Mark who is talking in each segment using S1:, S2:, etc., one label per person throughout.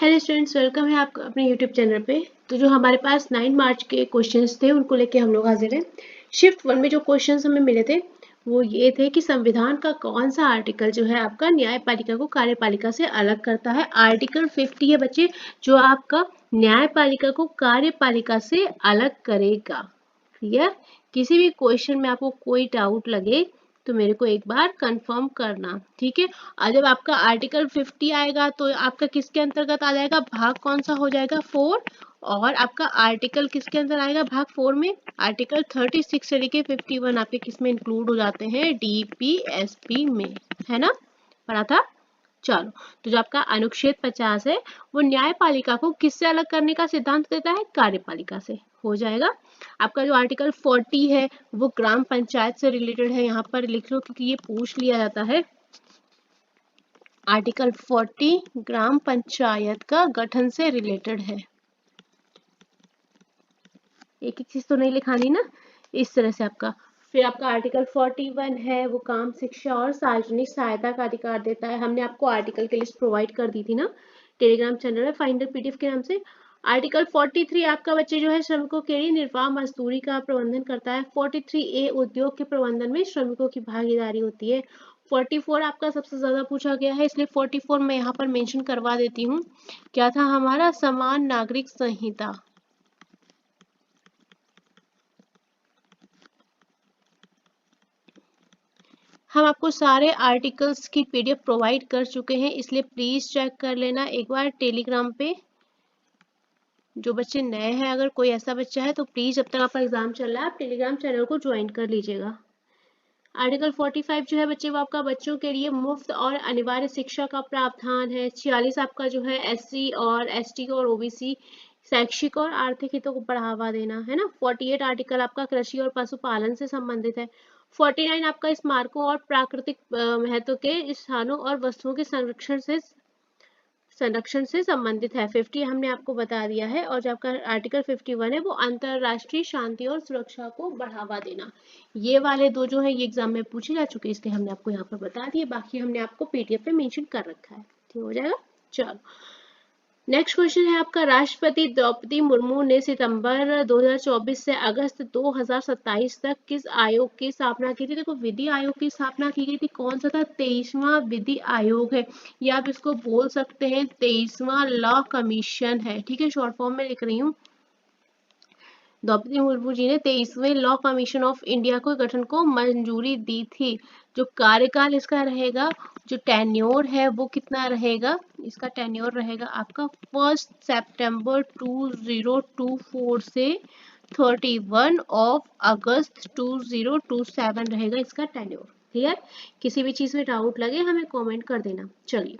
S1: Hello students, welcome है आपका अपने यूट्यूब चैनल पे। तो जो हमारे पास 9 मार्च के क्वेश्चंस थे उनको लेके हम लोग हाजिर हैं। शिफ्ट 1 में जो क्वेश्चंस हमें मिले थे वो ये थे कि संविधान का कौन सा आर्टिकल जो है आपका न्यायपालिका को कार्यपालिका से अलग करता है। आर्टिकल 50 है बच्चे, जो आपका न्यायपालिका को कार्यपालिका से अलग करेगा। क्लियर? किसी भी क्वेश्चन में आपको कोई डाउट लगे तो मेरे को एक बार कंफर्म करना, ठीक है। और जब आपका आर्टिकल 50 आएगा तो आपका किसके अंतर्गत आ जाएगा, भाग कौन सा हो जाएगा 4। और आपका आर्टिकल किसके अंदर आएगा भाग 4 में, आर्टिकल 36 से लेके 51 आपके किस में इंक्लूड हो जाते हैं, डीपीएसपी में, है ना, पढ़ा था। चलो, तो जो आपका अनुच्छेद 50 है वो न्यायपालिका को किससे अलग करने का सिद्धांत देता है, कार्यपालिका से, हो जाएगा। आपका जो आर्टिकल 40 है वो ग्राम पंचायत से रिलेटेड है, यहाँ पर लिख लो क्योंकि ये पूछ लिया जाता है। आर्टिकल 40 ग्राम पंचायत का गठन से रिलेटेड है। एक एक चीज तो नहीं लिखानी ना, इस तरह से आपका। फिर आपका आर्टिकल 41 है वो काम, शिक्षा और सार्वजनिक सहायता का अधिकार देता है। हमने आपको आर्टिकल की लिस्ट प्रोवाइड कर दी थी ना टेलीग्राम चैनल में फाइंडर पीडीएफ के नाम से। आर्टिकल 43 आपका बच्चे जो है श्रमिकों के लिए निर्वाह मजदूरी का प्रबंधन करता है। 43A उद्योग के प्रबंधन में श्रमिकों की भागीदारी होती है। 44 आपका सबसे ज्यादा पूछा गया है, इसलिए 44 मैं यहाँ पर मेंशन करवा देती हूँ। क्या था हमारा, समान नागरिक संहिता। हम आपको सारे आर्टिकल्स की पीडीएफ प्रोवाइड कर चुके हैं, इसलिए प्लीज चेक कर लेना एक बार टेलीग्राम पे। जो बच्चे नए हैं, अगर कोई ऐसा बच्चा है तो प्लीज जब तक आपका एग्जाम चल रहा है आप टेलीग्राम चैनल को ज्वाइन कर लीजिएगा। आर्टिकल 45 जो है बच्चे वो आपका बच्चों के लिए मुफ्त और अनिवार्य शिक्षा का प्रावधान है। 46 आपका जो है एससी और एसटी और ओबीसी शैक्षिक और आर्थिक हितों को बढ़ावा देना, है ना। 48 आर्टिकल आपका कृषि और पशुपालन से संबंधित है। 49 आपका स्मारकों और प्राकृतिक महत्व के स्थानों और वस्तुओं के संरक्षण से संबंधित है। 50 हमने आपको बता दिया है। और जो आपका आर्टिकल 51 है वो अंतरराष्ट्रीय शांति और सुरक्षा को बढ़ावा देना। ये वाले दो जो है ये एग्जाम में पूछे जा चुके हैं, इसलिए हमने आपको यहाँ पर बता दिए, बाकी हमने आपको पीडीएफ पे मेंशन कर रखा है, ठीक हो जाएगा। चलो, नेक्स्ट क्वेश्चन है आपका, राष्ट्रपति द्रौपदी मुर्मू ने सितंबर 2024 से अगस्त 2027 तक किस आयोग की स्थापना की थी। देखो, विधि आयोग की स्थापना की गई थी, कौन सा था, 23वां विधि आयोग है, या आप इसको बोल सकते हैं 23वां लॉ कमीशन है, ठीक है, शॉर्ट फॉर्म में लिख रही हूँ। द्रौपदी मुर्मू जी ने 23वें लॉ कमीशन ऑफ इंडिया को गठन को मंजूरी दी थी। जो कार्यकाल इसका रहेगा, जो टेन्योर है वो कितना रहेगा, इसका टेन्योर रहेगा आपका 1 सितंबर 2024 से 31 अगस्त 2027 रहेगा इसका टेन्योर। क्लियर? किसी भी चीज में डाउट लगे हमें कमेंट कर देना। चलिए,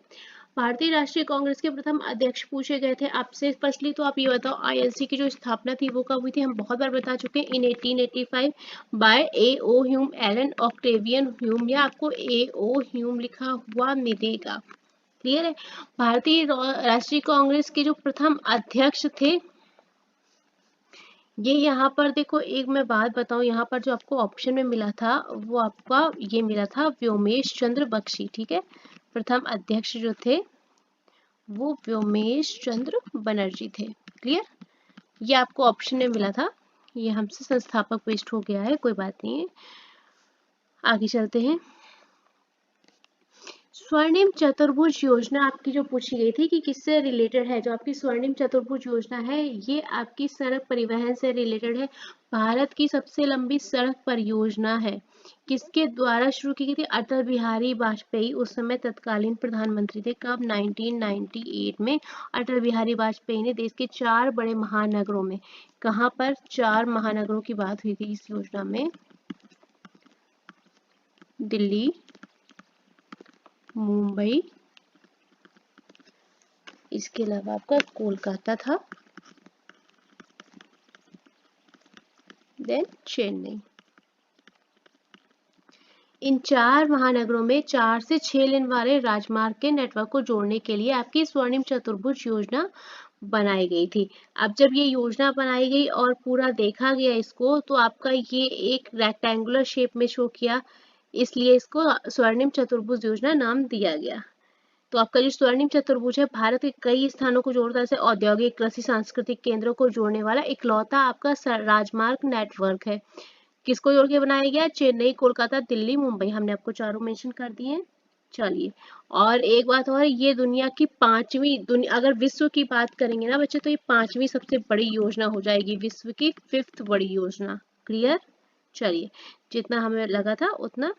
S1: भारतीय राष्ट्रीय कांग्रेस के प्रथम अध्यक्ष पूछे गए थे आपसे स्पष्टली, तो आप ये बताओ आईएनसी की जो स्थापना थी वो कब हुई थी। हम बहुत बार बता चुके हैं, in 1885 by A.O. Hume, Allan Octavian Hume, या आपको A.O. ह्यूम लिखा हुआ मिलेगा। क्लियर है? भारतीय राष्ट्रीय कांग्रेस के जो प्रथम अध्यक्ष थे, ये यहाँ पर देखो, एक मैं बात बताऊं, यहाँ पर जो आपको ऑप्शन में मिला था वो आपका ये मिला था व्योमेश चंद्र बख्शी, ठीक है। प्रथम अध्यक्ष जो थे वो व्योमेश चंद्र बनर्जी थे। क्लियर? ये आपको ऑप्शन में मिला था, ये हमसे संस्थापक वेस्ट हो गया है, कोई बात नहीं है, आगे चलते हैं। स्वर्णिम चतुर्भुज योजना आपकी जो पूछी गई थी कि किससे रिलेटेड है, जो आपकी स्वर्णिम चतुर्भुज योजना है ये आपकी सड़क परिवहन से रिलेटेड है। भारत की सबसे लंबी सड़क परियोजना है, किसके द्वारा शुरू की गई थी, अटल बिहारी वाजपेयी, उस समय तत्कालीन प्रधानमंत्री थे। कब, 1998 में अटल बिहारी वाजपेयी ने देश के 4 बड़े महानगरों में, कहाँ पर, 4 महानगरों की बात हुई थी इस योजना में, दिल्ली, मुंबई, इसके अलावा आपका कोलकाता था, देन चेन्नई। इन 4 महानगरों में 4 से 6 लेन वाले राजमार्ग के नेटवर्क को जोड़ने के लिए आपकी स्वर्णिम चतुर्भुज योजना बनाई गई थी। अब जब ये योजना बनाई गई और पूरा देखा गया इसको, तो आपका ये एक रेक्टेंगुलर शेप में शो किया, इसलिए इसको स्वर्णिम चतुर्भुज योजना नाम दिया गया। तो आपका जो स्वर्णिम चतुर्भुज है भारत के कई स्थानों को जोड़ता है, जैसे औद्योगिक, कृषि, सांस्कृतिक केंद्रों को जोड़ने वाला इकलौता आपका राजमार्ग नेटवर्क है। किसको जोड़ के बनाया गया? चेन्नई, कोलकाता, दिल्ली, मुंबई। हमने आपको चारों मेंशन कर दिए हैं। चलिए, और एक बात और, ये दुनिया की पांचवी, अगर विश्व की बात करेंगे ना बच्चे, तो ये पांचवी सबसे बड़ी योजना हो जाएगी, विश्व की 5th बड़ी योजना। क्लियर? चलिए, जितना हमें लगा था उतना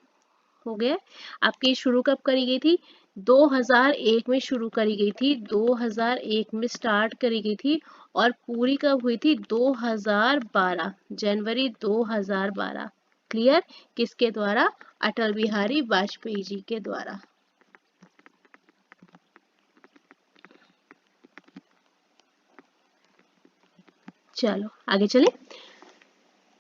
S1: हो गया। आपकी शुरू कब करी गई थी? 2001 में शुरू करी गई थी, 2001 में स्टार्ट करी गई थी, और पूरी कब हुई थी? 2012, जनवरी 2012। क्लियर? किसके द्वारा? अटल बिहारी वाजपेयी जी के द्वारा। चलो आगे चले।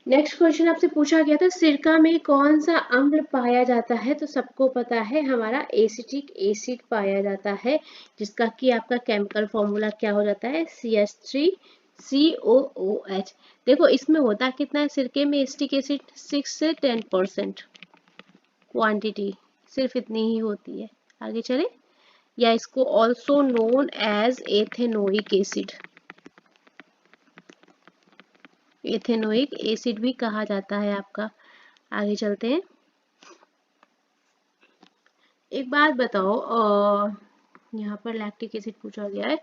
S1: नेक्स्ट क्वेश्चन आपसे पूछा गया था, सिरका में कौन सा अम्ल पाया जाता है? तो सबको पता है, हमारा एसिटिक एसिड पाया जाता है, जिसका कि आपका केमिकल फॉर्मूला क्या हो जाता है? CH3COOH। देखो इसमें होता कितना है सिरके में एसिटिक एसिड? 6 से 10% क्वांटिटी, सिर्फ इतनी ही होती है। आगे चले, या इसको also known as ethanoic acid, ethanoic acid भी कहा जाता है आपका। आगे चलते हैं। एक बात बताओ, यहाँ पर लैक्टिक एसिड पूछा गया है,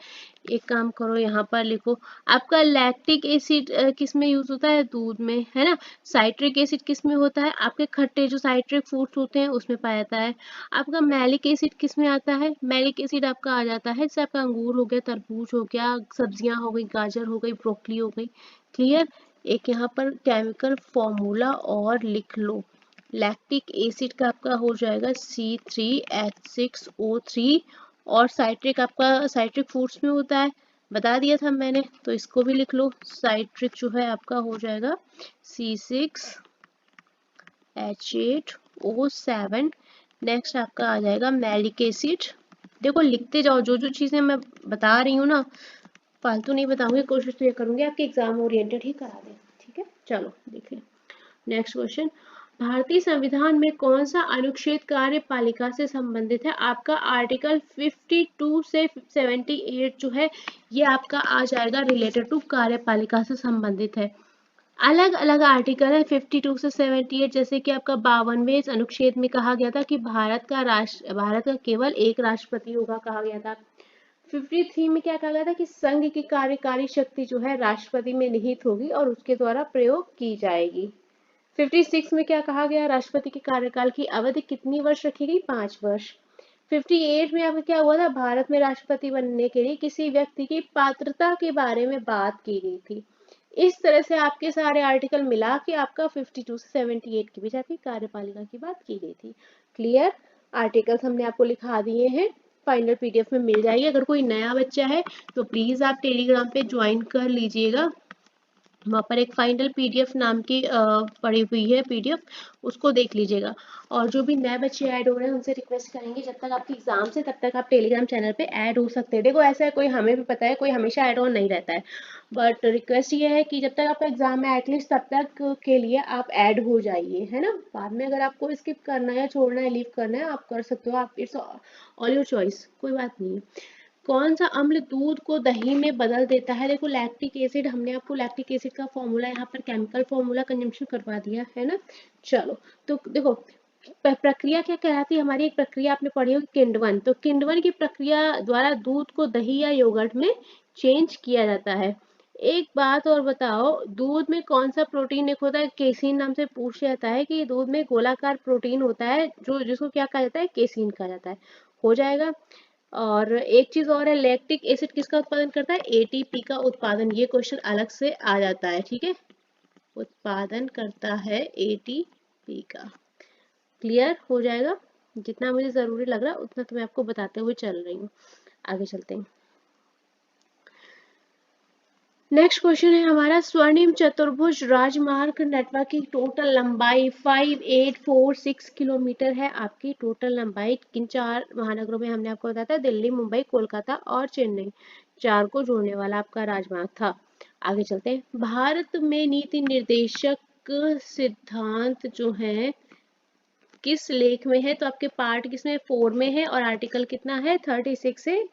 S1: एक काम करो यहाँ पर लिखो, आपका लैक्टिक एसिड किस में यूज होता है? दूध में, है ना। साइट्रिक एसिड किस में होता है? आपके खट्टे जो साइट्रिक फूड्स होते हैं उसमें पाया जाता है। आपका मैलिक एसिड किस में आता है? मैलिक एसिड आपका आ जाता है, जैसे आपका अंगूर हो गया, तरबूज हो गया, सब्जियां हो गई, गाजर हो गई, ब्रोकली हो गई। क्लियर? एक यहाँ पर केमिकल फॉर्मूला और लिख लो, लैक्टिक एसिड का आपका हो जाएगा C3H6O3, और साइट्रिक आपका साइट्रिक फूड्स में होता है, बता दिया था मैंने, तो इसको भी लिख लो। साइट्रिक जो है आपका हो जाएगा C6H8O7। नेक्स्ट आपका आ जाएगा मैलिक एसिड। देखो लिखते जाओ, जो जो चीजें मैं बता रही हूँ ना, फालतू नहीं बताऊंगी, कोशिश तो ये करूंगी आपके एग्जाम ओरिएंटेड ही करा दें। ठीक है, चलो देखिए नेक्स्ट क्वेश्चन, भारतीय संविधान में कौन सा अनुच्छेद कार्यपालिका से संबंधित है? आपका आर्टिकल 52 से 78 जो है ये आपका आ जाएगा रिलेटेड टू कार्यपालिका से संबंधित है। अलग अलग आर्टिकल है 52 से 78, जैसे कि आपका 52वें अनुच्छेद में कहा गया था कि भारत का केवल एक राष्ट्रपति होगा, कहा गया था। 53 में क्या कहा गया था कि संघ की कार्यकारी शक्ति जो है राष्ट्रपति में निहित होगी और उसके द्वारा प्रयोग की जाएगी। 56 में क्या कहा गया? राष्ट्रपति के कार्यकाल की अवधि कितनी वर्ष रखी गई? 5 वर्ष। 58 में आपका क्या हुआ था? भारत में राष्ट्रपति बनने के लिए किसी व्यक्ति की पात्रता के बारे में बात की गई थी। इस तरह से आपके सारे आर्टिकल मिला के आपका 52 से 78 के बीच आपकी कार्यपालिका की बात की गई थी। क्लियर? आर्टिकल्स हमने आपको लिखा दिए हैं, फाइनल पीडीएफ में मिल जाएगी। अगर कोई नया बच्चा है तो प्लीज आप टेलीग्राम पे ज्वाइन कर लीजिएगा, वहाँ पर एक फाइनल पीडीएफ नाम की पड़ी हुई है पीडीएफ, उसको देख लीजिएगा। और जो भी नए बच्चे ऐड हो रहे हैं उनसे रिक्वेस्ट करेंगे, जब तक आपकी एग्जाम से तब तक आप टेलीग्राम चैनल पे ऐड हो सकते हैं। देखो ऐसा है, कोई हमें भी पता है कोई हमेशा ऐड ऑन नहीं रहता है, बट रिक्वेस्ट ये है कि जब तक आपका एग्जाम है एटलीस्ट तब तक के लिए आप ऐड हो जाइए, है ना। बाद में अगर आपको स्किप करना है, छोड़ना है, लीव करना है, आप कर सकते हो, आप इट्स ऑल योर चॉइस, कोई बात नहीं है। कौन सा अम्ल दूध को दही में बदल देता है? देखो लैक्टिक एसिड, हमने आपको लैक्टिक एसिड का फॉर्मूला यहाँ पर केमिकल फॉर्मूला कंजम्पशन करवा दिया है ना। चलो तो देखो प्रक्रिया क्या कहलाती है हमारी, एक प्रक्रिया आपने पढ़ी होगी किण्वन, तो किण्वन की प्रक्रिया द्वारा दूध को दही या योगर्ट में चेंज किया जाता है। एक बात और बताओ, दूध में कौन सा प्रोटीन एक होता है? केसीन नाम से पूछा जाता है कि दूध में गोलाकार प्रोटीन होता है जो जिसको क्या कहा जाता है? केसीन कहा जाता है। हो जाएगा। और एक चीज और है, लैक्टिक एसिड किसका उत्पादन करता है? एटीपी का उत्पादन। ये क्वेश्चन अलग से आ जाता है, ठीक है। उत्पादन करता है एटीपी का। क्लियर हो जाएगा, जितना मुझे जरूरी लग रहा है उतना तो मैं आपको बताते हुए चल रही हूँ। आगे चलते हैं। नेक्स्ट क्वेश्चन है हमारा, स्वर्णिम चतुर्भुज राजमार्ग नेटवर्क की टोटल लंबाई 5846 किलोमीटर है। आपकी टोटल लंबाई किन 4 महानगरों में हमने आपको बताया था? दिल्ली, मुंबई, कोलकाता और चेन्नई, 4 को जोड़ने वाला आपका राजमार्ग था। आगे चलते हैं। भारत में नीति निर्देशक सिद्धांत जो है किस लेख में है, तो आपके पार्ट किसमें 4 में है और आर्टिकल कितना है 36 से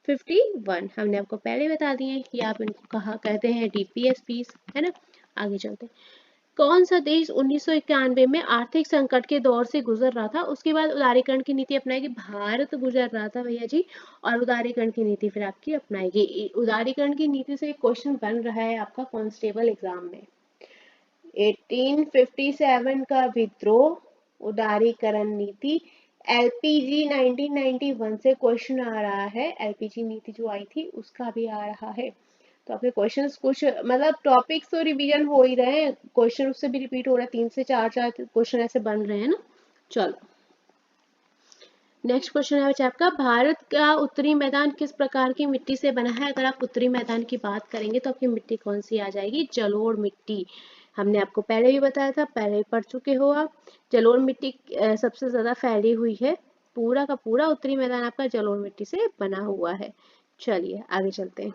S1: 51 हमने आपको पहले बता दिए हैं। ये आप इनको कहा कहते हैं डीपीएस फीस, है ना। आगे चलते हैं। कौन सा देश 1991 में आर्थिक संकट के दौर से गुजर रहा था, उसके बाद उदारीकरण की नीति अपनाएगी? भारत गुजर रहा था भैया जी, और उदारीकरण की नीति फिर आपकी अपनाएगी। उदारीकरण की नीति से एक क्वेश्चन बन रहा है आपका कांस्टेबल एग्जाम में। 1857 का विद्रोह, उदारीकरण नीति, एलपीजी 1991 से क्वेश्चन आ रहा है। एलपीजी नीति जो आई थी उसका भी आ रहा है। तो आपके क्वेश्चंस कुछ मतलब टॉपिक्स तो रिवीजन हो ही रहे हैं, क्वेश्चन उससे भी रिपीट हो रहा है, 3 से 4 क्वेश्चन ऐसे बन रहे हैं ना। चलो नेक्स्ट क्वेश्चन है बच्चा आपका, भारत का उत्तरी मैदान किस प्रकार की मिट्टी से बना है? अगर आप उत्तरी मैदान की बात करेंगे तो आपकी मिट्टी कौन सी आ जाएगी? जलोढ़ मिट्टी। हमने आपको पहले भी बताया था, पहले ही पढ़ चुके हो आप। जलोढ़ मिट्टी सबसे ज्यादा फैली हुई है, पूरा का पूरा उत्तरी मैदान आपका जलोढ़ मिट्टी से बना हुआ है। चलिए आगे चलते हैं।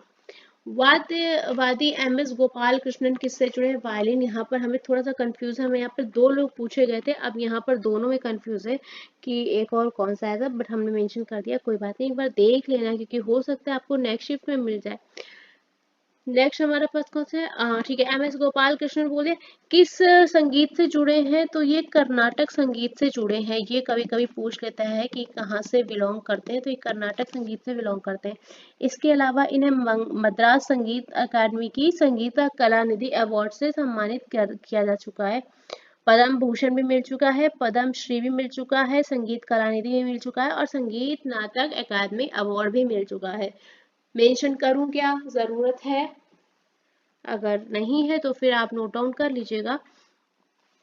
S1: वादी एम एस गोपाल कृष्णन किससे जुड़े हैं? वायलिन। यहाँ पर हमें थोड़ा सा कंफ्यूज है, हमें यहाँ पर 2 लोग पूछे गए थे, अब यहाँ पर दोनों में कंफ्यूज है कि एक और कौन सा आया था, बट हमने मेंशन कर दिया, कोई बात नहीं, एक बार देख लेना क्योंकि हो सकता है आपको नेक्स्ट शिफ्ट में मिल जाए। नेक्स्ट हमारे पास कौन सा है? ठीक है, एम एस गोपाल कृष्णन बोले किस संगीत से जुड़े हैं? तो ये कर्नाटक संगीत से जुड़े हैं। ये कभी कभी पूछ लेता है कि कहाँ से बिलोंग करते हैं, तो ये कर्नाटक संगीत से बिलोंग करते हैं। इसके अलावा इन्हें मद्रास संगीत अकादमी की संगीत कला निधि अवार्ड से सम्मानित किया जा चुका है। पद्म भूषण भी मिल चुका है, पद्म श्री भी मिल चुका है, संगीत कला निधि भी मिल चुका है और संगीत नाटक अकादमी अवार्ड भी मिल चुका है। मेंशन करूं क्या, जरूरत है? अगर नहीं है तो फिर आप नोट डाउन कर लीजिएगा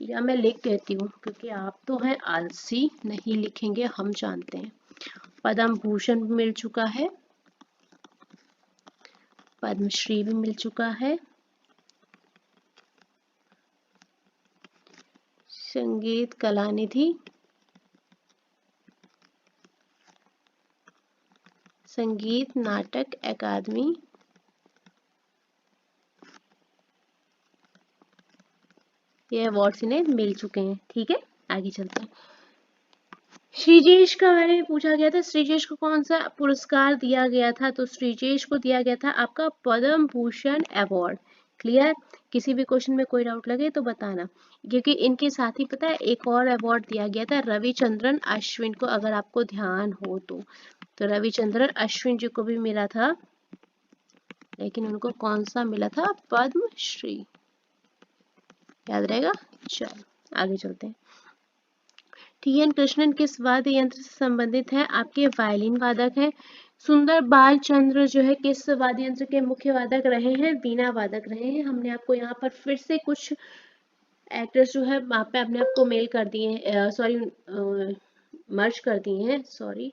S1: या मैं लिख देती हूँ, क्योंकि आप तो हैं आलसी, नहीं लिखेंगे हम जानते हैं। पद्म भूषण भी मिल चुका है, पद्मश्री भी मिल चुका है, संगीत कला निधि, संगीत नाटक अकादमी, ये अवार्ड्स इन्हें मिल चुके हैं। ठीक है, आगे चलते हैं। श्रीजेश का बारे में पूछा गया था, श्रीजेश को कौन सा पुरस्कार दिया गया था? तो श्रीजेश को दिया गया था आपका पद्म भूषण अवार्ड। क्लियर? किसी भी क्वेश्चन में कोई डाउट लगे तो बताना, क्योंकि इनके साथ ही पता है एक और अवार्ड दिया गया था रविचंद्रन अश्विन को, अगर आपको ध्यान हो तो रविचंद्रन अश्विन जी को भी मिला था, लेकिन उनको कौन सा मिला था? पद्मश्री। याद रहेगा। चलो आगे चलते हैं। टी.एन. कृष्णन किस वाद्य यंत्र से संबंधित है? आपके वायलिन वादक हैं। सुंदर बालचंद्र जो है किस वाद्य यंत्र के मुख्य वादक रहे हैं? वीणा वादक रहे हैं। हमने आपको यहाँ पर फिर से कुछ एक्टर्स जो है वहाँ पे अपने आपको मेल कर दिए, सॉरी मर्ज कर दिए हैं, सॉरी।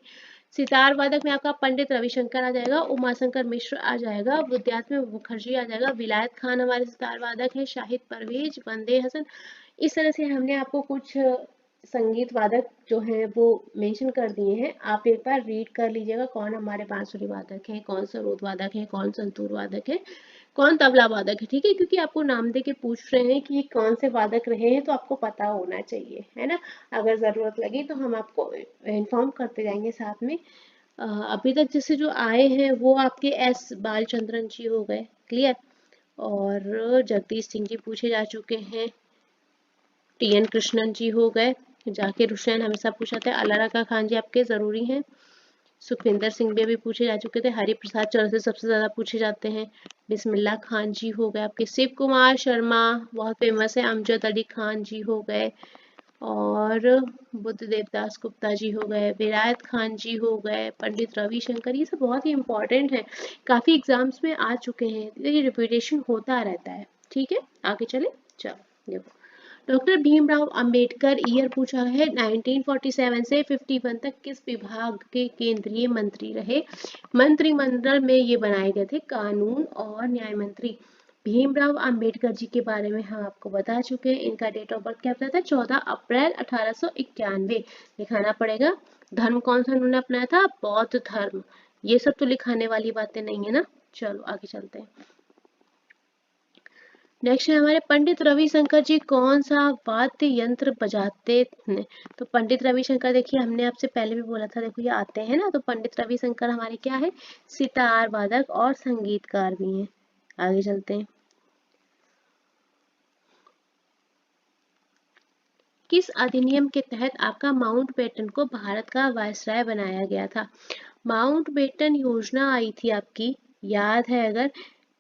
S1: सितार वादक में आपका पंडित रविशंकर आ जाएगा, उमाशंकर मिश्र आ जाएगा, विद्यात्मक मुखर्जी आ जाएगा, विलायत खान हमारे सितार वादक है, शाहिद परवेज, वंदे हसन। इस तरह से हमने आपको कुछ संगीत वादक जो हैं वो मेंशन कर दिए हैं। आप एक बार रीड कर लीजिएगा कौन हमारे बांसुरी वादक हैं, कौन सरोद वादक है, कौन संतूर वादक है, कौन तबला वादक है। ठीक है, क्योंकि आपको नाम दे के पूछ रहे हैं कि कौन से वादक रहे हैं, तो आपको पता होना चाहिए, है ना। अगर जरूरत लगी तो हम आपको इन्फॉर्म करते जाएंगे साथ में। अभी तक जैसे जो आए हैं वो आपके एस बालचंद्रन जी हो गए, क्लियर, और जगदीश सिंह जी पूछे जा चुके हैं, टी.एन. कृष्णन जी हो गए, जाकिर हुसैन हमेशा पूछा था, अलारा खान जी आपके जरूरी हैं, सुखविंदर सिंह भी अभी पूछे जा चुके थे, हरि प्रसाद चौरसिया सबसे ज्यादा पूछे जाते हैं, बिस्मिल्लाह खान जी हो गए आपके, शिव कुमार शर्मा बहुत फेमस है, अमजद अली खान जी हो गए, और बुद्ध देवदास गुप्ता जी हो गए, विलायत खान जी हो गए, पंडित रविशंकर, ये सब बहुत ही इंपॉर्टेंट है, काफी एग्जाम्स में आ चुके हैं, ये रिपीटेशन होता रहता है। ठीक है, आगे चले। चलो देखो, डॉक्टर भीमराव अंबेडकर ईयर पूछा है, 1947 से 51 तक किस विभाग के केंद्रीय मंत्री रहे? मंत्रिमंडल में ये बनाए गए थे, कानून और न्याय मंत्री। भीमराव अंबेडकर जी के बारे में हम आपको बता चुके हैं, इनका डेट ऑफ बर्थ क्या बताया था? 14 अप्रैल 1891। दिखाना पड़ेगा। धर्म कौन सा उन्होंने अपनाया था? बौद्ध धर्म। ये सब तो लिखाने वाली बातें नहीं है ना। चलो आगे चलते हैं। नेक्स्ट है हमारे पंडित रविशंकर जी कौन सा वाद्य यंत्र बजाते थे? तो पंडित रविशंकर देखिए हमने आपसे पहले भी बोला था, देखो ये आते हैं ना, तो पंडित रविशंकर हमारे क्या है, सितार वादक और संगीतकार भी हैं। आगे चलते हैं। किस अधिनियम के तहत आपका माउंटबेटन को भारत का वायसराय बनाया गया था? माउंटबेटन योजना आई थी आपकी, याद है अगर,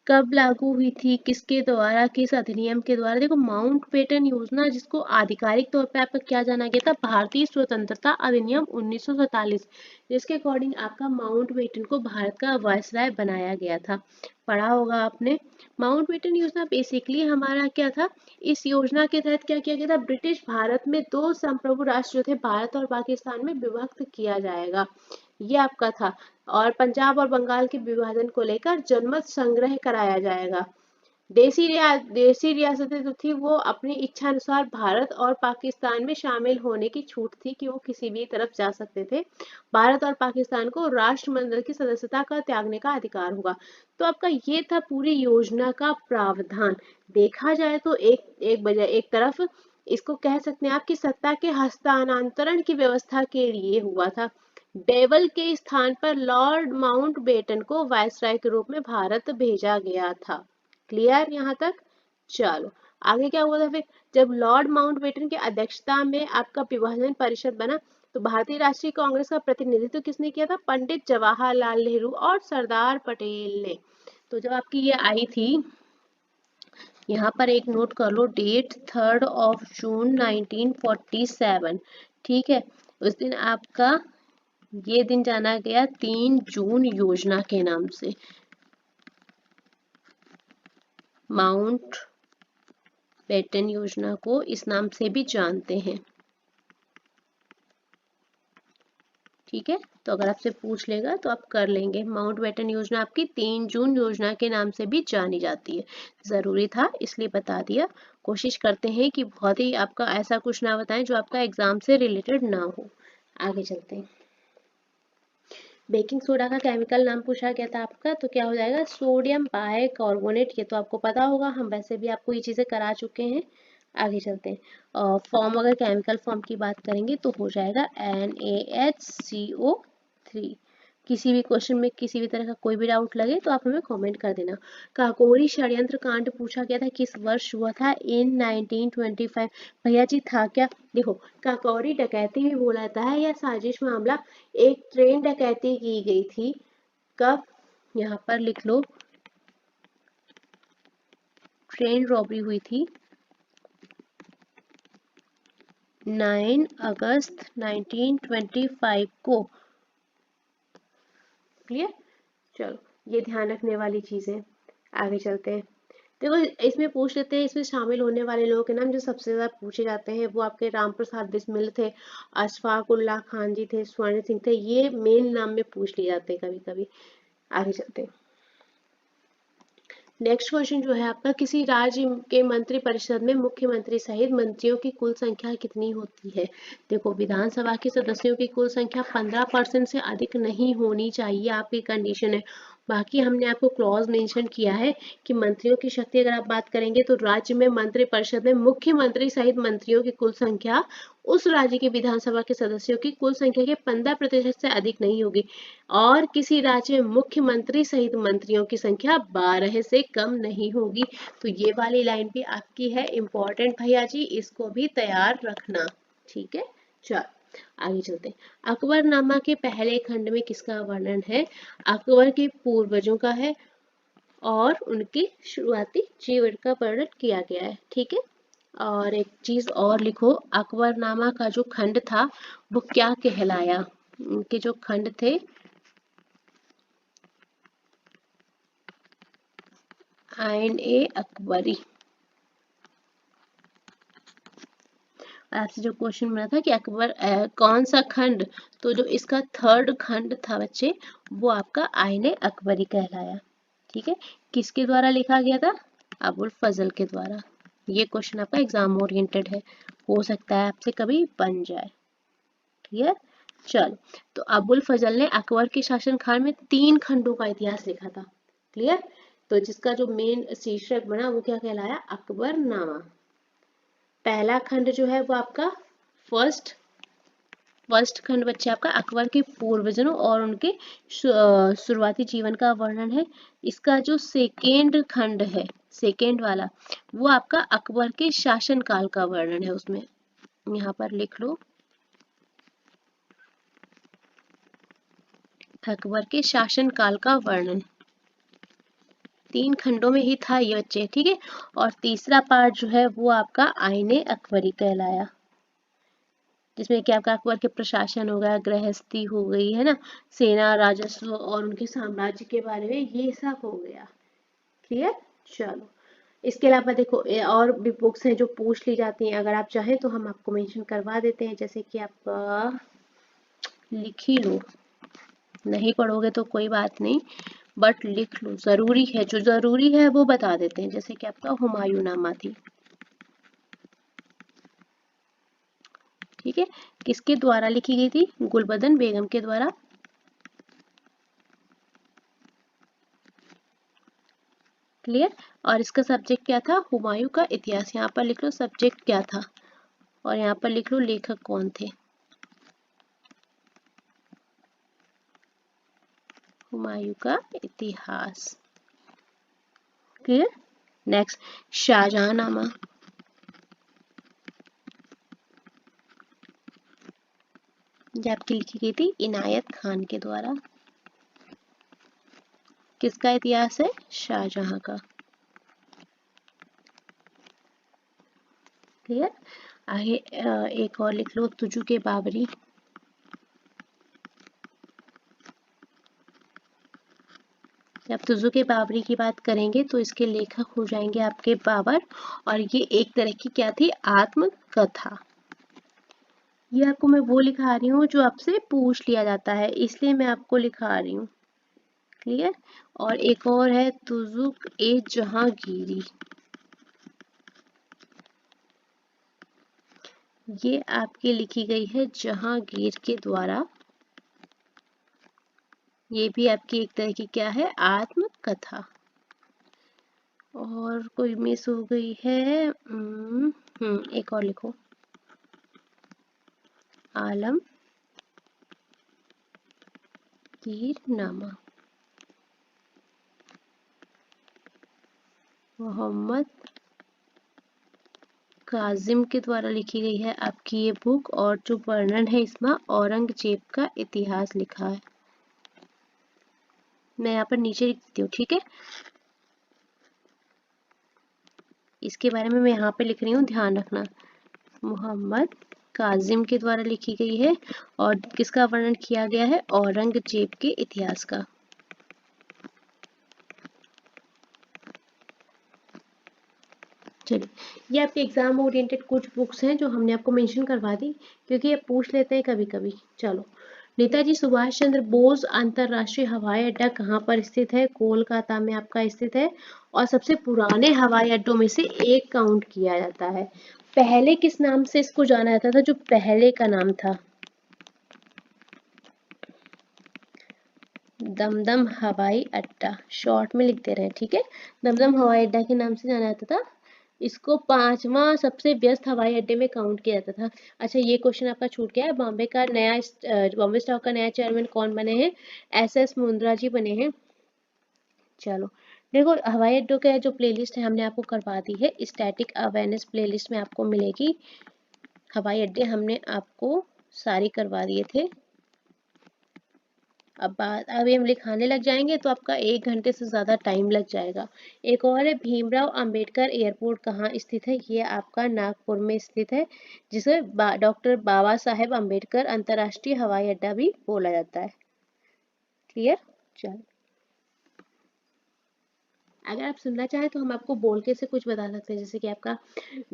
S1: कब लागू हुई थी, किसके द्वारा, किस अधिनियम के द्वारा? देखो माउंटबेटन योजना जिसको आधिकारिक तौर पे आपका क्या जाना गया था, भारतीय स्वतंत्रता अधिनियम 1947, जिसके अकॉर्डिंग आपका माउंटबेटन को भारत का वायसराय बनाया गया था। पढ़ा होगा आपने। माउंटबेटन योजना बेसिकली हमारा क्या था, इस योजना के तहत क्या किया गया था, ब्रिटिश भारत में दो संप्रभु राष्ट्र जो थे भारत और पाकिस्तान में विभक्त किया जाएगा, ये आपका था। और पंजाब और बंगाल के विभाजन को लेकर जनमत संग्रह कराया जाएगा। देसी रियासतें जो थी वो अपनी इच्छा अनुसार भारत और पाकिस्तान में शामिल होने की छूट थी कि वो किसी भी तरफ जा सकते थे। भारत और पाकिस्तान को राष्ट्रमंडल की सदस्यता का त्यागने का अधिकार होगा। तो आपका ये था पूरी योजना का प्रावधान। देखा जाए तो एक तरफ इसको कह सकते हैं आपकी सत्ता के हस्तांतरण की व्यवस्था के लिए हुआ था। डेवल के स्थान पर लॉर्ड माउंटबेटन को वायसराय के रूप में भारत भेजा गया था। क्लियर यहाँ तक? चलो आगे क्या हुआ था फिर, जब लॉर्ड माउंटबेटन की अध्यक्षता में आपका विभाजन परिषद बना, तो भारतीय राष्ट्रीय कांग्रेस का प्रतिनिधित्व किसने किया था? पंडित जवाहरलाल नेहरू और सरदार पटेल ने। तो जब आपकी ये आई थी, यहाँ पर एक नोट कर लो, डेट 3 जून 1947, ठीक है। उस दिन आपका ये दिन जाना गया 3 जून योजना के नाम से, माउंट बेटन योजना को इस नाम से भी जानते हैं, ठीक है। तो अगर आपसे पूछ लेगा तो आप कर लेंगे, माउंटबेटन योजना आपकी 3 जून योजना के नाम से भी जानी जाती है। जरूरी था इसलिए बता दिया। कोशिश करते हैं कि बहुत ही आपका ऐसा कुछ ना बताएं जो आपका एग्जाम से रिलेटेड ना हो। आगे चलते हैं। बेकिंग सोडा का केमिकल नाम पूछा गया था आपका, तो क्या हो जाएगा, सोडियम बाइकार्बोनेट। ये तो आपको पता होगा, हम वैसे भी आपको ये चीजें करा चुके हैं। आगे चलते हैं। फॉर्म, अगर केमिकल फॉर्म की बात करेंगे तो हो जाएगा NaHCO3। किसी भी क्वेश्चन में किसी भी तरह का कोई भी डाउट लगे तो आप हमें कमेंट कर देना। काकोरी षड्यंत्र कांड पूछा गया था, किस वर्ष हुआ था? इन 1925। भैया जी था क्या? देखो काकोरी डकैती भी बोला जाता है या साजिश मामला। एक ट्रेन डकैती की गई थी, कब? यहाँ पर लिख लो, ट्रेन रॉबरी हुई थी 9 अगस्त 1925 को। क्लियर? चलो ये ध्यान रखने वाली चीजें। आगे चलते हैं। देखो इसमें पूछ लेते हैं, इसमें शामिल होने वाले लोगों के नाम जो सबसे ज्यादा पूछे जाते हैं वो आपके राम प्रसाद बिस्मिल थे, अशफाक उल्लाह खान जी थे, स्वर्ण सिंह थे, ये मेन नाम में पूछ लिए जाते हैं कभी कभी। आगे चलते हैं। नेक्स्ट क्वेश्चन जो है आपका, किसी राज्य के मंत्री परिषद में मुख्यमंत्री सहित मंत्रियों की कुल संख्या कितनी होती है? देखो विधानसभा के सदस्यों की कुल संख्या 15% से अधिक नहीं होनी चाहिए, आपकी कंडीशन है। बाकी हमने आपको क्लॉज मेंशन किया है कि मंत्रियों की शक्ति अगर आप बात करेंगे तो राज्य में मंत्री परिषद में मुख्यमंत्री सहित मंत्रियों की कुल संख्या उस राज्य के विधानसभा के सदस्यों की कुल संख्या के 15% से अधिक नहीं होगी, और किसी राज्य में मुख्यमंत्री सहित मंत्रियों की संख्या 12 से कम नहीं होगी। तो ये वाली लाइन भी आपकी है इंपॉर्टेंट भैया जी, इसको भी तैयार रखना, ठीक है। चलो आगे चलते हैं। अकबरनामा के पहले खंड में किसका वर्णन है? अकबर के पूर्वजों का है और उनकी शुरुआती जीवन का वर्णन किया गया है, ठीक है। और एक चीज और लिखो, अकबरनामा का जो खंड था वो क्या कहलाया? उनके जो खंड थे, आइन ए अकबरी। आपसे जो क्वेश्चन बना था कि अकबर कौन सा खंड, तो जो इसका थर्ड खंड था बच्चे वो आपका आइन ए अकबरी कहलाया, ठीक है। किसके द्वारा लिखा गया था? अबुल फजल के द्वारा। ये क्वेश्चन आपका एग्जाम ओरिएंटेड है, हो सकता है आपसे कभी बन जाए। क्लियर? चलो, तो अबुल फजल ने अकबर के शासनकाल में 3 खंडों का इतिहास लिखा था। क्लियर? तो जिसका जो मेन शीर्षक बना वो क्या कहलाया, अकबरनामा। पहला खंड जो है वो आपका फर्स्ट खंड बच्चे आपका अकबर के पूर्वजों और उनके शुरुआती जीवन का वर्णन है। इसका जो सेकेंड खंड है, सेकेंड वाला, वो आपका अकबर के शासन काल का वर्णन है। उसमें यहाँ पर लिख लो, अकबर के शासन काल का वर्णन। 3 खंडों में ही था ये बच्चे, ठीक है। और तीसरा पार्ट जो है वो आपका आईने अकबरी कहलाया, जिसमें कि आपका अकबर के प्रशासन हो गया, गृहस्थी हो गई है ना, सेना, राजस्व और उनके साम्राज्य के बारे में ये सब हो गया। क्लियर? चलो, इसके अलावा देखो और भी बुक्स हैं जो पूछ ली जाती हैं, अगर आप चाहें तो हम आपको मेंशन करवा देते हैं। जैसे कि आप लिख ही लो, नहीं पढ़ोगे तो कोई बात नहीं, बट लिख लो, जरूरी है, जो जरूरी है वो बता देते हैं। जैसे कि आपका हुमायूंनामा थी, ठीक है, किसके द्वारा लिखी गई थी, गुलबदन बेगम के द्वारा। क्लियर? और इसका सब्जेक्ट क्या था, हुमायूं का इतिहास। यहाँ पर लिख लो सब्जेक्ट क्या था, और यहाँ पर लिख लो लेखक कौन थे, हुमायूं का इतिहास। क्लियर? नेक्स्ट, शाहजहांनामा। ये आपकी लिखी गई थी इनायत खान के द्वारा। किसका इतिहास है, शाहजहां का। क्लियर? आगे एक और लिख लो, तुजू के बाबरी। जब तुजू के बाबरी की बात करेंगे तो इसके लेखक हो जाएंगे आपके बाबर, और ये एक तरह की क्या थी, आत्मकथा। ये आपको मैं वो लिखा रही हूँ जो आपसे पूछ लिया जाता है, इसलिए मैं आपको लिखा रही हूँ। क्लियर? और एक और है तुजुक ए जहांगीरी, ये आपकी लिखी गई है जहांगीर के द्वारा। ये भी आपकी एक तरह की क्या है, आत्मकथा। और कोई मिस हो गई है, एक और लिखो, आलमगीरनामा। मोहम्मद काजिम के द्वारा लिखी गई है आपकी ये बुक, और जो वर्णन है इसमें औरंगजेब का इतिहास लिखा है। मैं यहाँ पर नीचे लिख देती हूँ, ठीक है। इसके बारे में मैं यहाँ पे लिख रही हूँ, ध्यान रखना। मोहम्मद काजिम के द्वारा लिखी गई है, और किसका वर्णन किया गया है, औरंगजेब के इतिहास का। चलिए, ये आपके एग्जाम ओरिएंटेड कुछ बुक्स हैं जो हमने आपको मेंशन करवा दी, क्योंकि ये पूछ लेते हैं कभी कभी। चलो, नेताजी सुभाष चंद्र बोस अंतरराष्ट्रीय हवाई अड्डा कहाँ पर स्थित है, कोलकाता में आपका स्थित है, और सबसे पुराने हवाई अड्डों में से एक काउंट किया जाता है। पहले किस नाम से इसको जाना जाता था, जो पहले का नाम था, दमदम हवाई अड्डा, शॉर्ट में लिखते रहे, ठीक है। दमदम हवाई अड्डा के नाम से जाना जाता था। इसको 5वां सबसे व्यस्त हवाई अड्डे में काउंट किया जाता था। अच्छा, ये क्वेश्चन आपका छूट गया है, बॉम्बे स्टॉक का नया चेयरमैन कौन बने हैं, SS मुंद्रा जी बने हैं। चलो देखो, हवाई अड्डों का जो प्लेलिस्ट है हमने आपको करवा दी है, स्टैटिक अवेयरनेस प्लेलिस्ट में आपको मिलेगी। हवाई अड्डे हमने आपको सारी करवा दिए थे। अभी हम लिखाने लग जाएंगे तो आपका 1 घंटे से ज़्यादा टाइम लग जाएगा। एक और है, भीमराव अंबेडकर एयरपोर्ट कहाँ स्थित है, ये आपका नागपुर में स्थित है, जिसे डॉक्टर बाबा साहेब अंबेडकर अंतर्राष्ट्रीय हवाई अड्डा भी बोला जाता है। क्लियर? चलो, अगर आप सुनना चाहें तो हम आपको बोल के से कुछ बता सकते हैं, जैसे कि आपका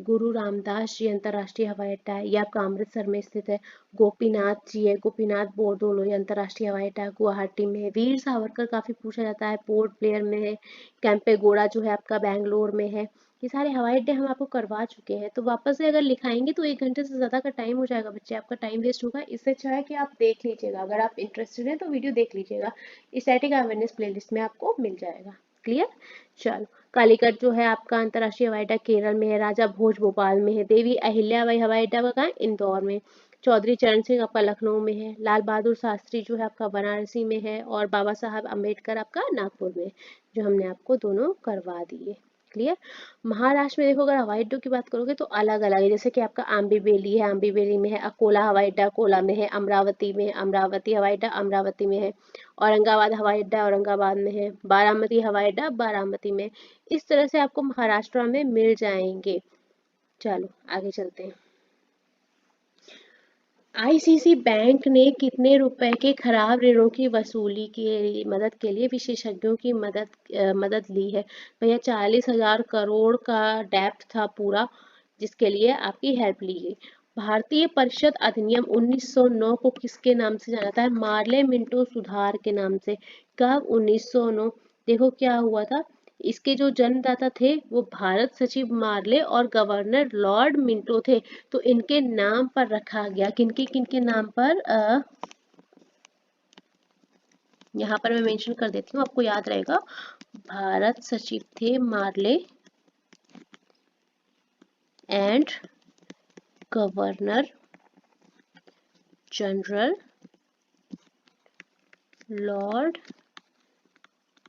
S1: गुरु रामदास जी अंतर्राष्ट्रीय हवाई अड्डा है, ये आपका अमृतसर में स्थित है। गोपीनाथ जी है, गोपीनाथ बोरदोलोई अंतर्राष्ट्रीय हवाई अड्डा गुवाहाटी में है। वीर सावरकर काफी पूछा जाता है, पोर्ट ब्लेयर में है। कैंपेगोड़ा जो है आपका बैंगलोर में है। ये सारे हवाई अड्डे हम आपको करवा चुके हैं, तो वापस से अगर लिखाएंगे तो 1 घंटे से ज्यादा का टाइम हो जाएगा बच्चे, आपका टाइम वेस्ट होगा। इससे अच्छा है कि आप देख लीजिएगा, अगर आप इंटरेस्टेड हैं तो वीडियो देख लीजिएगा, स्टैटिक अवेयरनेस प्लेलिस्ट में आपको मिल जाएगा। क्लियर। चलो, कालीकट जो है आपका अंतर्राष्ट्रीय हवाई अड्डा केरल में है, राजा भोज भोपाल में है, देवी अहिल्याबाई हवाई अड्डा कहाँ है, इंदौर में, चौधरी चरण सिंह आपका लखनऊ में है, लाल बहादुर शास्त्री जो है आपका वाराणसी में है, और बाबा साहब अम्बेडकर आपका नागपुर में, जो हमने आपको दोनों करवा दिए। क्लियर। महाराष्ट्र में देखो, अगर हवाई अड्डों की बात करोगे तो अलग अलग है, जैसे कि आपका आम्बीबेली है, आम्बीबेली में है, अकोला हवाई अड्डा अकोला में है, अमरावती में, अमरावती हवाई अड्डा अमरावती में है, औरंगाबाद हवाई अड्डा औरंगाबाद में है, बारामती हवाई अड्डा बारामती में। इस तरह से आपको महाराष्ट्र में मिल जाएंगे। चलो आगे चलते हैं। आईसीसी बैंक ने कितने रुपए के खराब ऋणों की वसूली की मदद के लिए विशेषज्ञों की मदद ली है? भैया 40,000 करोड़ का डेप्ट था पूरा, जिसके लिए आपकी हेल्प ली गई। भारतीय परिषद अधिनियम 1909 को किसके नाम से जाना जाता है? मार्ले मिंटो सुधार के नाम से। कब? 1909। देखो क्या हुआ था, इसके जो जन्मदाता थे वो भारत सचिव मार्ले और गवर्नर लॉर्ड मिंटो थे, तो इनके नाम पर रखा गया। किनके नाम पर? यहाँ पर मैं मेंशन कर देती हूँ, आपको याद रहेगा। भारत सचिव थे Morley and governor general lord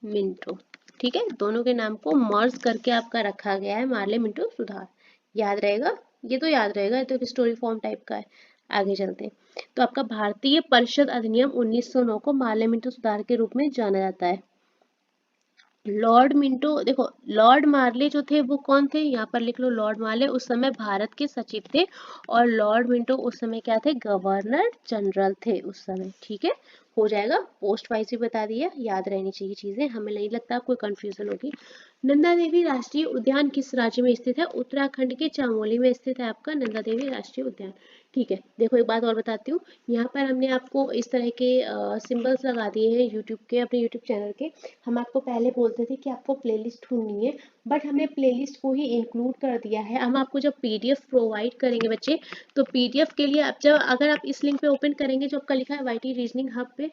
S1: Minto. ठीक है, दोनों के नाम को मर्ज करके आपका रखा गया है मार्ले मिंटो सुधार। याद रहेगा, ये तो याद रहेगा, ये तो स्टोरी फॉर्म टाइप का है। आगे चलते हैं। तो आपका भारतीय परिषद अधिनियम 1909 को मार्ले मिंटो सुधार के रूप में जाना जाता है। लॉर्ड मिंटो, देखो लॉर्ड मार्ले जो थे वो कौन थे, यहाँ पर लिख लो। लॉर्ड मार्ले उस समय भारत के सचिव थे, और लॉर्ड मिंटो उस समय क्या थे? गवर्नर जनरल थे उस समय। ठीक है, हो जाएगा। पोस्ट वाइज भी बता दिया, याद रहनी चाहिए चीजें, हमें नहीं लगता कोई कंफ्यूजन होगी। नंदा देवी राष्ट्रीय उद्यान किस राज्य में स्थित है? उत्तराखंड के चमोली में स्थित है आपका नंदा देवी राष्ट्रीय उद्यान। ठीक है, देखो एक बात और बताती हूँ, यहाँ पर हमने आपको इस तरह के सिंबल्स लगा दिए हैं यूट्यूब के, अपने यूट्यूब चैनल के। हम आपको पहले बोलते थे कि आपको प्लेलिस्ट ढूंढनी है, बट हमने प्लेलिस्ट को ही इंक्लूड कर दिया है। हम आपको जब पीडीएफ प्रोवाइड करेंगे बच्चे, तो पीडीएफ के लिए आप जब अगर आप इस लिंक पे ओपन करेंगे जो आपका लिखा है वाईटी रीजनिंग हब पे,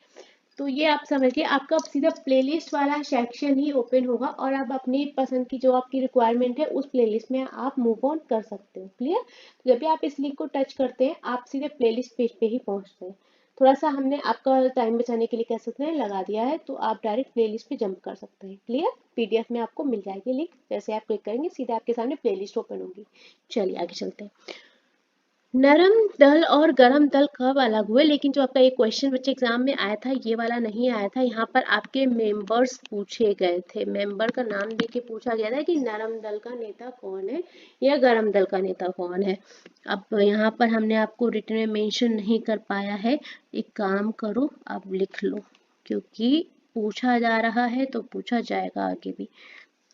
S1: तो ये आप समझिए आपका सीधा प्लेलिस्ट वाला सेक्शन ही ओपन होगा, और आप अपनी पसंद की जो आपकी रिक्वायरमेंट है उस प्लेलिस्ट में आप मूव ऑन कर सकते हो। क्लियर। जब भी आप इस लिंक को टच करते हैं आप सीधे प्लेलिस्ट पेज पे ही पहुंचते हैं। थोड़ा सा हमने आपका टाइम बचाने के लिए कह सकते हैं लगा दिया है, तो आप डायरेक्ट प्लेलिस्ट पे जंप कर सकते हैं। क्लियर। पीडीएफ में आपको मिल जाएगी लिंक, जैसे आप क्लिक करेंगे सीधे आपके सामने प्लेलिस्ट ओपन होगी। चलिए आगे चलते हैं। नरम दल और गरम दल कब अलग हुए? लेकिन जो आपका ये क्वेश्चन बच्चे एग्जाम में आया था, ये वाला नहीं आया था। यहाँ पर आपके मेंबर्स पूछे गए थे, मेंबर का नाम देके पूछा गया था कि नरम दल का नेता कौन है या गरम दल का नेता कौन है। अब यहाँ पर हमने आपको रिटन में मेंशन नहीं कर पाया है। एक काम करो, आप लिख लो, क्योंकि पूछा जा रहा है तो पूछा जाएगा आगे भी।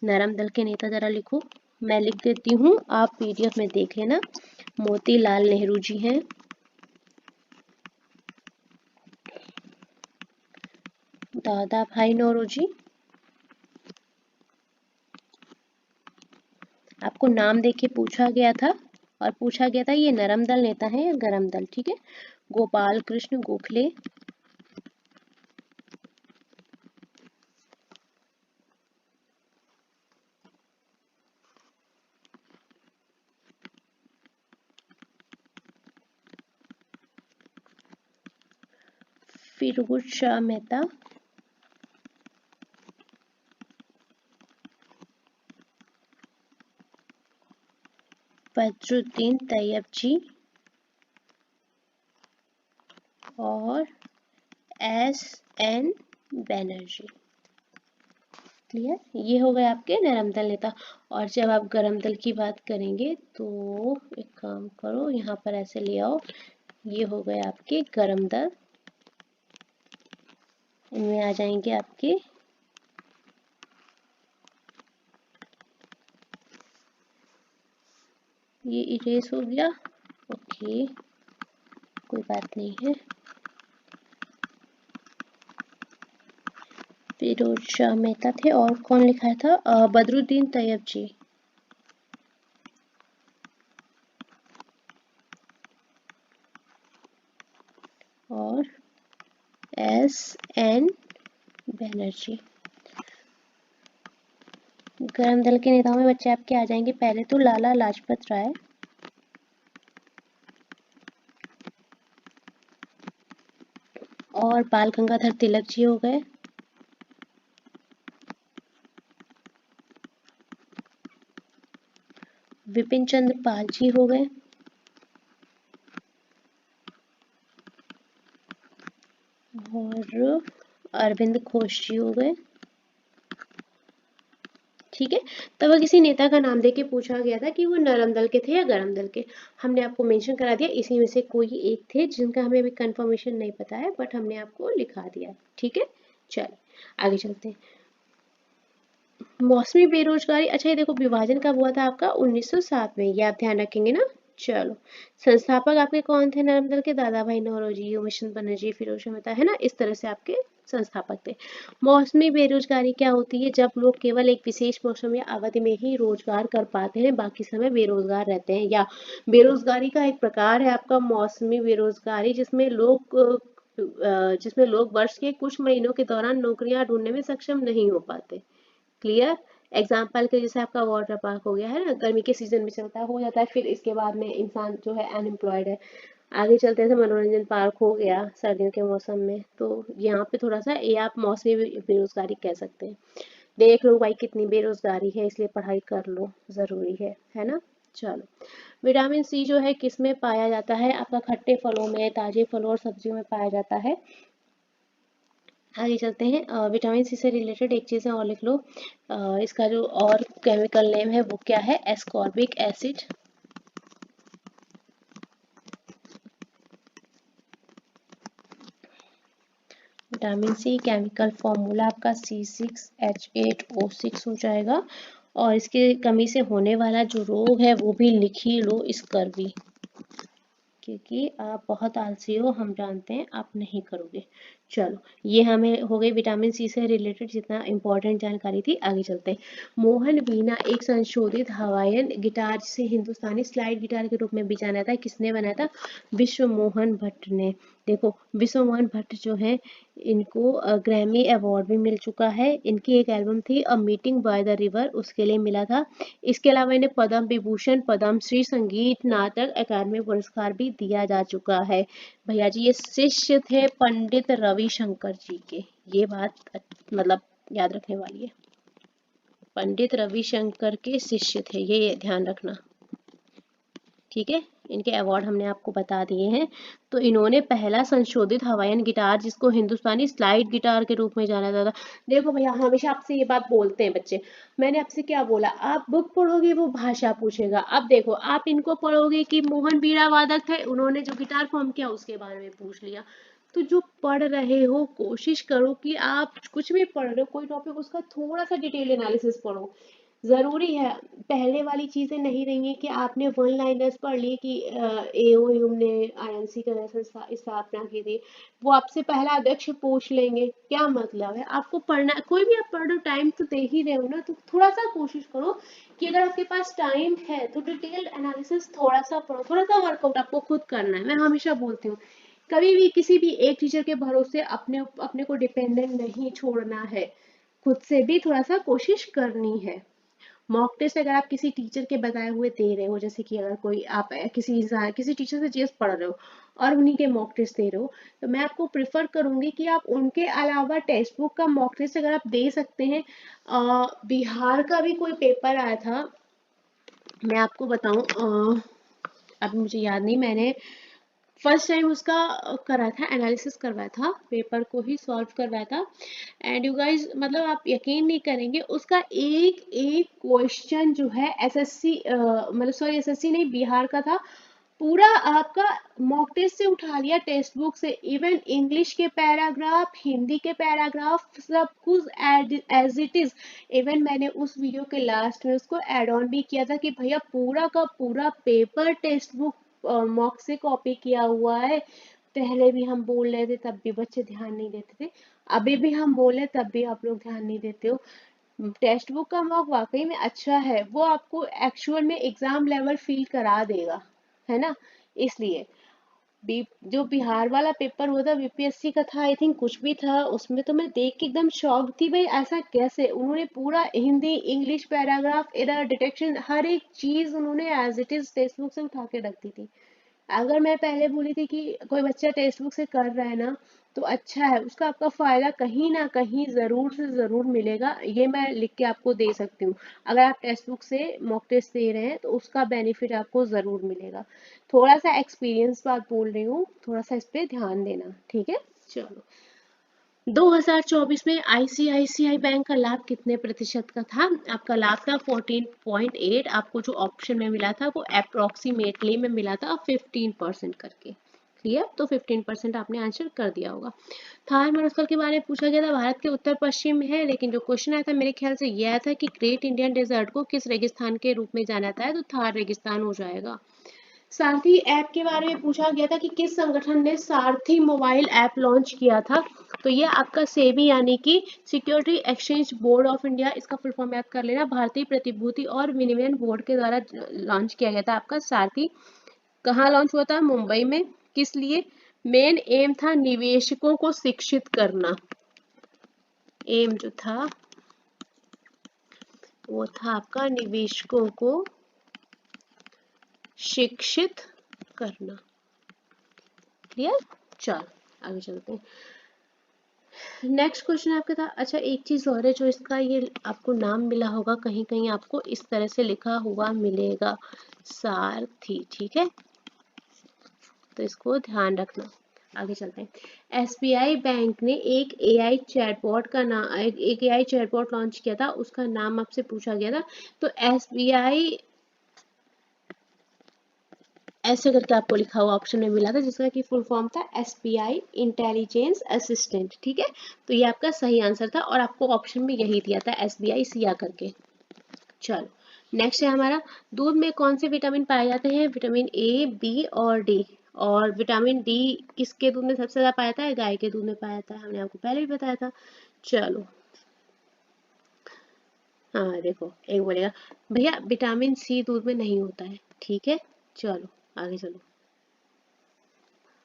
S1: नरम दल के नेता जरा लिखो, मैं लिख देती हूँ, आप पीडीएफ में देख लेना। मोतीलाल नेहरू जी हैं, दादा भाई नौरोजी। आपको नाम देके पूछा गया था, और पूछा गया था ये नरम दल नेता है या गरम दल। ठीक है। गोपाल कृष्ण गोखले, फिरोज शाह मेहता, बदरुद्दीन तैयब जी, और एस.एन. बैनर्जी। क्लियर। ये हो गए आपके नरम दल नेता। और जब आप गरम दल की बात करेंगे तो एक काम करो, यहाँ पर ऐसे ले आओ, ये हो गए आपके गरम दल। इनमें आ जाएंगे आपके ये इरेज हो गया। ओके, कोई बात नहीं है। फिरोज शाह मेहता थे, और कौन लिखा था? बदरुद्दीन तैयब जी, और एस.एन. बैनर्जी। गरम दल के नेताओं में बच्चे आपके आ जाएंगे, पहले तो लाला लाजपत राय, और बाल गंगाधर तिलक जी हो गए, विपिन चंद्र पाल जी हो गए, और अरविंद घोष जी हो गए। ठीक है, तब किसी नेता का नाम देके पूछा गया था कि वो नरम दल के थे या गरम दल के। हमने आपको मेंशन करा दिया, इसी में से कोई एक थे जिनका हमें अभी कंफर्मेशन नहीं पता है, बट हमने आपको लिखा दिया। ठीक है, चलिए आगे चलते हैं। मौसमी बेरोजगारी, अच्छा ये देखो विभाजन कब हुआ था आपका, 1907 में, ये आप ध्यान रखेंगे ना। चलो, संस्थापक आपके कौन थे नर्मदल दल के, दादा भाई नौरोजी, उमेश बनर्जी, फिरोज मेहता, है ना, इस तरह से आपके संस्थापक थे। मौसमी बेरोजगारी क्या होती है, जब लोग केवल एक विशेष मौसम या अवधि में ही रोजगार कर पाते हैं, बाकी समय बेरोजगार रहते हैं, या बेरोजगारी का एक प्रकार है आपका मौसमी बेरोजगारी, जिसमें लोग वर्ष के कुछ महीनों के दौरान नौकरियां ढूंढने में सक्षम नहीं हो पाते। क्लियर। एग्जाम्पल के जैसे आपका वाटर पार्क हो गया है ना, गर्मी के सीजन में चलता हो जाता है, फिर इसके बाद में इंसान जो है अनएम्प्लॉयड है। आगे चलते हैं, मनोरंजन पार्क हो गया सर्दियों के मौसम में, तो यहाँ पे थोड़ा सा ये आप मौसमी बेरोजगारी कह सकते हैं। देख लो भाई कितनी बेरोजगारी है, इसलिए पढ़ाई कर लो, जरूरी है ना। चलो, विटामिन सी जो है किस में पाया जाता है, आपका खट्टे फलों में, ताजे फलों और सब्जियों में पाया जाता है। आगे चलते हैं, विटामिन सी से रिलेटेड एक चीज़ और लिख लो, इसका जो और केमिकल नेम है वो क्या है, ascorbic acid. Vitamin C chemical formula आपका C6H8O6 हो जाएगा, और इसकी कमी से होने वाला जो रोग है वो भी लिख ही लो, स्कर्वी, क्योंकि आप बहुत आलसी हो, हम जानते हैं आप नहीं करोगे। चलो, ये हमें हो गई विटामिन सी से रिलेटेड जितना इंपॉर्टेंट जानकारी थी। आगे चलते हैं, मोहन वीणा एक संशोधित हवाईयन गिटार जिसे हिंदुस्तानी स्लाइड गिटार के रूप में भी जाना था, किसने बनाया था, विश्व मोहन भट्ट ने। देखो, विश्व मोहन भट्ट जो है इनको ग्रैमी अवार्ड भी मिल चुका है, इनकी एक एल्बम थी a meeting by the river, उसके लिए मिला था। इसके अलावा इन्हें पद्म विभूषण, पद्म श्री, संगीत नाटक अकादमी पुरस्कार भी दिया जा चुका है। भैया जी ये शिष्य थे पंडित रविशंकर जी के, ये बात मतलब याद रखने वाली है, पंडित रविशंकर के शिष्य थे, ये ध्यान रखना। ठीक है, इनके अवार्ड हमने आपको बता दिए हैं। तो इन्होंने पहला संशोधित हवाईयन गिटार जिसको हिंदुस्तानी स्लाइड गिटार के रूप में जाना जाता था। देखो भैया, हमेशा आपसे ये बात बोलते हैं बच्चे, मैंने आपसे क्या बोला, आप बुक पढ़ोगे वो भाषा पूछेगा। अब देखो, आप इनको पढ़ोगे कि मोहन बीड़ा वादक थे, उन्होंने जो गिटार फॉर्म किया उसके बारे में पूछ लिया। तो जो पढ़ रहे हो कोशिश करो कि आप कुछ भी पढ़ रहे हो कोई टॉपिक, उसका थोड़ा सा डिटेल एनालिसिस पढ़ो, जरूरी है। पहले वाली चीजें नहीं रही हैं कि आपने वन लाइनर्स पढ़ लिए कि एओ ने आईएनसी का स्थापना की थी, वो आपसे पहला अध्यक्ष पूछ लेंगे, क्या मतलब है, आपको पढ़ना, कोई भी आप पढ़ रहे हो टाइम तो दे ही रहे हो ना, तो थोड़ा सा कोशिश करो कि अगर आपके पास टाइम है तो डिटेल एनालिसिस थोड़ा सा पढ़ो, थोड़ा सा वर्कआउट आपको खुद करना है। मैं हमेशा बोलती हूँ, कभी भी किसी भी एक टीचर के भरोसे अपने अपने को डिपेंडेंट नहीं छोड़ना है, खुद से भी थोड़ा सा कोशिश करनी है। मॉक टेस्ट अगर आप किसी टीचर के बताए हुए दे रहे हो, जैसे कि अगर कोई आप किसी टीचर से जीएस पढ़ रहे हो और उन्हीं के मॉक टेस्ट दे रहे हो, तो मैं आपको प्रेफर करूंगी कि आप उनके अलावा टेक्स्ट बुक का मॉक टेस्ट अगर आप दे सकते हैं। बिहार का भी कोई पेपर आया था, मैं आपको बताऊं, अब मुझे याद नहीं, मैंने फर्स्ट टाइम उसका करा था, एनालिसिस करवाया था, पेपर को ही सॉल्व करवाया था। एंड यू गाइस, मतलब आप यकीन नहीं करेंगे, उसका एक एक क्वेश्चन जो है एसएससी, मतलब सॉरी एसएससी नहीं, बिहार का था, पूरा आपका मॉक टेस्ट से उठा लिया, टेक्स्ट बुक से, इवन इंग्लिश के पैराग्राफ, हिंदी के पैराग्राफ, सब कुछ एज इट इज। इवन मैंने उस वीडियो के लास्ट में उसको एड ऑन भी किया था कि भैया पूरा का पूरा पेपर टेक्स्ट बुक मॉक से कॉपी किया हुआ है। पहले भी हम बोल रहे थे तब भी बच्चे ध्यान नहीं देते थे, अभी भी हम बोले तब भी आप लोग ध्यान नहीं देते हो। टेक्स्ट बुक का मॉक वाकई में अच्छा है, वो आपको एक्चुअल में एग्जाम लेवल फील करा देगा, है ना, इसलिए जो बिहार वाला पेपर हुआ था बीपीएससी का था, आई थिंक कुछ भी था उसमें, तो मैं देख के एकदम शॉक थी भाई, ऐसा कैसे? उन्होंने पूरा Hindi English paragraph error detection हर एक चीज उन्होंने as it is textbook से उठा के रख दी थी। अगर मैं पहले बोली थी कि कोई बच्चा टेक्स्ट बुक से कर रहा है ना तो अच्छा है, उसका आपका फायदा कहीं ना कहीं जरूर से जरूर मिलेगा, ये मैं लिख के आपको दे सकती हूँ। अगर आप टेक्स्ट बुक से मॉक टेस्ट दे रहे हैं तो उसका बेनिफिट आपको जरूर मिलेगा। थोड़ा सा एक्सपीरियंस बात बोल रही हूँ, थोड़ा सा इस पे ध्यान देना, ठीक है। चलो, 2024 में आईसीआईसीआई बैंक का लाभ कितने प्रतिशत का था? आपका लाभ था 14.8। आपको जो ऑप्शन में मिला था वो अप्रोक्सीमेटली में मिला था 15% करके। क्लियर? तो 15% आपने आंसर कर दिया होगा। थार मरुस्थल के बारे में पूछा गया था, भारत के उत्तर पश्चिम में है, लेकिन जो क्वेश्चन आया था मेरे ख्याल से ये आया था कि ग्रेट इंडियन डेजर्ट को किस रेगिस्तान के रूप में जाना जाता है, तो थार रेगिस्तान हो जाएगा। सारथी ऐप के बारे में पूछा गया था कि किस संगठन ने सारथी मोबाइल ऐप लॉन्च किया था, तो ये आपका सेबी यानी कि security exchange board of India, इसका फुल फॉर्म याद कर लेना, भारतीय प्रतिभूति और विनिमय बोर्ड के द्वारा लॉन्च किया गया था आपका सारथी। कहाँ लॉन्च हुआ था? मुंबई में। किस लिए? मेन एम था निवेशकों को शिक्षित करना। एम जो था वो था आपका निवेशकों को शिक्षित करना। क्लियर? चल आगे चलते हैं। नेक्स्ट क्वेश्चन आपका था, अच्छा एक चीज और है जो इसका ये आपको नाम मिला होगा, कहीं कहीं आपको इस तरह से लिखा हुआ मिलेगा, सारथी, ठीक है, तो इसको ध्यान रखना। आगे चलते हैं। एसबीआई बैंक ने एक एआई चैटबॉट का नाम, एक एआई चैटबॉट लॉन्च किया था, उसका नाम आपसे पूछा गया था, तो एसबीआई ऐसे करके आपको लिखा हुआ ऑप्शन में मिला था, जिसका कि फुल फॉर्म था एसबीआई इंटेलिजेंस असिस्टेंट, ठीक है, तो ये आपका सही आंसर था और आपको ऑप्शन में यही दिया था एसबीआई सिया करके। चलो नेक्स्ट है हमारा, दूध में कौन से विटामिन पाए जाते हैं? विटामिन ए, बी और डी। और विटामिन डी किसके दूध में सबसे ज्यादा पाया जाता है? गाय के दूध में पाया जाता है, हमने आपको पहले भी बताया था। चलो, हाँ देखो एक बोलेगा भैया विटामिन सी दूध में नहीं होता है, ठीक है, चलो आगे चलो,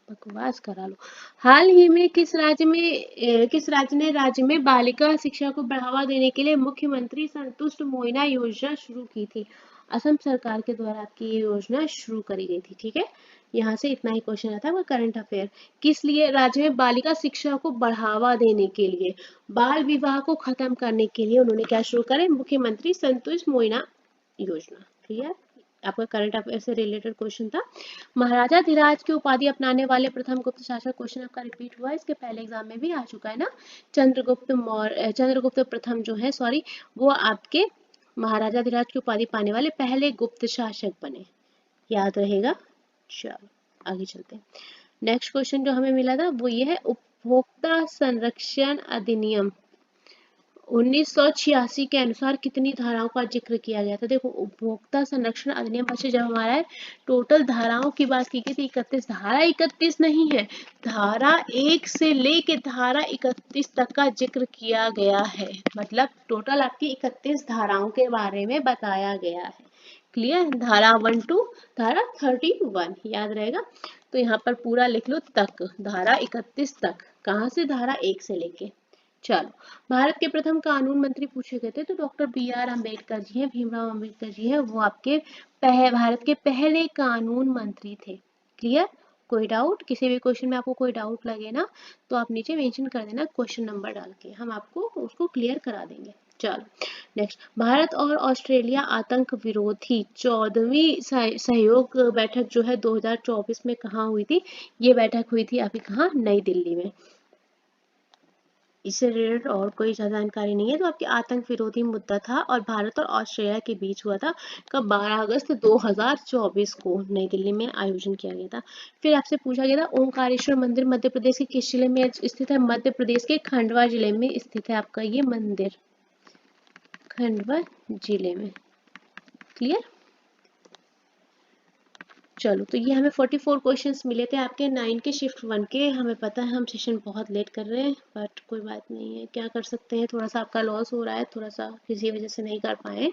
S1: बकवास करा लो। हाल ही में किस राज्य ने राज्य में बालिका शिक्षा को बढ़ावा देने के लिए मुख्यमंत्री संतुष्ट मोइना योजना शुरू की थी? असम सरकार के द्वारा आपकी ये योजना शुरू करी गई थी, ठीक है। यहाँ से इतना ही क्वेश्चन आता है करंट अफेयर। किस लिए राज्य में बालिका शिक्षा को बढ़ावा देने के लिए, बाल विवाह को खत्म करने के लिए उन्होंने क्या शुरू करे? मुख्यमंत्री संतुष्ट मोइना योजना। क्लियर? आपका करंट अफेयर से रिलेटेड क्वेश्चन था। महाराजा धीराज की उपाधि अपनाने वाले प्रथम गुप्त शासक, क्वेश्चन आपका रिपीट हुआ, इसके पहले एग्जाम में भी आ चुका है ना। चंद्रगुप्त प्रथम जो है, सॉरी, वो आपके महाराजा धीराज की उपाधि पाने वाले पहले गुप्त शासक बने, याद रहेगा। चलो आगे चलते हैं। नेक्स्ट क्वेश्चन जो हमें मिला था वो ये है, उपभोक्ता संरक्षण अधिनियम 1986 के अनुसार कितनी धाराओं का जिक्र किया गया था? देखो उपभोक्ता संरक्षण अधिनियम बच्चे जब हमारा है, टोटल धाराओं की बात की गई थी 31, धारा 31 नहीं है, धारा 1 से लेके धारा 31 तक का जिक्र किया गया है, मतलब टोटल आपकी 31 धाराओं के बारे में बताया गया है। क्लियर? धारा 1 टू धारा 31 याद रहेगा, तो यहाँ पर पूरा लिख लो तक, धारा 31 तक, कहाँ से? धारा 1 से लेके। चलो, भारत के प्रथम कानून मंत्री पूछे गए थे, तो doctor B are Ambedkar ji हैं, भीमराव अम्बेडकर जी हैं, वो आपके भारत के पहले कानून मंत्री थे। क्लियर? कोई डाउट? किसी भी क्वेश्चन में आपको कोई डाउट लगे ना तो आप नीचे मेंशन कर देना क्वेश्चन नंबर डाल के, हम आपको उसको क्लियर करा देंगे। चलो नेक्स्ट, भारत और ऑस्ट्रेलिया आतंक विरोधी 14वीं सहयोग बैठक जो है 2024 में कहाँ हुई थी? ये बैठक हुई थी अभी कहाँ? नई दिल्ली में। इससे रिलेटेड और कोई ज्यादा जानकारी नहीं है, तो आपके आतंक विरोधी मुद्दा था और भारत और ऑस्ट्रेलिया के बीच हुआ था, कब? 12 अगस्त 2024 को नई दिल्ली में आयोजन किया गया था। फिर आपसे पूछा गया था ओंकारेश्वर मंदिर मध्य प्रदेश के किस जिले में स्थित है? मध्य प्रदेश के खंडवा जिले में स्थित है आपका ये मंदिर, खंडवा जिले में। क्लियर? चलो, तो ये हमें 44 क्वेश्चंस मिले थे आपके 9 के शिफ्ट 1 के। हमें पता है हम सेशन बहुत लेट कर रहे हैं, बट कोई बात नहीं है, क्या कर सकते हैं, थोड़ा सा आपका लॉस हो रहा है, थोड़ा सा किसी वजह से नहीं कर पाए।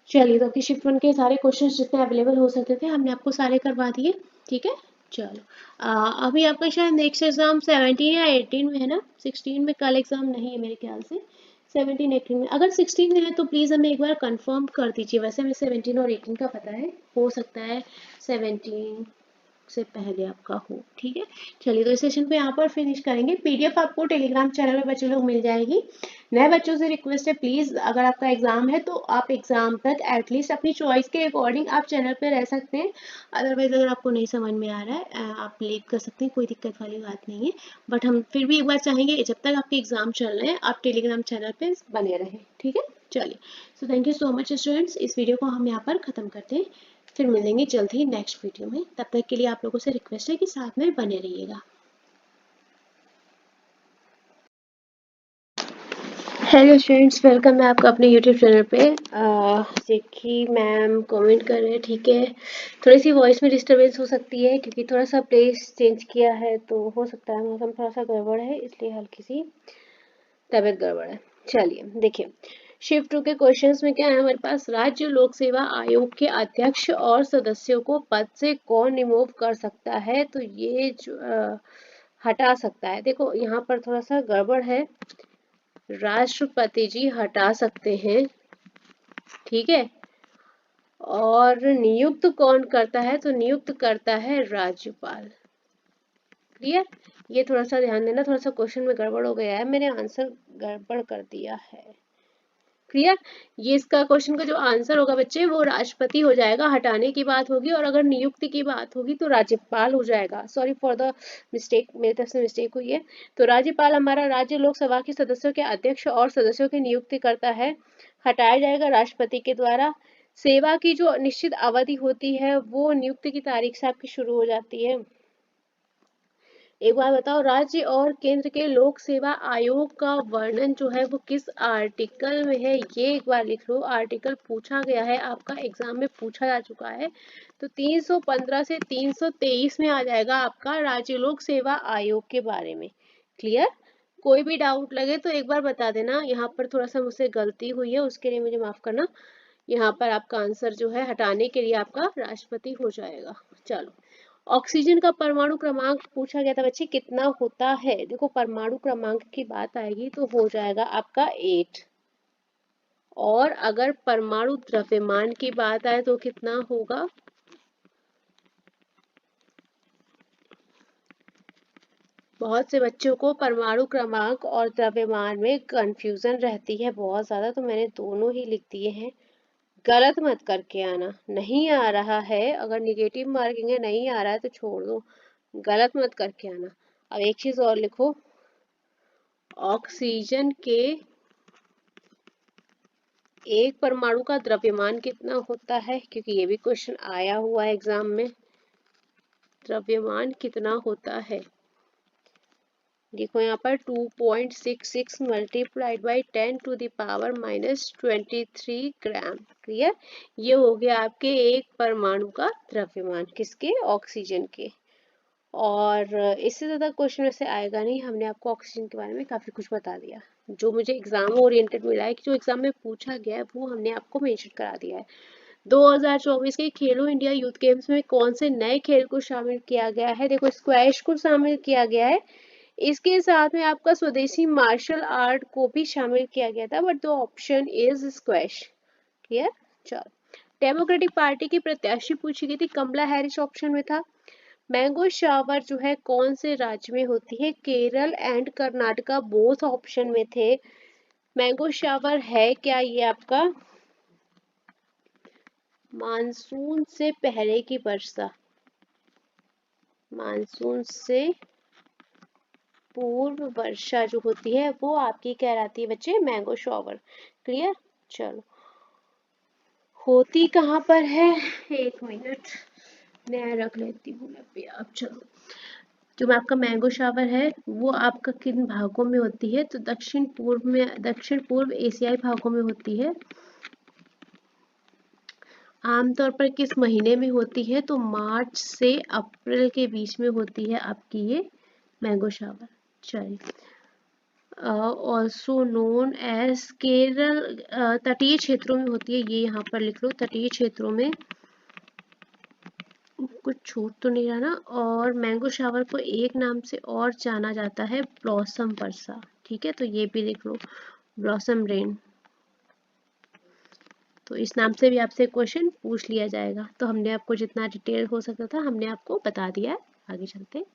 S1: चलिए, तो आपकी शिफ्ट 1 के सारे क्वेश्चंस जितने अवेलेबल हो सकते थे हमने आपको सारे करवा दिए, ठीक है। चलो अभी आपका शायद नेक्स्ट एग्जाम 17 या 18 में है ना, 16 में कल एग्जाम नहीं है मेरे ख्याल से, 17 18 में। अगर 16 में है तो प्लीज़ हमें एक बार कंफर्म कर दीजिए। वैसे हमें 17 और 18 का पता है, हो सकता है 17 से पहले आपका हो। ठीक है, चलिए तो इस सेशन को यहाँ पर फिनिश करेंगे। पीडीएफ आपको टेलीग्राम चैनल में बच्चे लोग मिल जाएगी। नए बच्चों से रिक्वेस्ट है प्लीज़, अगर आपका एग्जाम है तो आप एग्जाम तक एटलीस्ट अपनी चॉइस के अकॉर्डिंग आप चैनल पे रह सकते हैं। अदरवाइज अगर आपको नहीं समझ में आ रहा है आप लीव कर सकते हैं, कोई दिक्कत वाली बात नहीं है। बट हम फिर भी एक बार चाहेंगे जब तक आपके एग्जाम चल रहे हैं आप टेलीग्राम चैनल पे बने रहें। ठीक है, चलिए so thank you so much students. इस वीडियो को हम यहाँ पर ख़त्म करते हैं, फिर मिलेंगे जल्द ही नेक्स्ट वीडियो में। तब तक के लिए आप लोगों से रिक्वेस्ट है कि साथ में बने रहिएगा। हेलो स्टूडेंट्स, वेलकम है आपका अपने यूट्यूब चैनल पे। देखिए मैम कमेंट कर रहे हैं, ठीक है थोड़ी सी वॉइस में डिस्टरबेंस हो सकती है क्योंकि थोड़ा सा प्लेस चेंज किया है, तो हो सकता है मौसम थोड़ा सा गड़बड़ है, इसलिए हल्की सी तबीयत गड़बड़ है। चलिए देखिए शिफ्ट 2 के क्वेश्चंस में क्या है हमारे पास, राज्य लोक सेवा आयोग के अध्यक्ष और सदस्यों को पद से कौन रिमूव कर सकता है, तो ये जो हटा सकता है। देखो यहाँ पर थोड़ा सा गड़बड़ है, राष्ट्रपति जी हटा सकते हैं, ठीक है, और नियुक्त कौन करता है, तो नियुक्त करता है राज्यपाल। क्लियर, ये थोड़ा सा ध्यान देना, थोड़ा सा क्वेश्चन में गड़बड़ हो गया है, मैंने आंसर गड़बड़ कर दिया है। क्लियर, ये इसका क्वेश्चन का जो आंसर होगा बच्चे वो राष्ट्रपति हो जाएगा, हटाने की बात होगी, और अगर नियुक्ति की बात होगी तो राज्यपाल हो जाएगा। सॉरी फॉर द मिस्टेक, मेरी तरफ से मिस्टेक हुई है। तो राज्यपाल हमारा राज्य लोकसभा के सदस्यों के अध्यक्ष और सदस्यों की नियुक्ति करता है, हटाया जाएगा राष्ट्रपति के द्वारा। सेवा की जो निश्चित अवधि होती है वो नियुक्ति की तारीख से आपकी शुरू हो जाती है। एक बार बताओ, राज्य और केंद्र के लोक सेवा आयोग का वर्णन जो है वो किस आर्टिकल में है, ये एक बार लिख लो। आर्टिकल पूछा गया है आपका एग्जाम में, पूछा जा चुका है, तो 315 से 323 में आ जाएगा आपका राज्य लोक सेवा आयोग के बारे में। क्लियर, कोई भी डाउट लगे तो एक बार बता देना। यहाँ पर थोड़ा सा मुझसे गलती हुई है, उसके लिए मुझे माफ करना। यहाँ पर आपका आंसर जो है हटाने के लिए आपका राष्ट्रपति हो जाएगा। चलो, ऑक्सीजन का परमाणु क्रमांक पूछा गया था बच्चे, कितना होता है। देखो परमाणु क्रमांक की बात आएगी तो हो जाएगा आपका 8, और अगर परमाणु द्रव्यमान की बात आए तो कितना होगा, बहुत से बच्चों को परमाणु क्रमांक और द्रव्यमान में कंफ्यूजन रहती है बहुत ज्यादा, तो मैंने दोनों ही लिख दिए हैं। गलत मत करके आना, नहीं आ रहा है अगर निगेटिव मार्किंग है, नहीं आ रहा है तो छोड़ दो, गलत मत करके आना। अब एक चीज और लिखो, ऑक्सीजन के एक परमाणु का द्रव्यमान कितना होता है, क्योंकि ये भी क्वेश्चन आया हुआ है एग्जाम में। द्रव्यमान कितना होता है, देखो यहाँ पर 2.66 multiplied by 10 to the power -23 gram. Clear, ये हो गया आपके एक परमाणु का द्रव्यमान, किसके, ऑक्सीजन के। और इससे ज़्यादा क्वेश्चन वैसे आएगा नहीं, हमने आपको ऑक्सीजन के बारे में काफ़ी कुछ बता दिया। जो मुझे एग्जाम ओरिएंटेड मिला है कि जो एग्जाम में पूछा गया है वो हमने आपको मेंशन करा दिया है। 2024 के खेलो इंडिया यूथ गेम्स में कौन से नए खेल को शामिल किया गया है, देखो स्क्वैश को शामिल किया गया है, इसके साथ में आपका स्वदेशी मार्शल आर्ट को भी शामिल किया गया था, but the option is squash. Clear, चलो, डेमोक्रेटिक पार्टी की प्रत्याशी पूछी गई थी, कमला हैरिस ऑप्शन में था। मैंगो शावर जो है कौन से राज्य में होती है, Kerala and Karnataka both option में थे। मैंगो शावर है क्या ये आपका मानसून से पहले की वर्षा, मानसून से पूर्व वर्षा जो होती है वो आपकी कहलाती है बच्चे मैंगो शावर। क्लियर, चलो, होती कहाँ पर है, एक मिनट मैं रख लेती हूँ मैं अब। चलो, जो आपका मैंगो शावर है वो आपका किन भागों में होती है, तो दक्षिण पूर्व में, दक्षिण पूर्व एशियाई भागों में होती है। आमतौर पर किस महीने में होती है, तो मार्च से अप्रैल के बीच में होती है आपकी ये मैंगो शावर। चलिए, ऑल्सो नोन एज केरल, तटीय क्षेत्रों में होती है, ये यहाँ पर लिख लो, तटीय क्षेत्रों में कुछ छूट तो नहीं रहा ना। और मैंगो शावर को एक नाम से और जाना जाता है, ब्लॉसम वर्षा। ठीक है, तो ये भी लिख लो, ब्लॉसम रेन। तो इस नाम से भी आपसे क्वेश्चन पूछ लिया जाएगा। तो हमने आपको जितना डिटेल हो सकता था हमने आपको बता दिया है। आगे चलते हैं।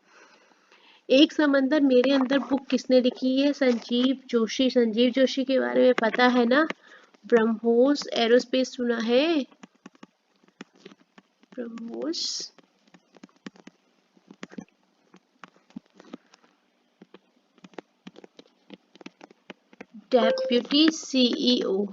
S1: एक समंदर मेरे अंदर बुक किसने लिखी है? संजीव जोशी। संजीव जोशी के बारे में पता है ना, ब्रह्मोस एरोस्पेस सुना है? ब्रह्मोस डेप्यूटी सीईओ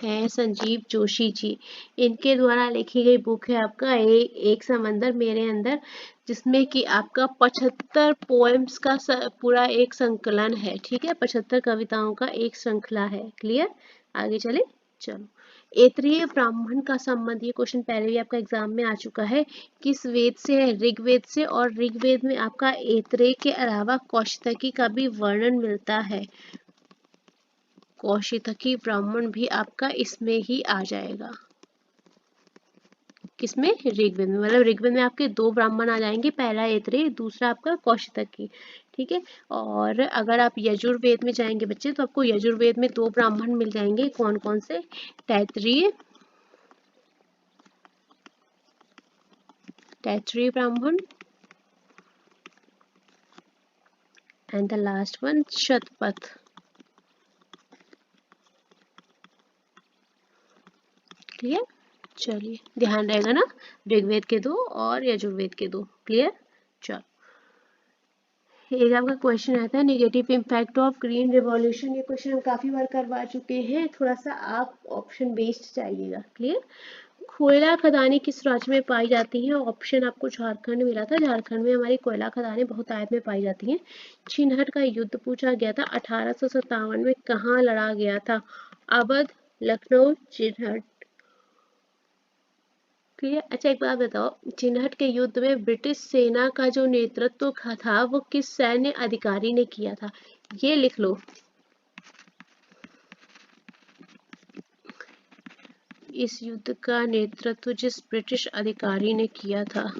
S1: है संजीव जोशी जी। इनके द्वारा लिखी गई बुक है आपका एक समंदर मेरे अंदर, जिसमें कि आपका 75 पोएम्स का पूरा एक संकलन है। ठीक है, 75 कविताओं का एक श्रृंखला है। क्लियर? आगे चले, चलो। ऐत्रेय ब्राह्मण का संबंध, ये क्वेश्चन पहले भी आपका एग्जाम में आ चुका है। किस वेद से है? ऋग्वेद से। और ऋग्वेद में आपका ऐत्रेय के अलावा कौशिकी का भी वर्णन मिलता है। कौशिकी ब्राह्मण भी आपका इसमें ही आ जाएगा। किसमें? ऋग्वेद में। मतलब ऋग्वेद में आपके दो ब्राह्मण आ जाएंगे, पहला ऐत्रेय, दूसरा आपका कौशिकी। ठीक है, और अगर आप यजुर्वेद में जाएंगे बच्चे तो आपको यजुर्वेद में दो ब्राह्मण मिल जाएंगे। कौन कौन से? तैत्तिरीय ब्राह्मण and the last one Shatapatha. Clear? चलिए, ध्यान रहेगा ना, ऋग्वेद के दो और यजुर्वेद के दो। क्लियर? चलो, एक आपका क्वेश्चन आता है negative impact of green revolution. ये क्वेश्चन हम काफी बार करवा चुके हैं, थोड़ा सा आप ऑप्शन बेस्ड चाहिएगा। क्लियर? कोयला खदानें किस राज्य में पाई जाती हैं? ऑप्शन आपको झारखंड मिला था, झारखंड में हमारी कोयला खदानें बहुतायत में पाई जाती हैं। छिनहट का युद्ध पूछा गया था 1857 में, कहाँ लड़ा गया था? अवध, लखनऊ, छिनहट। क्लियर? अच्छा, एक बात बताओ, चिनहट के युद्ध में ब्रिटिश सेना का जो नेतृत्व था वो किस सैन्य अधिकारी ने किया था? ये लिख लो। इस युद्ध का नेतृत्व जिस ब्रिटिश अधिकारी ने किया था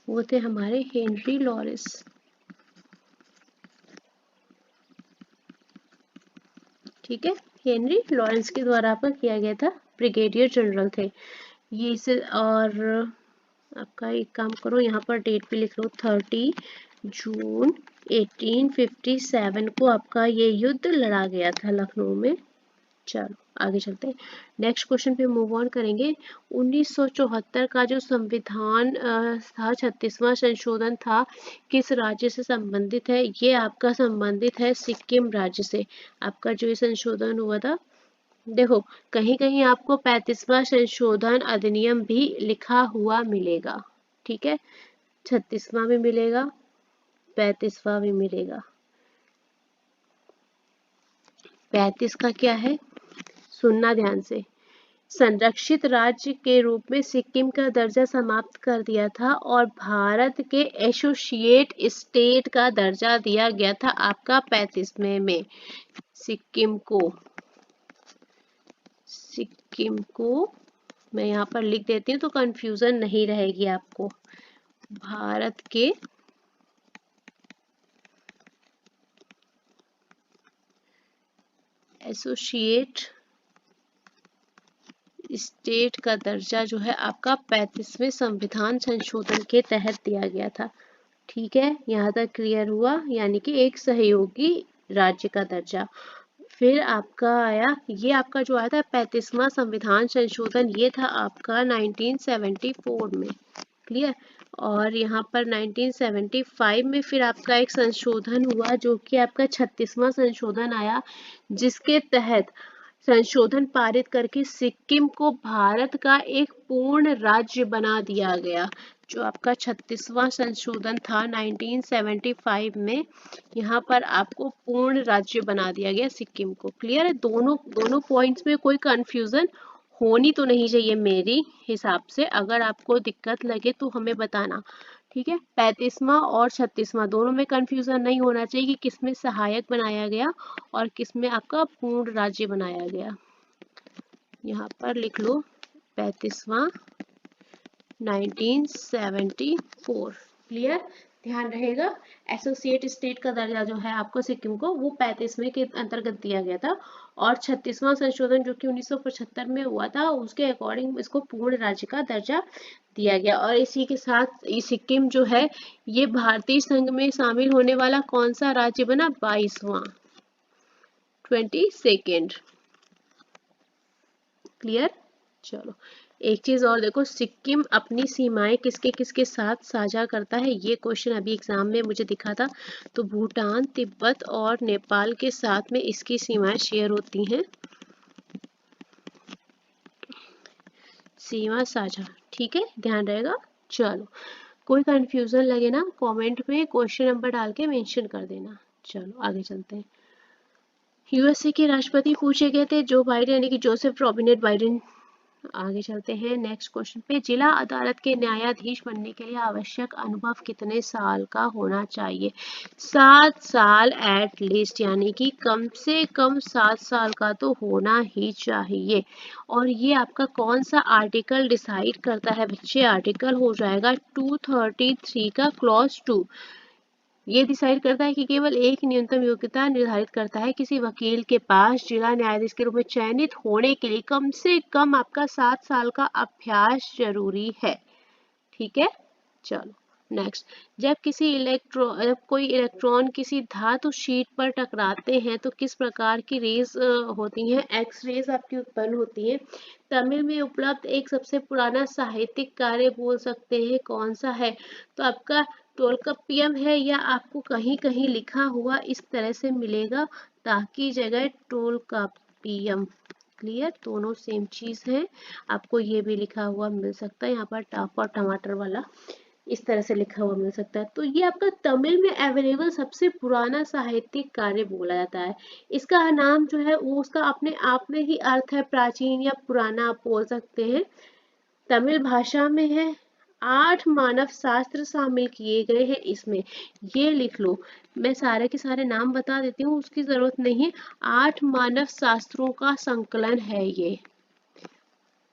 S1: वो थे हमारे हेनरी लॉरेंस। ठीक है, हेनरी लॉरेंस के द्वारा आपका किया गया था, ब्रिगेडियर जनरल थे ये से। और आपका एक काम करो, यहाँ पर डेट भी लिख लो, 30 जून 1857 को आपका ये युद्ध लड़ा गया था लखनऊ में। चलो आगे चलते हैं, नेक्स्ट क्वेश्चन पे मूव ऑन करेंगे। 1974 का जो संविधान था, 36वां संशोधन था, किस राज्य से संबंधित है? ये आपका संबंधित है सिक्किम राज्य से। आपका जो ये संशोधन हुआ था, देखो कहीं कहीं आपको 35वां संशोधन अधिनियम भी लिखा हुआ मिलेगा। ठीक है, 36वां भी मिलेगा, 35वां भी मिलेगा। 35 का क्या है, सुनना ध्यान से। संरक्षित राज्य के रूप में सिक्किम का दर्जा समाप्त कर दिया था और भारत के एसोसिएट स्टेट का दर्जा दिया गया था आपका 35वें में। सिक्किम को मैं यहाँ पर लिख देती हूँ तो कंफ्यूजन नहीं रहेगी आपको। भारत के एसोसिएट स्टेट का दर्जा जो है आपका 35वें संविधान संशोधन के तहत दिया गया था। ठीक है, यहाँ तक क्लियर हुआ, यानी कि एक सहयोगी राज्य का दर्जा। फिर आपका आया, ये आपका जो आया था 35वां संविधान संशोधन, ये था आपका 1974 में। क्लियर? और यहाँ पर 1975 में फिर आपका एक संशोधन हुआ जो कि आपका 36वां संशोधन आया, जिसके तहत संशोधन पारित करके सिक्किम को भारत का एक पूर्ण राज्य बना दिया गया। जो आपका 36वां संशोधन था 1975 में, यहाँ पर आपको पूर्ण राज्य बना दिया गया सिक्किम को। क्लियर है? दोनों पॉइंट्स में कोई कंफ्यूजन होनी तो नहीं चाहिए मेरी हिसाब से। अगर आपको दिक्कत लगे तो हमें बताना। ठीक है, 35वां और 36वां दोनों में कंफ्यूजन नहीं होना चाहिए कि किसमें सहायक बनाया गया और किसमें आपका पूर्ण राज्य बनाया गया। यहाँ पर लिख लो 35वां 1974। क्लियर, ध्यान रहेगा। एसोसिएट स्टेट का दर्जा जो है आपको सिक्किम को वो 35वें के अंतर्गत दिया गया था, और 36वां संशोधन जो कि 1975 में हुआ था उसके अकॉर्डिंग इसको पूर्ण राज्य का दर्जा दिया गया। और इसी के साथ ये सिक्किम जो है ये भारतीय संघ में शामिल होने वाला कौन सा राज्य बना? 22वां, 22nd। क्लियर, चलो एक चीज और देखो, सिक्किम अपनी सीमाएं किसके किसके साथ साझा करता है? ये क्वेश्चन अभी एग्जाम में मुझे दिखा था। तो भूटान, तिब्बत और नेपाल के साथ में इसकी सीमाएं शेयर होती हैं, सीमा साझा। ठीक है, ध्यान रहेगा। चलो कोई कंफ्यूजन लगे ना कमेंट में क्वेश्चन नंबर डाल के मेंशन कर देना। चलो आगे चलते हैं। यूएसए के राष्ट्रपति पूछे गए थे जो बाइडेन यानी कि जोसेफ रॉबिनेट बाइडेन। आगे चलते हैं नेक्स्ट क्वेश्चन पे। जिला अदालत के न्यायाधीश बनने के लिए आवश्यक अनुभव कितने साल का होना चाहिए? 7 साल एट लीस्ट, यानी कि कम से कम 7 साल का तो होना ही चाहिए। और ये आपका कौन सा आर्टिकल डिसाइड करता है बच्चे? आर्टिकल हो जाएगा 233 का क्लॉज 2। ये डिसाइड करता है कि केवल एक न्यूनतम योग्यता निर्धारित करता है किसी वकील के पास जिला न्यायाधीश के रूप में चयनित होने के लिए कम से कम आपका 7 साल का अभ्यास जरूरी है। ठीक है, चलो नेक्स्ट। जब कोई इलेक्ट्रॉन किसी धातु शीट पर टकराते हैं तो किस प्रकार की रेज होती हैं? एक्स रेज आपकी उत्पन्न होती हैं। तमिल में उपलब्ध एक सबसे पुराना साहित्यिक कार्य बोल सकते हैं, कौन सा है? तो आपका टोलकप्पियम है, या आपको कहीं कहीं लिखा हुआ इस तरह से मिलेगा ताकि जगह टोलकप्पियम। क्लियर, दोनों सेम चीज है। आपको ये भी लिखा हुआ मिल सकता है, यहाँ पर टाप और टमाटर वाला इस तरह से लिखा हुआ मिल सकता है। तो ये आपका तमिल में अवेलेबल सबसे पुराना साहित्यिक कार्य बोला जाता है। इसका नाम जो है वो उसका अपने आप में ही अर्थ है प्राचीन या पुराना, आप बोल सकते हैं। तमिल भाषा में है। 8 मानव शास्त्र शामिल किए गए हैं इसमें, ये लिख लो। मैं सारे के सारे नाम बता देती हूँ, उसकी जरूरत नहीं है। 8 मानव शास्त्रों का संकलन है ये।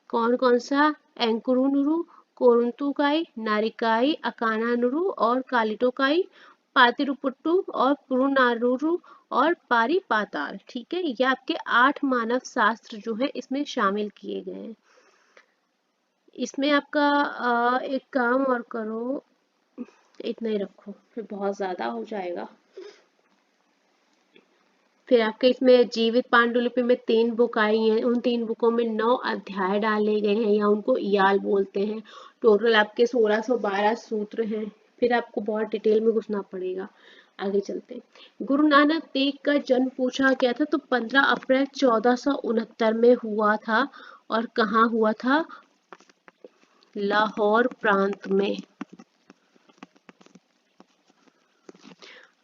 S1: कौन कौन सा? एंकुरुनुरु, कोरुंतुकाई, नारिकाई, अकानानुरु और कालिटोकाई, पातिरुपुट्टु और पुरुनारुरु और पारिपाताल। ठीक है, ये आपके 8 मानव शास्त्र जो है इसमें शामिल किए गए हैं। इसमें आपका एक काम और करो, इतना ही रखो फिर बहुत ज्यादा हो जाएगा। फिर आपके इसमें जीवित पांडुलिपि में 3 बुक आई हैं, उन 3 बुकों में 9 अध्याय डाले गए हैं या उनको इयाल बोलते हैं। टोटल आपके 1612 सूत्र हैं। फिर आपको बहुत डिटेल में घुसना पड़ेगा। आगे चलते हैं। गुरु नानक देव का जन्म पूछा गया था, तो 15 अप्रैल 1469 में हुआ था। और कहाँ हुआ था? लाहौर प्रांत में।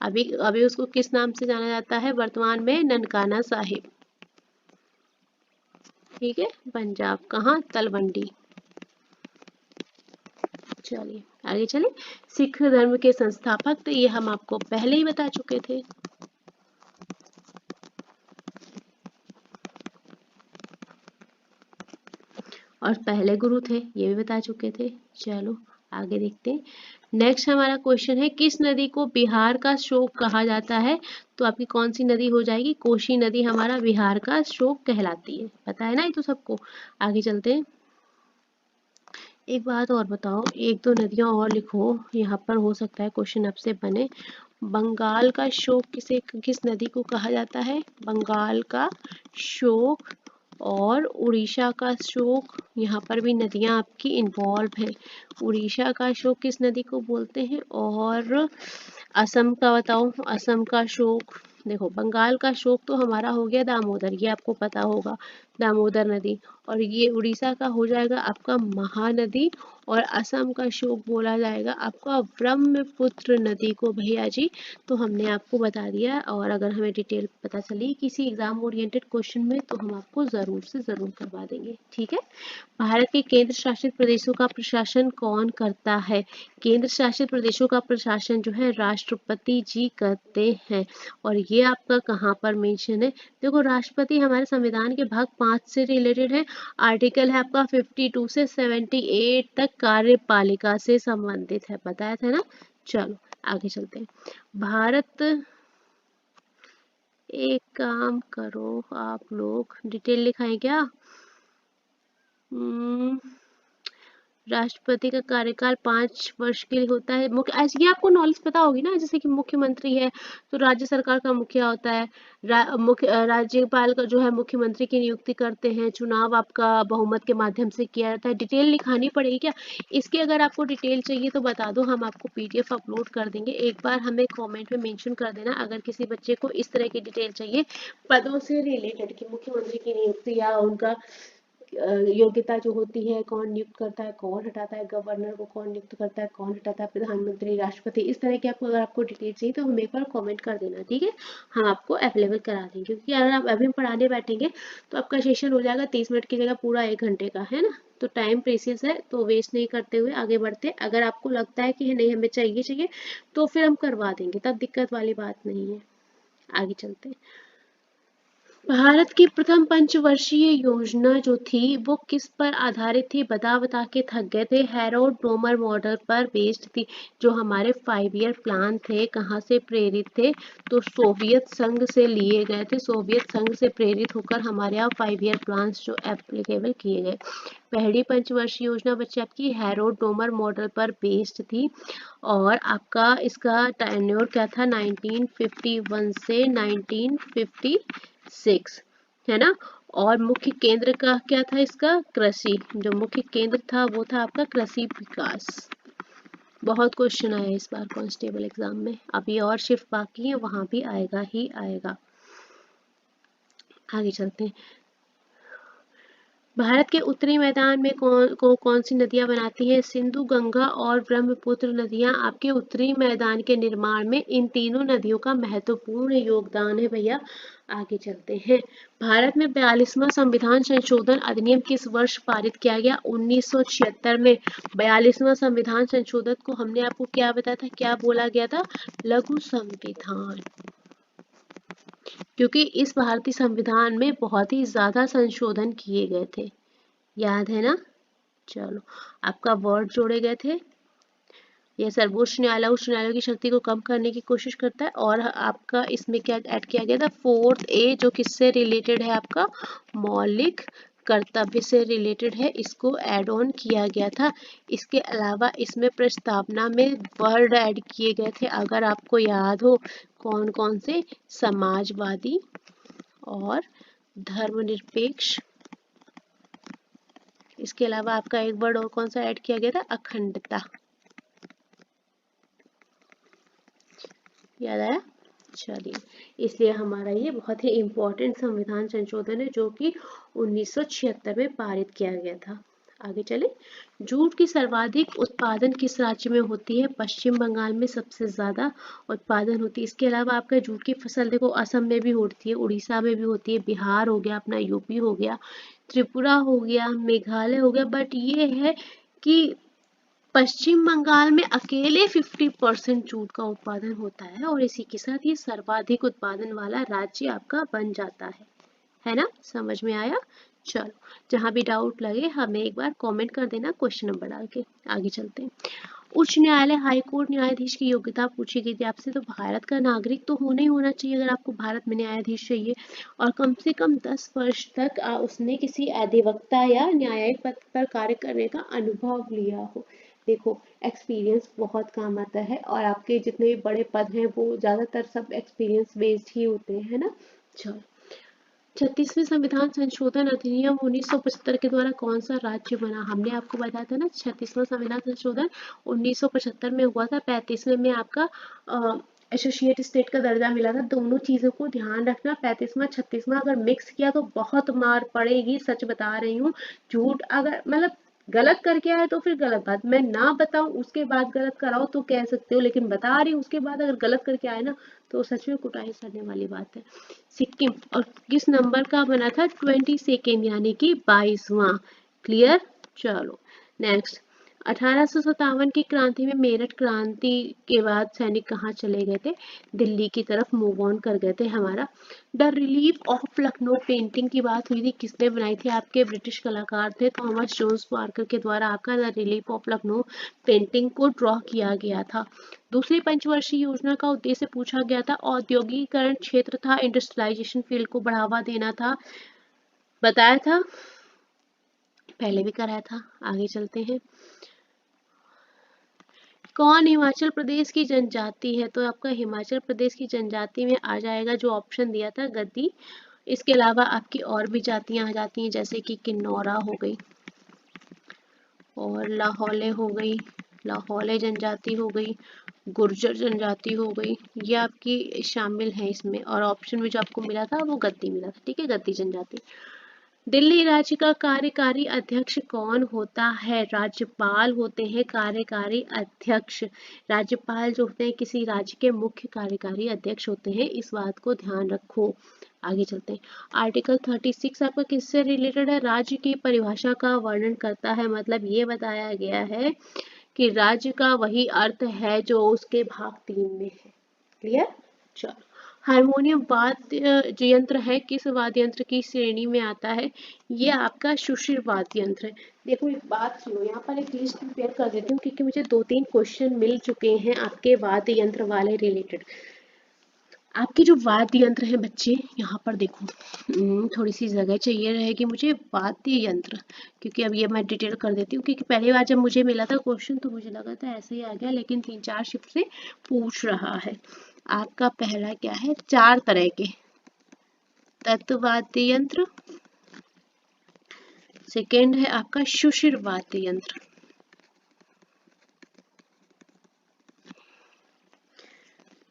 S1: अभी अभी उसको किस नाम से जाना जाता है वर्तमान में? ननकाना साहिब। ठीक है, पंजाब कहाँ? तलवंडी। चलिए आगे चले। सिख धर्म के संस्थापक, तो ये हम आपको पहले ही बता चुके थे। और पहले गुरु थे, ये भी बता चुके थे। चलो आगे देखते हैं। नेक्स्ट हमारा क्वेश्चन है, किस नदी को बिहार का शोक कहा जाता है? तो आपकी कौन सी नदी हो जाएगी? कोसी नदी हमारा बिहार का शोक कहलाती है। पता है ना ये तो सबको। आगे चलते हैं। एक बात और बताओ, 1-2 नदियां और लिखो, यहाँ पर हो सकता है क्वेश्चन आपसे बने। बंगाल का शोक किस नदी को कहा जाता है? बंगाल का शोक और उड़ीसा का शोक, यहाँ पर भी नदियां आपकी इन्वॉल्व है। उड़ीसा का शोक किस नदी को बोलते हैं? और असम का बताओ, असम का शोक। देखो बंगाल का शोक तो हमारा हो गया दामोदर, ये आपको पता होगा, दामोदर नदी। और ये उड़ीसा का हो जाएगा आपका महानदी। और असम का शोक बोला जाएगा आपका ब्रह्मपुत्र नदी को भैया जी। तो हमने आपको बता दिया, और अगर हमें डिटेल पता चली किसी एग्जाम ओरिएंटेड क्वेश्चन में तो हम आपको ज़रूर से ज़रूर करवा देंगे, ठीक है। भारत के केंद्र शासित प्रदेशों का प्रशासन कौन करता है? केंद्र शासित प्रदेशों का प्रशासन जो है राष्ट्रपति जी करते हैं। और ये आपका कहाँ पर मेंशन है? देखो, राष्ट्रपति हमारे संविधान के भाग 5 से रिलेटेड है। आर्टिकल है आपका 52 से 78 तक कार्यपालिका से संबंधित है, बताया था ना। चलो आगे चलते हैं। भारत, एक काम करो आप लोग, डिटेल लिखाएं क्या? राष्ट्रपति का कार्यकाल 5 वर्ष के लिए होता है। मुख्य, ऐसे ये आपको नॉलेज पता होगी ना, जैसे कि मुख्यमंत्री है तो राज्य सरकार का मुखिया होता है। राज्यपाल का जो है मुख्यमंत्री की नियुक्ति करते हैं। चुनाव आपका बहुमत के माध्यम से किया जाता है। डिटेल लिखानी पड़ेगी क्या इसकी? अगर आपको डिटेल चाहिए तो बता दो, हम आपको PDF अपलोड कर देंगे। एक बार हमें कॉमेंट में मेंशन कर देना अगर किसी बच्चे को इस तरह की डिटेल चाहिए पदों से रिलेटेड, कि मुख्यमंत्री की नियुक्ति या उनका योग्यता जो होती है, कौन नियुक्त करता है, कौन हटाता है, गवर्नर को कौन नियुक्त करता है, कौन हटाता है, प्रधानमंत्री, राष्ट्रपति, इस तरह की आपको, अगर आपको डिटेल चाहिए तो हमें एक बार कमेंट कर देना, ठीक है। हम आपको अवेलेबल करा देंगे, क्योंकि अगर आप अभी हम पढ़ाने बैठेंगे तो आपका सेशन हो जाएगा 30 मिनट की जगह पूरा 1 घंटे का, है ना। तो टाइम प्रेशियस है, तो वेस्ट नहीं करते हुए आगे बढ़ते। अगर आपको लगता है कि नहीं हमें चाहिए तो फिर हम करवा देंगे, तब दिक्कत वाली बात नहीं है। आगे चलते हैं। भारत की प्रथम पंचवर्षीय योजना जो थी वो किस पर आधारित थी? बता के थक गए थे। हैरोल्ड डोमर मॉडल पर बेस्ड थी। जो हमारे 5 ईयर प्लान थे कहाँ से प्रेरित थे? तो सोवियत संघ से लिए गए थे। सोवियत संघ से प्रेरित होकर हमारे यहाँ 5 ईयर प्लान जो एप्लीकेबल किए गए। पहली पंचवर्षीय योजना बच्चे आपकी हैरोल्ड डोमर मॉडल पर बेस्ड थी, और आपका इसका टेन्योर क्या था? 1951 से 1956, है ना। और मुख्य केंद्र का क्या था इसका? कृषि। जो मुख्य केंद्र था वो था आपका कृषि विकास। बहुत क्वेश्चन आया इस बार कांस्टेबल एग्जाम में। अभी और शिफ्ट बाकी है, वहां भी आएगा ही आएगा। आगे चलते हैं। भारत के उत्तरी मैदान में कौन सी नदियां बनाती हैं? सिंधु, गंगा और ब्रह्मपुत्र नदियां आपके उत्तरी मैदान के निर्माण में, इन तीनों नदियों का महत्वपूर्ण योगदान है भैया। आगे चलते हैं। भारत में 42वां संविधान संशोधन अधिनियम किस वर्ष पारित किया गया? 1976 में। 42वां संविधान संशोधन को हमने आपको क्या बताया था, क्या बोला गया था? लघु संविधान। क्योंकि इस भारतीय संविधान में बहुत ही ज्यादा संशोधन किए गए थे, याद है ना। चलो, आपका वर्ड जोड़े गए थे। यह सर्वोच्च न्यायालय उच्च न्यायालय की शक्ति को कम करने की कोशिश करता है। और आपका इसमें क्या ऐड किया गया था? 4A, जो किससे रिलेटेड है? आपका मौलिक कर्तव्य से रिलेटेड है, इसको ऐड ऑन किया गया था। इसके अलावा इसमें प्रस्तावना में वर्ड ऐड किए गए थे, अगर आपको याद हो, कौन कौन से? समाजवादी और धर्मनिरपेक्ष। इसके अलावा आपका एक वर्ड और कौन सा ऐड किया गया था? अखंडता। याद आया? चलिए, इसलिए हमारा ये बहुत ही इम्पोर्टेंट संविधान संशोधन है जो कि 1976 में पारित किया गया था। आगे चले। जूट की सर्वाधिक उत्पादन किस राज्य में होती है? पश्चिम बंगाल में सबसे ज्यादा उत्पादन होती है। इसके अलावा आपका जूट की फसल देखो असम में भी होती है, उड़ीसा में भी होती है, बिहार हो गया, अपना यूपी हो गया, त्रिपुरा हो गया, मेघालय हो गया। बट ये है कि पश्चिम बंगाल में अकेले 50% जूट का उत्पादन होता है, और इसी के साथ ये सर्वाधिक उत्पादन वाला राज्य आपका बन जाता है ना। समझ में आया? चलो, जहां भी डाउट लगे हमें एक बार कमेंट कर देना क्वेश्चन नंबर डाल के। आगे चलते हैं। उच्च न्यायालय हाईकोर्ट न्यायाधीश की योग्यता पूछी गई थी आपसे, तो भारत का नागरिक तो होना ही होना चाहिए अगर आपको भारत में न्यायाधीश चाहिए, और कम से कम 10 वर्ष तक उसने किसी अधिवक्ता या न्यायिक पद पर कार्य करने का अनुभव लिया हो। देखो, एक्सपीरियंस बहुत काम आता है, और आपके जितने भी बड़े पद हैं वो ज्यादातर सब एक्सपीरियंस बेस्ड ही होते हैं, है ना। चलो, 36वें संविधान संशोधन अधिनियम 1975 के द्वारा कौन सा राज्य बना? हमने आपको बताया था ना, 36वां संविधान संशोधन 1975 में हुआ था। 35वें में आपका एसोसिएट स्टेट का दर्जा मिला था। दोनों चीजों को ध्यान रखना। 35वां 36वां अगर मिक्स किया तो बहुत मार पड़ेगी, सच बता रही हूँ। झूठ अगर मतलब गलत करके आए तो फिर गलत बात, मैं ना बताऊं उसके बाद गलत कराओ तो कह सकते हो, लेकिन बता रही हूँ उसके बाद अगर गलत करके आए ना तो सच में कुटाई सड़ने वाली बात है। सिक्किम और किस नंबर का बना था? 22 यानी कि 22वां। क्लियर। चलो नेक्स्ट। 1857 की क्रांति में, मेरठ क्रांति के बाद सैनिक कहाँ चले गए थे? दिल्ली की तरफ मूव ऑन कर गए थे हमारा। The relief of Lucknow painting की बात हुई थी, किसने बनाई थी? आपके ब्रिटिश कलाकार थे थॉमस जोन्स पार्कर के द्वारा आपका the relief of Lucknow painting को ड्रॉ किया गया था। दूसरी पंचवर्षीय योजना का उद्देश्य पूछा गया था, औद्योगिकरण क्षेत्र था, इंडस्ट्रियलाइजेशन फील्ड को बढ़ावा देना था, बताया था, पहले भी कराया था। आगे चलते हैं। कौन हिमाचल प्रदेश की जनजाति है? तो आपका हिमाचल प्रदेश की जनजाति में आ जाएगा जो ऑप्शन दिया था, गद्दी। इसके अलावा आपकी और भी जातियां आ जाती हैं, जैसे कि किन्नौरा हो गई और लाहौले हो गई, लाहौले जनजाति हो गई, गुर्जर जनजाति हो गई, ये आपकी शामिल है इसमें। और ऑप्शन में जो आपको मिला था वो गद्दी मिला था, ठीक है, गद्दी जनजाति। दिल्ली राज्य का कार्यकारी अध्यक्ष कौन होता है? राज्यपाल होते हैं कार्यकारी अध्यक्ष। राज्यपाल जो होते हैं किसी राज्य के मुख्य कार्यकारी अध्यक्ष होते हैं, इस बात को ध्यान रखो। आगे चलते हैं। आर्टिकल 36 आपका किससे रिलेटेड है? राज्य की परिभाषा का वर्णन करता है, मतलब ये बताया गया है कि राज्य का वही अर्थ है जो उसके भाग 3 में है। क्लियर। चलो, हारमोनियम वाद्य यंत्र है, किस वाद्य यंत्र की श्रेणी में आता है? ये आपका सुशिर वाद्य यंत्र है। देखो एक बात सुनो, यहाँ पर एक लिस्ट प्रिपेयर कर देती हूँ क्योंकि मुझे 2-3 क्वेश्चन मिल चुके हैं आपके वाद्य यंत्र वाले रिलेटेड। आपके जो वाद्य यंत्र हैं बच्चे, यहाँ पर देखो, थोड़ी सी जगह चाहिए रहेगी मुझे। वाद्य यंत्र, क्योंकि अब ये मैं डिटेल कर देती हूँ, क्योंकि पहली बार जब मुझे मिला था क्वेश्चन तो मुझे लगा था ऐसे ही आ गया, लेकिन 3-4 शिफ्ट से पूछ रहा है। आपका पहला क्या है? 4 तरह के तत्वाद्य यंत्र। सेकेंड है आपका सुशिर वाद्य यंत्र।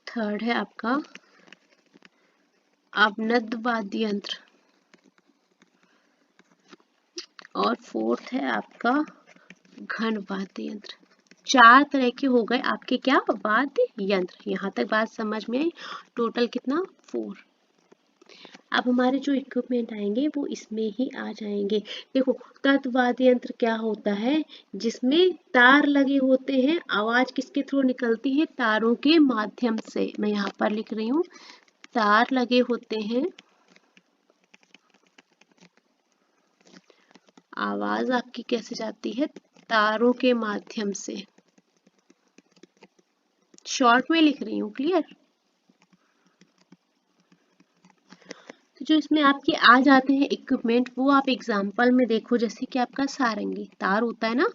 S1: थर्ड है आपका अवनद वाद्य यंत्र। और फोर्थ है आपका घन वाद्य यंत्र। 4 तरह के हो गए आपके क्या? वाद्य यंत्र। यहाँ तक बात समझ में आई? टोटल कितना? 4। अब हमारे जो इक्विपमेंट आएंगे वो इसमें ही आ जाएंगे। देखो, तत्वाद्य यंत्र क्या होता है? जिसमें तार लगे होते हैं, आवाज किसके थ्रू निकलती है? तारों के माध्यम से। मैं यहाँ पर लिख रही हूँ, तार लगे होते हैं, आवाज आपकी कैसे जाती है? तारों के माध्यम से। शॉर्ट में लिख रही हूँ, क्लियर। तो जो इसमें आपके आ जाते हैं इक्विपमेंट, वो आप एग्जाम्पल में देखो, जैसे कि आपका सारंगी, तार होता है ना,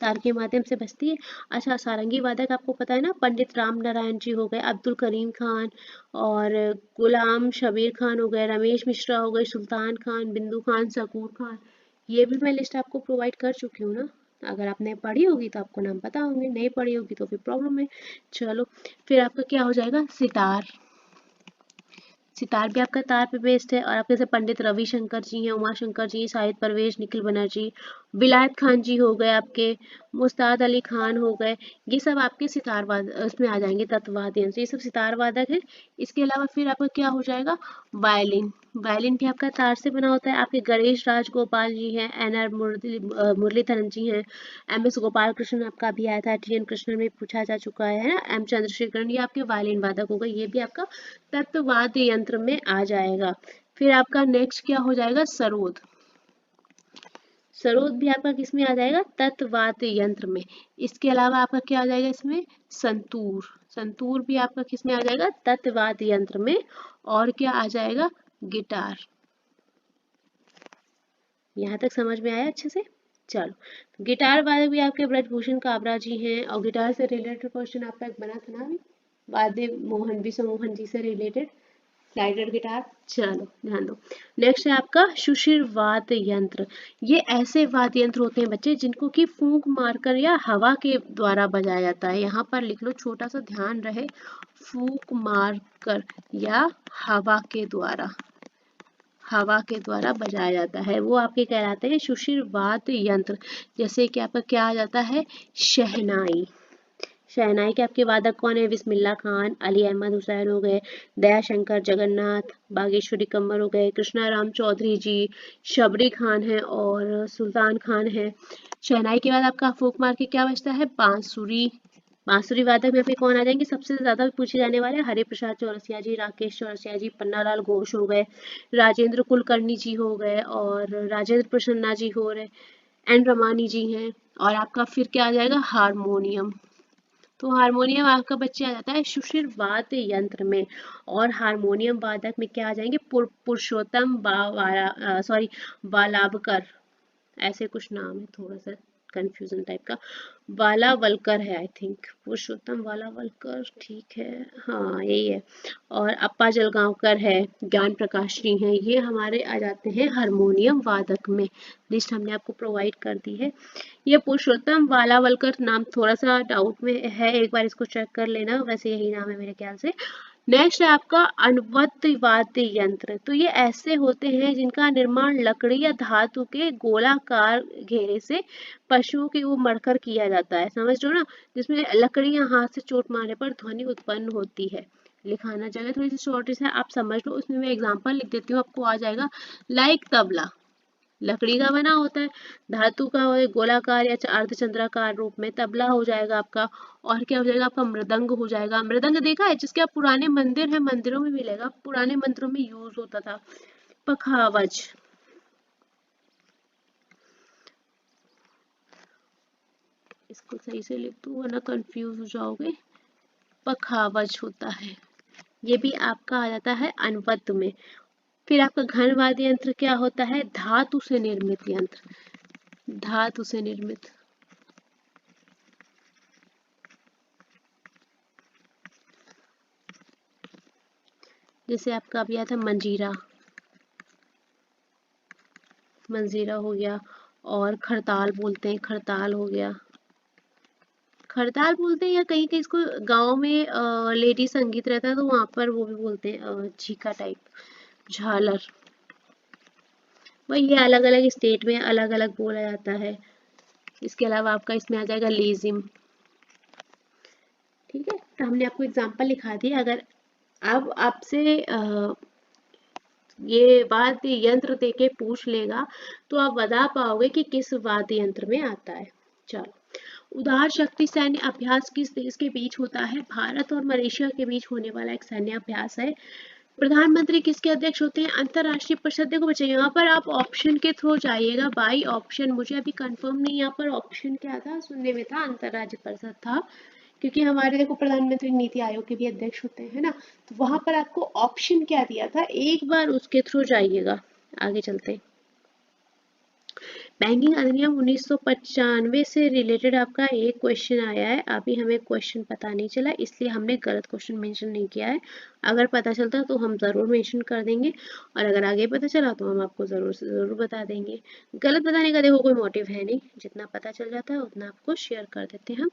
S1: तार के माध्यम से बजती है। अच्छा, सारंगी वादक आपको पता है ना, पंडित राम नारायण जी हो गए, अब्दुल करीम खान और गुलाम शबीर खान हो गए, रमेश मिश्रा हो गए, सुल्तान खान, बिंदु खान, शकूर खान। ये भी मैं लिस्ट आपको प्रोवाइड कर चुकी हूँ ना। अगर आपने पढ़ी होगी तो आपको नाम पता होंगे, नहीं पढ़ी होगी तो फिर प्रॉब्लम है। चलो, फिर आपका क्या हो जाएगा? सितार। सितार भी आपका तार पे बेस्ड है। और आपके जैसे पंडित रविशंकर जी हैं, उमा शंकर जी, शाहिद परवेज, निखिल बनर्जी, विलायत खान जी हो गए, आपके मुस्ताद अली खान हो गए, ये सब आपके सितार वाद उसमें आ जाएंगे, तत्वाद्य यंत्र, ये सब सितार वादक है। इसके अलावा फिर आपका क्या हो जाएगा? वायलिन। वायलिन भी आपका तार से बना होता है। आपके गणेश राजगोपाल जी हैं, NR मुरलीधरन जी हैं, MS गोपाल कृष्णन आपका भी आया था, TN कृष्णन में पूछा जा चुका है ना, M चंद्रशेखरन, ये आपके वायलिन वादक हो गए, ये भी आपका तत्वाद्य यंत्र में आ जाएगा। फिर आपका नेक्स्ट क्या हो जाएगा? सरोद। सरोद भी आपका किस में आ जाएगा? तत्वाद्य यंत्र में। इसके अलावा आपका क्या आ जाएगा इसमें? संतूर। संतूर भी आपका किस में आ जाएगा? तत्वाद्य यंत्र में। और क्या आ जाएगा? गिटार। यहाँ तक समझ में आया अच्छे से? चलो, गिटार वादक भी आपके ब्रजभूषण काबरा जी हैं। और गिटार से रिलेटेड क्वेश्चन आपका एक बना था ना अभी, वाद्य मोहन विश्व मोहन जी से रिलेटेड, स्लाइडेड गिटार। चलो ध्यान दो। नेक्स्ट है आपका सुशिर वाद्य यंत्र। ये ऐसे वाद्य यंत्र होते हैं बच्चे जिनको कि फूंक मारकर या हवा के द्वारा बजाया जाता है। यहाँ पर लिख लो, छोटा सा ध्यान रहे, फूंक मारकर या हवा के द्वारा। हवा के द्वारा बजाया जाता है, वो आपके कहलाते हैं सुषिर वाद्य यंत्र। जैसे कि आपका क्या आ जाता है, शहनाई। शहनाई के आपके वादक कौन है, बिस्मिल्लाह खान, अली अहमद हुसैन हो गए, दयाशंकर जगन्नाथ, बागेश्वरी कम्मर हो गए, कृष्णा राम चौधरी जी, शबरी खान है और सुल्तान खान है। शहनाई के बाद आपका फूक मार के क्या बचता है, बांसुरी। बांसुरी वादक में फिर कौन आ जाएंगे, सबसे ज्यादा पूछे जाने वाले हरि प्रसाद चौरसिया जी, राकेश चौरसिया जी, पन्नालाल घोष हो गए, राजेंद्र कुलकर्णी जी हो गए और राजेंद्र प्रसन्ना जी हो रहे, एन रमानी जी हैं। और आपका फिर क्या आ जाएगा, हारमोनियम। तो हारमोनियम आपका बच्चे आ जाता है सुषिर वाद्य यंत्र में। और हारमोनियम वादक में क्या आ जाएंगे, पुरुषोत्तम बालावकर, ऐसे कुछ नाम है, थोड़ा सा कंफ्यूजन टाइप का, वालावलकर है आई थिंक, पुरुषोत्तम वालावलकर, ठीक है, हाँ यही है। और अप्पा जलगांवकर है, ज्ञान प्रकाश जी हैं, ये हमारे आ जाते हैं हारमोनियम वादक में। लिस्ट हमने आपको प्रोवाइड कर दी है। ये पुरुषोत्तम वालावलकर नाम थोड़ा सा डाउट में है, एक बार इसको चेक कर लेना, वैसे यही नाम है मेरे ख्याल से। नेक्स्ट है आपका अनुवत्त वाद्य यंत्र। तो ये ऐसे होते हैं जिनका निर्माण लकड़ी या धातु के गोलाकार घेरे से पशुओं के ऊपर मढ़कर किया जाता है, समझ लो ना, जिसमें लकड़ी या हाथ से चोट मारने पर ध्वनि उत्पन्न होती है। लिखाना जगह थोड़ी सी शॉर्टेज है, आप समझ लो, उसमें मैं एग्जांपल लिख देती हूँ, आपको आ जाएगा। लाइक तबला, लकड़ी का बना होता है, धातु का गोलाकार या अर्धचंद्राकार रूप में, तबला हो जाएगा आपका। और क्या हो जाएगा आपका, मृदंग हो जाएगा। मृदंग देखा है, जिसके आप पुराने मंदिर है, मंदिरों में मिलेगा, पुराने मंदिरों में यूज होता था। पखावज, इसको सही से लिख दो वरना कंफ्यूज हो जाओगे। पखावज होता है, ये भी आपका आ जाता है अनुपद में। फिर आपका घन वाद्य यंत्र क्या होता है, धातु से निर्मित यंत्र, धातु से निर्मित। जैसे आपका अभी आया था मंजीरा, मंजीरा हो गया। और खड़ताल बोलते हैं, खड़ताल हो गया, खड़ताल बोलते हैं, या कहीं कहीं इसको गांव में लेडी संगीत रहता है तो वहां पर वो भी बोलते हैं झीका टाइप, झालर। वही ये अलग अलग स्टेट में अलग अलग बोला जाता है। इसके अलावा आपका इसमें आ जाएगा लेजिम। ठीक है, तो हमने आपको एग्जांपल लिखा दिया। अगर अब आपसे ये वाद्य यंत्र देके पूछ लेगा तो आप बता पाओगे कि किस वाद्य यंत्र में आता है। चलो, उदार शक्ति सैन्य अभ्यास किस देश के बीच होता है, भारत और मलेशिया के बीच होने वाला एक सैन्य अभ्यास है। प्रधानमंत्री किसके अध्यक्ष होते हैं, अंतरराष्ट्रीय परिषद। देखो बच्चे, यहाँ पर आप ऑप्शन के थ्रू जाइएगा, बाई ऑप्शन, मुझे अभी कंफर्म नहीं यहाँ पर ऑप्शन क्या था, सुनने में था अंतरराज्य परिषद था, क्योंकि हमारे देखो प्रधानमंत्री नीति आयोग के भी अध्यक्ष होते हैं ना, तो वहां पर आपको ऑप्शन क्या दिया था, एक बार उसके थ्रू जाइएगा। आगे चलते हैं। बैंकिंग अधिनियम 1995 से रिलेटेड आपका एक क्वेश्चन आया है, अभी हमें क्वेश्चन पता नहीं चला इसलिए हमने गलत क्वेश्चन मेंशन नहीं किया है। अगर पता चलता तो हम ज़रूर मेंशन कर देंगे, और अगर आगे पता चला तो हम आपको ज़रूर से ज़रूर बता देंगे। गलत बताने का देखो कोई मोटिव है नहीं, जितना पता चल जाता है उतना आपको शेयर कर देते हैं हम।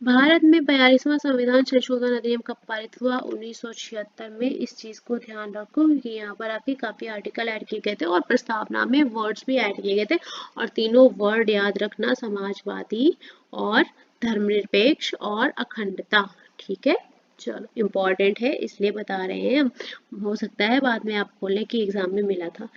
S1: भारत में 42वां संविधान संशोधन अधिनियम कब पारित हुआ, 1976 में। इस चीज को ध्यान रखो क्योंकि यहाँ पर आपके काफी आर्टिकल ऐड किए गए थे और प्रस्तावना में वर्ड्स भी ऐड किए गए थे, और तीनों वर्ड याद रखना, समाजवादी और धर्मनिरपेक्ष और अखंडता। ठीक है, चलो, इम्पोर्टेंट है इसलिए बता रहे हैं हम, हो सकता है बाद में आप बोलें कि एग्जाम में मिला था।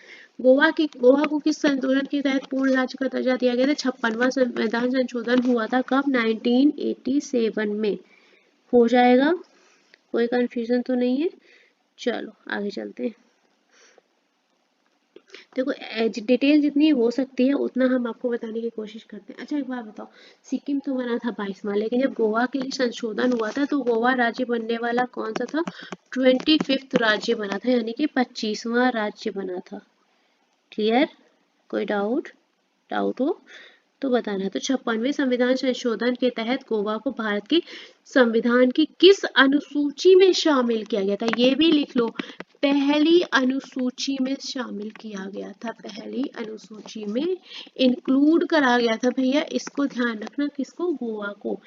S1: गोवा को किस संशोधन के तहत पूर्ण राज्य का दर्जा दिया गया था, 56वां संविधान संशोधन हुआ था कब, 1987 में। हो जाएगा, कोई कंफ्यूजन तो नहीं है। चलो आगे चलते हैं। देखो डिटेल जितनी हो सकती है उतना हम आपको बताने की कोशिश करते हैं। अच्छा एक बात बताओ, सिक्किम तो बना था 22वां, लेकिन जब गोवा के लिए संशोधन हुआ था तो गोवा राज्य बनने वाला कौन सा था, 25वां राज्य बना था, यानी कि 25वां राज्य बना था। क्लियर, कोई डाउट हो तो बताना। तो 56वें संविधान संशोधन के तहत गोवा को भारत की संविधान की किस अनुसूची में शामिल किया गया था, ये भी लिख लो, पहली अनुसूची में शामिल किया गया था, पहली अनुसूची में इंक्लूड करा गया था भैया, इसको ध्यान रखना, किसको, गोवा को।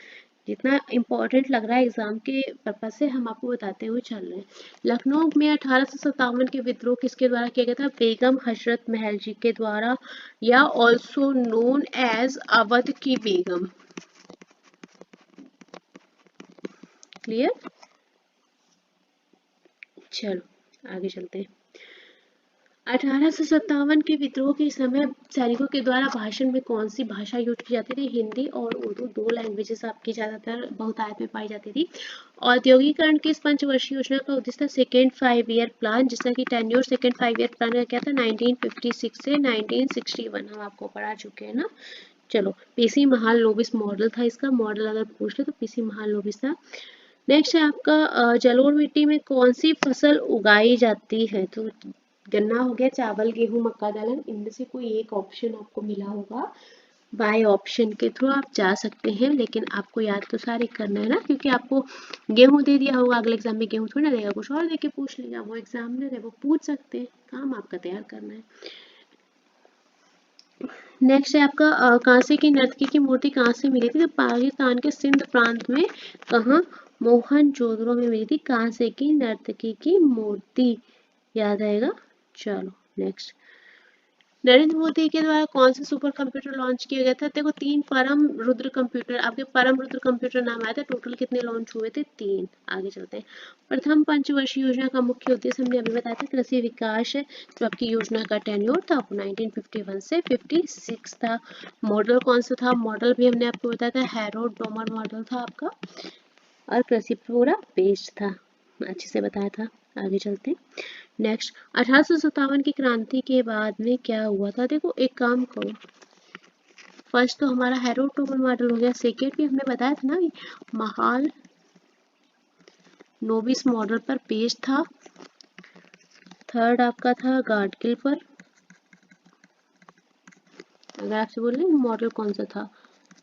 S1: जितना इम्पोर्टेंट लग रहा है एग्जाम के पर्पज से हम आपको बताते हुए चल रहे हैं। लखनऊ में 1857 के विद्रोह किसके द्वारा किया गया था? बेगम हजरत महल जी के द्वारा, या ऑल्सो नोन एज अवध की बेगम। क्लियर? चलो आगे चलते हैं। 1857 के विद्रोह के समय सैनिकों के द्वारा भाषण में कौन सी भाषा यूज की जाती थी? हिंदी और उर्दू, दो लैंग्वेजेस आपकी ज्यादातर बहुतायत में पाई जाती थी। औद्योगिकरण की इस पंचवर्षीय योजना का उद्देश्य था सेकेंड 5 ईयर प्लान, जिसका कि टेन्योर सेकेंड 5 ईयर प्लान का क्या था? 1956 से 1961 हम आपको पढ़ा चुके हैं ना। चलो, पीसी महालनोबिस मॉडल था इसका। मॉडल अगर पूछ ले तो पीसी महालनोबिस था। नेक्स्ट है आपका जलोढ़ मिट्टी में कौन सी फसल उगाई जाती है? तो गन्ना हो गया, चावल, गेहूं, मक्का, दलहन, इनमें से कोई एक ऑप्शन आपको मिला होगा। बाय ऑप्शन के थ्रू आप जा सकते हैं, लेकिन आपको याद तो सारे करना है ना, क्योंकि आपको गेहूं दे दिया होगा, अगले एग्जाम में गेहूं थोड़ी ना देगा, कुछ और देके पूछ लेगा। वो एग्जामिनर है, वो पूछ सकते हैं, काम आपका तैयार करना है। नेक्स्ट है आपका कांसे की नर्तकी की मूर्ति कहाँ से मिली थी? तो पाकिस्तान के सिंध प्रांत में, कहाँ? मोहनजोदड़ो में मिली थी कांसे की नर्तकी की मूर्ति, याद आएगा। चलो नेक्स्ट, नरेंद्र मोदी के द्वारा कौन सा सुपर कंप्यूटर लॉन्च किया गया था? देखो, 3 परम रुद्र कंप्यूटर, आपके परम रुद्र कंप्यूटर नाम आया था। टोटल कितने लॉन्च हुए थे? 3। आगे चलते हैं। प्रथम पंचवर्षीय योजना का मुख्य उद्देश्य हमने अभी बताया था कृषि विकास है। जो आपकी योजना का टेन्योर था 1951 से 56 था। मॉडल कौन सा था? मॉडल भी हमने आपको बताया था, हैरोल्ड डोमर मॉडल था आपका, और कृषि पूरा बेस्ड था, अच्छे से बताया था। आगे चलते हैं। नेक्स्ट, 1857 की क्रांति के बाद में क्या हुआ था? देखो, एक काम करो, फर्स्ट तो हमारा हैरोल्ड डोमर मॉडल हो गया। सेकेंड भी हमने बताया था ना, महाल नोबिस मॉडल पर बेस्ड था। थर्ड आपका था गाडगिल पर। अगर आपसे बोले मॉडल कौन सा था,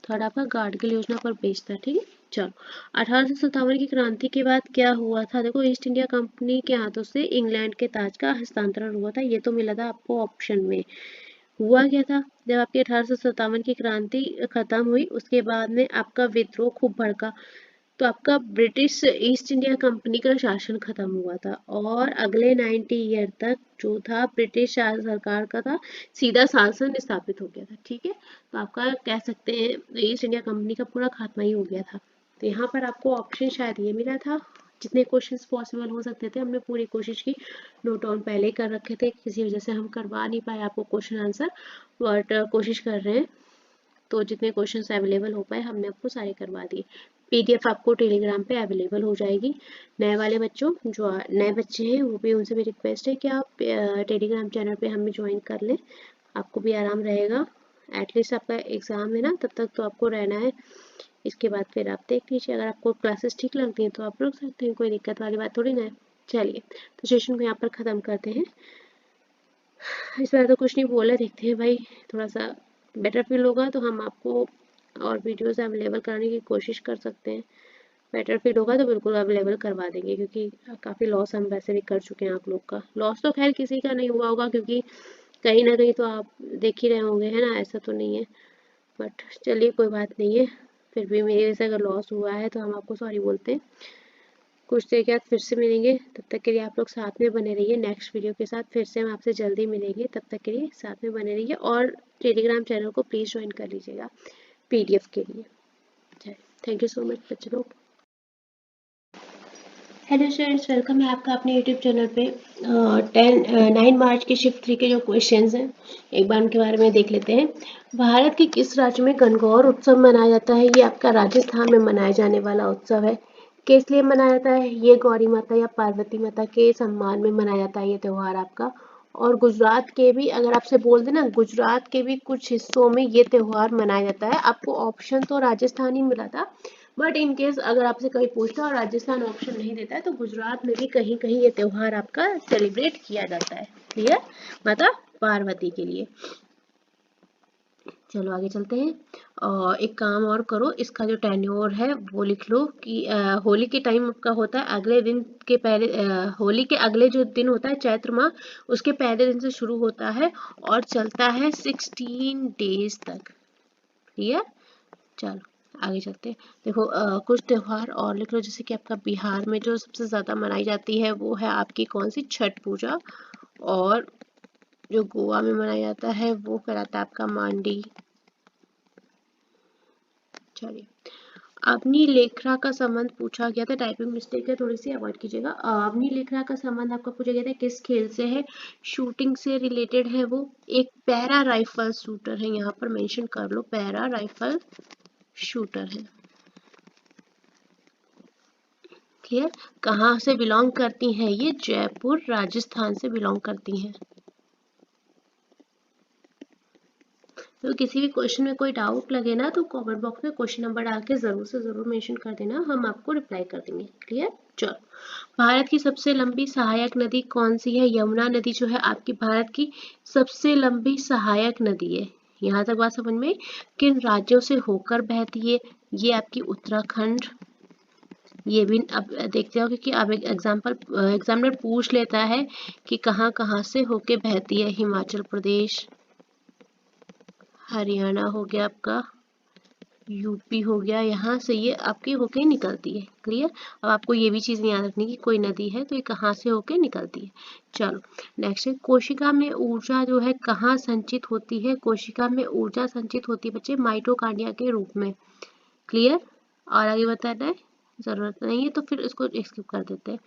S1: थर्ड आपका गाडगिल योजना पर बेस्ड था। ठीक है, चलो। 1857 की क्रांति के बाद क्या हुआ था? देखो, ईस्ट इंडिया कंपनी के हाथों से इंग्लैंड के ताज का हस्तांतरण हुआ था। ये तो मिला था आपको ऑप्शन में। हुआ क्या था? जब आपकी 1857 की क्रांति खत्म हुई, उसके बाद में आपका विद्रोह खूब भड़का, तो आपका ब्रिटिश ईस्ट इंडिया कंपनी का शासन खत्म हुआ था, और अगले 90 ईयर तक जो था ब्रिटिश सरकार का था, सीधा शासन स्थापित हो गया था। ठीक है, तो आपका कह सकते हैं ईस्ट इंडिया कंपनी का पूरा खात्मा ही हो गया था। तो यहाँ पर आपको ऑप्शन शायद ये मिला था। जितने क्वेश्चंस पॉसिबल हो सकते थे हमने पूरी कोशिश की, नोट डाउन पहले ही कर रखे थे, किसी वजह से हम करवा नहीं पाए आपको क्वेश्चन आंसर, बट कोशिश कर रहे हैं। तो जितने क्वेश्चंस अवेलेबल हो पाए हमने आपको सारे करवा दिए। पीडीएफ आपको टेलीग्राम पे अवेलेबल हो जाएगी। नए वाले बच्चों, जो नए बच्चे हैं, वो भी उनसे भी रिक्वेस्ट है कि आप टेलीग्राम चैनल पे हमें ज्वाइन कर लें, आपको भी आराम रहेगा। एटलीस्ट आपका एग्ज़ाम है ना, तब तक तो आपको रहना है। इसके बाद फिर आप देख लीजिए, अगर आपको क्लासेस ठीक लगती हैं तो आप रुक सकते हैं, कोई दिक्कत वाली बात थोड़ी ना है। चलिए, तो सेशन को यहाँ पर ख़त्म करते हैं। इस बार तो कुछ नहीं बोला, देखते हैं भाई, थोड़ा सा बेटर फील होगा तो हम आपको और वीडियोस अवेलेबल कराने की कोशिश कर सकते हैं। बेटर फील होगा तो बिल्कुल अवेलेबल करवा देंगे, क्योंकि काफ़ी लॉस हम वैसे भी कर चुके हैं आप लोग का। लॉस तो खैर किसी का नहीं हुआ होगा, क्योंकि कहीं ना कहीं तो आप देख ही रहे होंगे, है ना, ऐसा तो नहीं है। बट चलिए, कोई बात नहीं है, फिर भी मेरी वजह से अगर लॉस हुआ है तो हम आपको सॉरी बोलते हैं। कुछ देर के बाद फिर से मिलेंगे, तब तक के लिए आप लोग साथ में बने रहिए। नेक्स्ट वीडियो के साथ फिर से हम आपसे जल्दी मिलेंगे, तब तक के लिए साथ में बने रहिए, और टेलीग्राम चैनल को प्लीज़ ज्वाइन कर लीजिएगा पीडीएफ के लिए। थैंक यू सो मच बच्चे लोग। हेलो स्टूडेंट्स, वेलकम है आपका अपने यूट्यूब चैनल पे। 9 मार्च के शिफ्ट 3 के जो क्वेश्चंस हैं, एक बार उनके बारे में देख लेते हैं। भारत के किस राज्य में गणगौर उत्सव मनाया जाता है? ये आपका राजस्थान में मनाया जाने वाला उत्सव है। किस लिए मनाया जाता है? ये गौरी माता या पार्वती माता के सम्मान में मनाया जाता है ये त्यौहार आपका। और गुजरात के भी, अगर आपसे बोल दें ना, गुजरात के भी कुछ हिस्सों में ये त्यौहार मनाया जाता है। आपको ऑप्शन तो राजस्थान ही मिला था, बट इन केस अगर आपसे कहीं पूछता है और राजस्थान ऑप्शन नहीं देता है, तो गुजरात में भी कहीं कहीं ये त्यौहार आपका सेलिब्रेट किया जाता है। क्लियर? माता पार्वती के लिए। चलो आगे चलते हैं। और एक काम और करो, इसका जो टेन्योर है वो लिख लो कि होली के टाइम आपका होता है अगले दिन के पहले, होली के अगले जो दिन होता है चैत्र माह, उसके पहले दिन से शुरू होता है और चलता है 16 डेज तक। क्लियर? चलो आगे चलते हैं। देखो कुछ त्योहार और लिख लो, जैसे कि आपका बिहार में जो सबसे ज़्यादा मनाई जाती है वो है आपकी कौन सी, छठ पूजा। और जो गोवा में मनाया जाता है वो कहलाता है आपका मांडी। चलिए, अवनी लेखरा का संबंध पूछा गया था, टाइपिंग मिस्टेक है थोड़ी सी, अवॉइड कीजिएगा। अवनी लेखरा का संबंध आपका पूछा गया था किस खेल से है, शूटिंग से रिलेटेड है वो, एक पैरा राइफल शूटर है, यहाँ पर मेंशन कर लो, पैरा राइफल शूटर है। क्लियर। कहाँ से बिलोंग करती हैं ये, जयपुर राजस्थान से बिलोंग करती हैं। तो किसी भी क्वेश्चन में कोई डाउट लगे ना तो कमेंट बॉक्स में क्वेश्चन नंबर डाल के जरूर से जरूर मेंशन कर देना, हम आपको रिप्लाई कर देंगे। क्लियर। चलो, भारत की सबसे लंबी सहायक नदी कौन सी है, यमुना नदी जो है आपकी भारत की सबसे लंबी सहायक नदी है। यहाँ तक बात समझ में। किन राज्यों से होकर बहती है, ये आपकी उत्तराखंड। ये भी अब देखते हो क्योंकि अब एग्जामिनर पूछ लेता है कि कहाँ कहाँ से होके बहती है, हिमाचल प्रदेश, हरियाणा हो गया आपका, यूपी हो गया, यहाँ से ये आपकी होके निकलती है। क्लियर। अब आपको ये भी चीज़ याद रखनी कि कोई नदी है तो ये कहाँ से होके निकलती है। चलो नेक्स्ट है, कोशिका में ऊर्जा जो है कहाँ संचित होती है, कोशिका में ऊर्जा संचित होती है बच्चे माइटोकांड्रिया के रूप में। क्लियर। और आगे बताना है, जरूरत नहीं है तो फिर इसको स्किप कर देते हैं।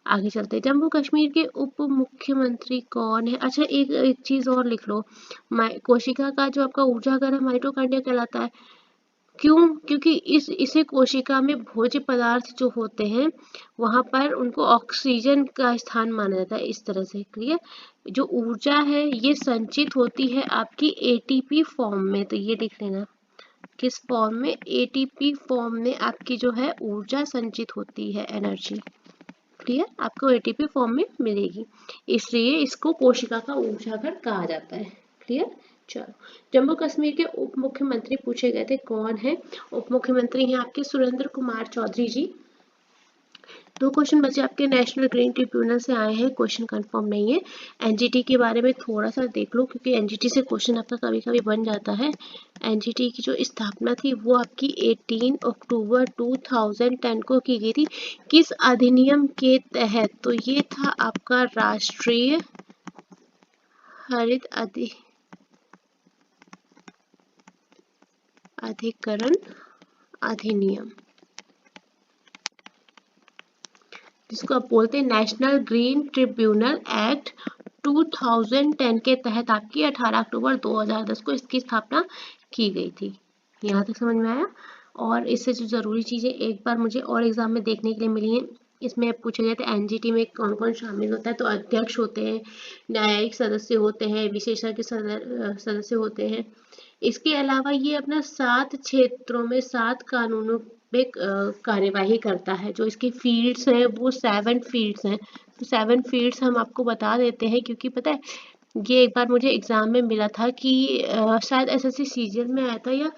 S1: आगे चलते हैं, जम्मू कश्मीर के उप मुख्यमंत्री कौन है। अच्छा, एक चीज और लिख लो, कोशिका का जो आपका ऊर्जा घर है माइटोकांड्रिया कहलाता है। क्यों, क्योंकि इसे कोशिका में भोज्य पदार्थ जो होते हैं वहां पर उनको ऑक्सीजन का स्थान माना जाता है, इस तरह से। क्लियर। जो ऊर्जा है ये संचित होती है आपकी एटीपी फॉर्म में, तो ये लिख लेना, किस फॉर्म में, एटीपी फॉर्म में आपकी जो है ऊर्जा संचित होती है, एनर्जी। क्लियर। आपको एटीपी फॉर्म में मिलेगी, इसलिए इसको कोशिका का ऊर्जा घर कहा जाता है। क्लियर। चलो, जम्मू कश्मीर के उप मुख्यमंत्री पूछे गए थे, कौन है उप मुख्यमंत्री हैं आपके, सुरेंद्र कुमार चौधरी जी। दो क्वेश्चन बचे आपके, नेशनल ग्रीन ट्रिब्यूनल से आए हैं, क्वेश्चन कंफर्म नहीं है। एनजीटी के बारे में थोड़ा सा देख लो क्योंकि एनजीटी से क्वेश्चन आपका कभी कभी बन जाता है। एनजीटी की जो स्थापना थी वो आपकी 18 अक्टूबर 2010 को की गई थी, किस अधिनियम के तहत, तो ये था आपका राष्ट्रीय हरित अधिकरण अधिनियम, जिसको आप बोलते हैं नेशनल ग्रीन ट्रिब्यूनल एक्ट 2010 के तहत आपकी 18 अक्टूबर 2010 को इसकी स्थापना की गई थी। यहाँ तक समझ में आया। और इससे जो जरूरी चीजें एक बार मुझे और एग्जाम में देखने के लिए मिली हैं, इसमें पूछे गए थे एनजीटी में कौन कौन शामिल होता है, तो अध्यक्ष होते हैं, न्यायिक सदस्य होते हैं, विशेषज्ञ सदस्य होते हैं। इसके अलावा ये अपना 7 क्षेत्रों में 7 कानूनों पे कार्यवाही करता है। जो इसकी फील्ड्स हैं वो 7 फील्ड्स हैं, तो 7 फील्ड्स हम आपको बता देते हैं क्योंकि पता है ये एक बार मुझे एग्जाम में मिला था कि शायद एसएससी सीजीएल में आया था या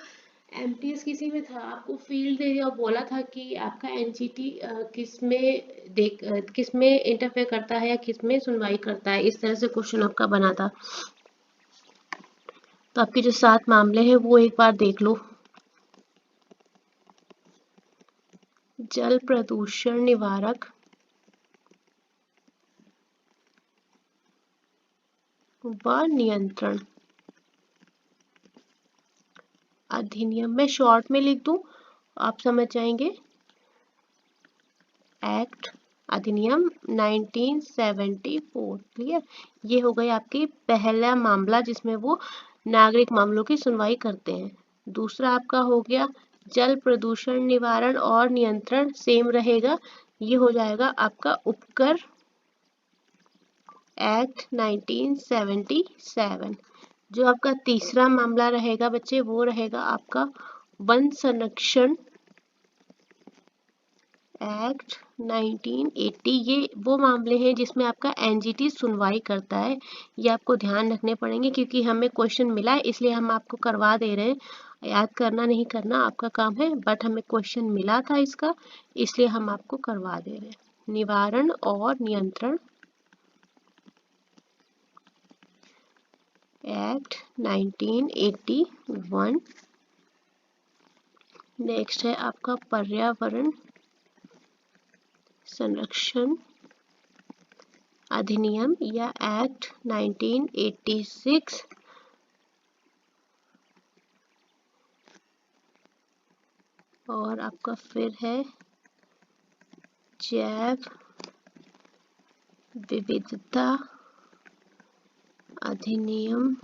S1: एमटीएस किसी में था, आपको फील्ड एरिया और बोला था कि आपका एनजीटी किस में इंटरफेयर करता है या किस में सुनवाई करता है, इस तरह से क्वेश्चन आपका बना था। तो आपके जो 7 मामले हैं वो एक बार देख लो। जल प्रदूषण निवारक व नियंत्रण अधिनियम, मैं शॉर्ट में लिख दूं आप समझ जाएंगे, एक्ट अधिनियम 1974। क्लियर। ये हो गई आपकी पहला मामला जिसमें वो नागरिक मामलों की सुनवाई करते हैं। दूसरा आपका हो गया जल प्रदूषण निवारण और नियंत्रण, सेम रहेगा, ये हो जाएगा आपका उपकर एक्ट 1977। जो आपका तीसरा मामला रहेगा बच्चे वो रहेगा आपका वन संरक्षण एक्ट 1980। ये वो मामले हैं जिसमें आपका एनजीटी सुनवाई करता है। ये आपको ध्यान रखने पड़ेंगे क्योंकि हमें क्वेश्चन मिला है इसलिए हम आपको करवा दे रहे हैं। याद करना नहीं करना आपका काम है, बट हमें क्वेश्चन मिला था इसका इसलिए हम आपको करवा दे रहे हैं। निवारण और नियंत्रण एक्ट 1981, नेक्स्ट है आपका पर्यावरण संरक्षण अधिनियम या एक्ट 1986। और आपका फिर है जैव विविधता अधिनियम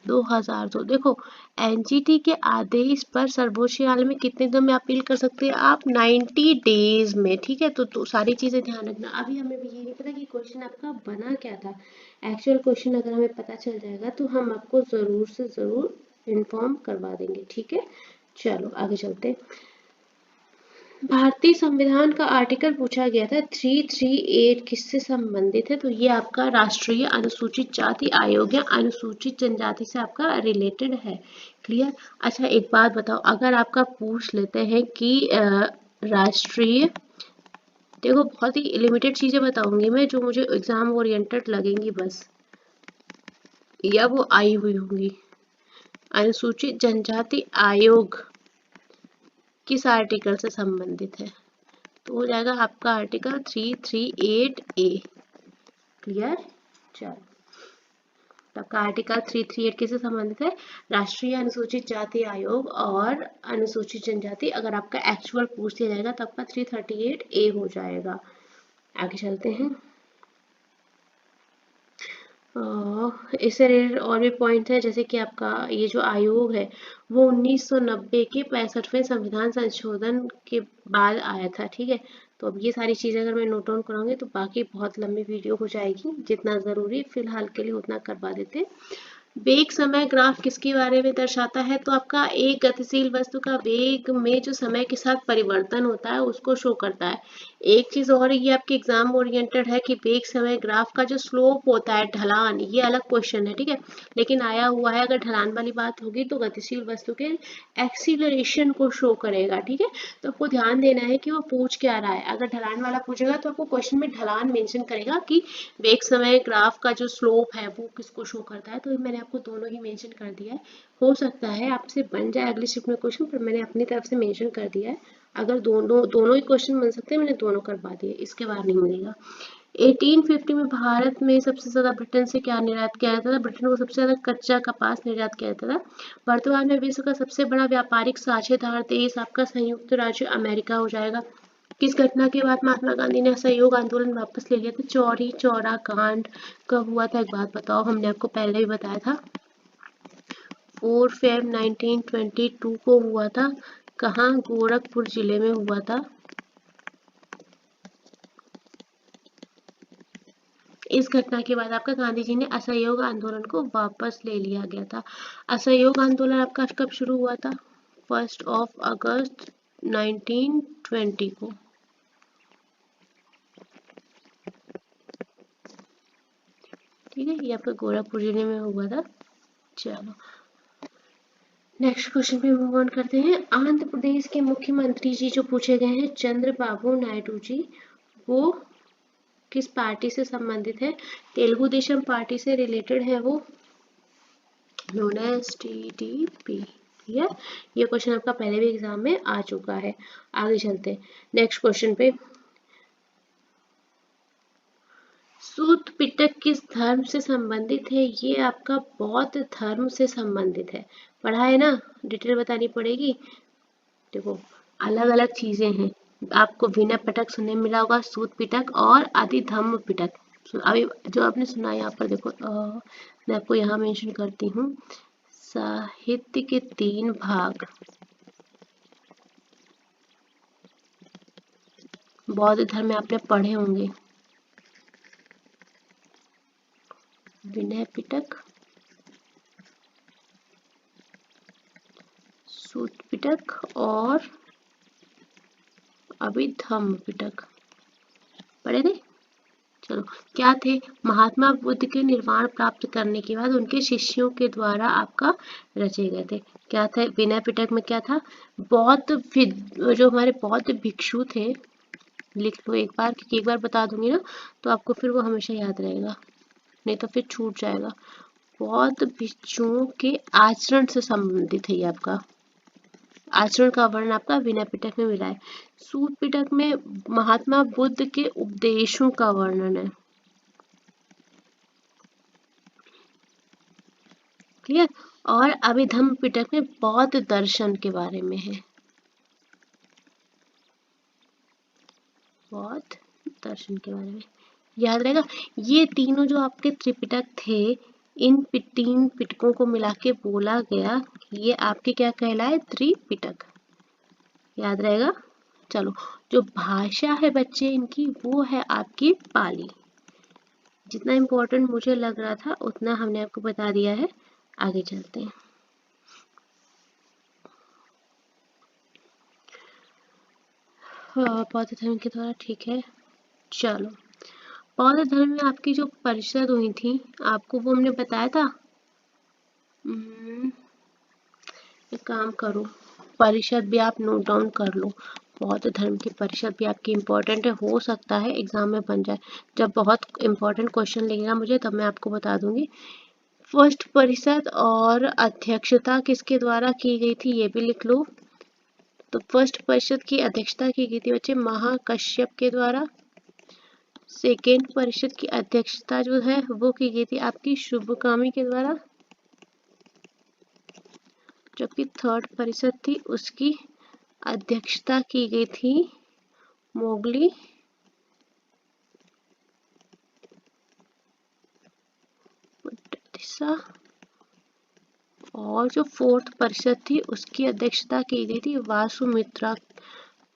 S1: 2002। देखो एनजीटी के आदेश पर सर्वोच्च न्यायालय में कितने दिन में अपील कर सकते हैं आप? 90 डेज में। ठीक है, तो सारी चीजें ध्यान रखना। अभी हमें भी ये नहीं पता कि क्वेश्चन आपका बना क्या था। एक्चुअल क्वेश्चन अगर हमें पता चल जाएगा तो हम आपको जरूर से जरूर इन्फॉर्म करवा देंगे। ठीक है, चलो आगे चलते हैं। भारतीय संविधान का आर्टिकल पूछा गया था 338 किससे संबंधित है? तो ये आपका राष्ट्रीय अनुसूचित जाति आयोग या अनुसूचित जनजाति से आपका रिलेटेड है। क्लियर? अच्छा एक बात बताओ, अगर आपका पूछ लेते हैं कि राष्ट्रीय, देखो बहुत ही लिमिटेड चीजें बताऊंगी मैं जो मुझे एग्जाम ओरिएंटेड लगेंगी बस, या वो आई हुई होंगी। अनुसूचित जनजाति आयोग किस आर्टिकल से संबंधित है? तो हो जाएगा आपका आर्टिकल 338A। क्लियर? चलो, आपका आर्टिकल 338 किससे संबंधित है? राष्ट्रीय अनुसूचित जाति आयोग और अनुसूचित जनजाति। अगर आपका एक्चुअल पूछ दिया जाएगा तो आपका 338A हो जाएगा। आगे चलते हैं। इससे रिलेटेड और भी पॉइंट है, जैसे कि आपका ये जो आयोग है वो 1990 के 65वें संविधान संशोधन के बाद आया था। ठीक है, तो अब ये सारी चीज़ें अगर मैं नोट डाउन कराऊंगी तो बाकी बहुत लंबी वीडियो हो जाएगी। जितना ज़रूरी फिलहाल के लिए उतना करवा देते। वेग समय ग्राफ किसके बारे में दर्शाता है? तो आपका एक गतिशील वस्तु का वेग में जो समय के साथ परिवर्तन होता है उसको शो करता है। एक चीज और ये आपके एग्जाम ओरिएंटेड है कि वेग समय ग्राफ का जो स्लोप होता है, ढलान, ये अलग क्वेश्चन है। ठीक है, लेकिन आया हुआ है अगर ढलान वाली बात होगी तो गतिशील वस्तु के एक्सीलरेशन को शो करेगा। ठीक है, तो आपको ध्यान देना है कि वो पूछ क्या रहा है। अगर ढलान वाला पूछेगा तो आपको क्वेश्चन में ढलान मेंशन करेगा कि वेग समय ग्राफ का जो स्लोप है वो किसको शो करता है। तो मैंने आपको दोनों ही मेंशन कर दिया है। हो सकता है आपसे बन जाए अगली शिफ्ट में क्वेश्चन, पर मैंने अपनी तरफ से मेंशन कर दिया है। अगर दोनों ही क्वेश्चन बन सकते हैं, मैंने दोनों करवा दिए, इसके बाहर नहीं मिलेगा। 1850 में भारत में सबसे ज्यादा ब्रिटेन से क्या निर्यात किया जाता था? ब्रिटेन को सबसे ज्यादा कच्चा कपास निर्यात किया जाता था। वर्तमान में विश्व का सबसे बड़ा व्यापारिक साझेदार देश आपका संयुक्त राज्य अमेरिका हो जाएगा। किस घटना के बाद महात्मा गांधी ने असहयोग आंदोलन वापस ले लिया था? चौरी चौरा कांड कब हुआ था? एक बात बताओ, हमने आपको पहले भी बताया था 4 फेब 1922 को हुआ था। कहाँ? गोरखपुर जिले में हुआ था। इस घटना के बाद आपका गांधी जी ने असहयोग आंदोलन को वापस ले लिया गया था। असहयोग आंदोलन आपका कब शुरू हुआ था? 1 अगस्त 1920 को। ठीक है, ये आपका गोरखपुर जिले में हुआ था। चलो नेक्स्ट क्वेश्चन पे मूव ऑन करते हैं। आंध्र प्रदेश के मुख्यमंत्री जी जो पूछे गए हैं चंद्रबाबू नायडू जी, वो किस पार्टी से संबंधित है? तेलुगु देशम पार्टी से रिलेटेड है वो, नोन एज टीडीपी। ये क्वेश्चन आपका पहले भी एग्जाम में आ चुका है। आगे चलते हैं नेक्स्ट क्वेश्चन पे। सूत पिटक किस धर्म से संबंधित है? ये आपका बौद्ध धर्म से संबंधित है। पढ़ा है ना, डिटेल बतानी पड़ेगी। देखो अलग अलग चीजें हैं, आपको विनय पिटक सुनने में मिला होगा, सूत पिटक और आदि धम्म पिटक। अभी जो आपने सुना यहाँ पर देखो, मैं आपको यहाँ मेंशन करती हूँ। साहित्य के 3 भाग बौद्ध धर्म में आपने पढ़े होंगे, विनय पिटक, सूत पिटक और अभिधम्म पिटक। पढ़े थे? चलो, क्या थे? महात्मा बुद्ध के निर्वाण प्राप्त करने के बाद उनके शिष्यों के द्वारा आपका रचे गए थे। क्या थे? विनय पिटक में क्या था? बौद्ध जो हमारे बौद्ध भिक्षु थे, लिख लो एक बार, क्योंकि एक बार बता दूंगी ना तो आपको फिर वो हमेशा याद रहेगा, नहीं तो फिर छूट जाएगा। बौद्ध भिक्षुओं के आचरण से संबंधित है ये आपका। आचरण का वर्णन आपका विनय पिटक में मिला है। सूत पिटक में महात्मा बुद्ध के उपदेशों का वर्णन है। क्लियर। और अभिधम्म पिटक में बौद्ध दर्शन के बारे में है। बौद्ध दर्शन के बारे में याद रहेगा। ये तीनों जो आपके त्रिपिटक थे, इन तीन पिटकों को मिला के बोला गया, ये आपके क्या कहलाए? त्रिपिटक। याद रहेगा। चलो, जो भाषा है बच्चे इनकी, वो है आपकी पाली। जितना इम्पोर्टेंट मुझे लग रहा था उतना हमने आपको बता दिया है। आगे चलते हैं। बौद्ध धर्म के द्वारा, ठीक है। चलो, बौद्ध धर्म में आपकी जो परिषद हुई थी, आपको वो हमने बताया था। एक काम करो, परिषद भी आप नोट डाउन कर लो। बौद्ध धर्म की परिषद भी आपकी इम्पोर्टेंट है, हो सकता है एग्जाम में बन जाए। जब बहुत इम्पोर्टेंट क्वेश्चन लगेगा मुझे तब मैं आपको बता दूंगी। फर्स्ट परिषद और अध्यक्षता किसके द्वारा की गई थी, ये भी लिख लो। तो फर्स्ट परिषद की अध्यक्षता की गई थी बच्चे महाकश्यप के द्वारा। सेकेंड परिषद की अध्यक्षता जो है वो की गई थी आपकी शुभकामी के द्वारा। जबकि थर्ड परिषद थी उसकी अध्यक्षता की गई थी मोगली और जो फोर्थ परिषद थी उसकी अध्यक्षता की गई थी वासुमित्रा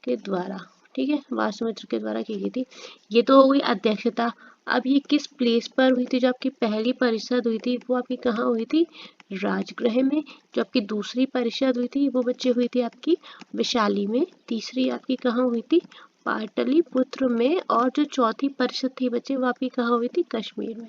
S1: के द्वारा। ठीक है, वासुमित्र के द्वारा की गई थी। ये तो हो गई अध्यक्षता। अब ये किस प्लेस पर हुई थी? जो आपकी पहली परिषद हुई थी वो आपकी कहाँ हुई थी? राजगृह में। जो आपकी दूसरी परिषद हुई थी वो बच्चे हुई थी आपकी वैशाली में। तीसरी आपकी कहाँ हुई थी? पाटलिपुत्र में। और जो चौथी परिषद थी बच्चे वो आपकी कहाँ हुई थी? कश्मीर में।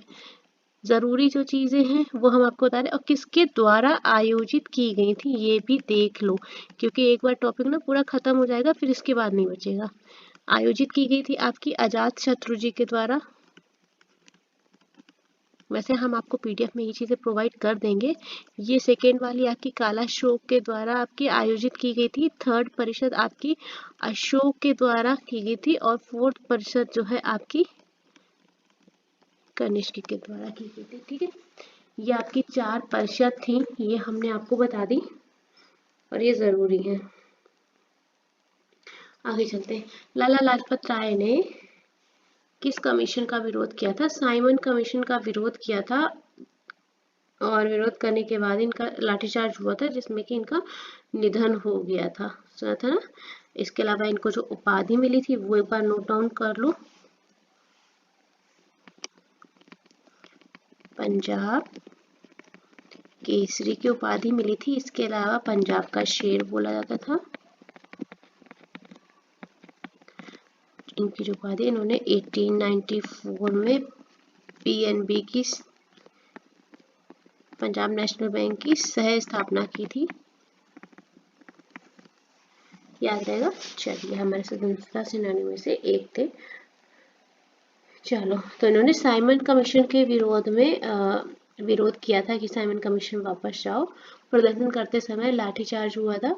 S1: जरूरी जो चीजें हैं वो हम आपको बता रहे हैं, और किसके द्वारा आयोजित की गई थी ये भी देख लो, क्योंकि एक बार टॉपिक ना पूरा खत्म हो जाएगा फिर इसके बाद नहीं बचेगा। आयोजित की गई थी आपकी अजात शत्रु जी के द्वारा। वैसे हम आपको पीडीएफ में ये चीजें प्रोवाइड कर देंगे। ये सेकेंड वाली आपकी कालाशोक के द्वारा आपकी आयोजित की गई थी। थर्ड परिषद आपकी अशोक के द्वारा की गई थी। और फोर्थ परिषद जो है आपकी कनिष्क के द्वारा की गई थी। ठीक है, ये आपकी 4 परिषद थी, ये हमने आपको बता दी और ये जरूरी है। आगे चलते हैं। लाला लाजपत राय ने किस कमीशन का विरोध किया था? साइमन कमीशन का विरोध किया था। और विरोध करने के बाद इनका लाठीचार्ज हुआ था जिसमें कि इनका निधन हो गया था। सुना था ना। इसके अलावा इनको जो उपाधि मिली थी वो एक बार नोट डाउन कर लो। पंजाब केसरी की उपाधि मिली थी। इसके अलावा पंजाब का शेर बोला जाता था। इनकी जो उपाधि इन्होंने 1894 में पीएनबी की, पंजाब नेशनल बैंक की सह स्थापना की थी। याद रहेगा। चलिए, हमारे स्वतंत्रता सेनानियों में से एक थे। चलो, तो इन्होंने साइमन कमीशन के विरोध में विरोध किया था कि साइमन कमीशन वापस जाओ। प्रदर्शन करते समय लाठीचार्ज हुआ था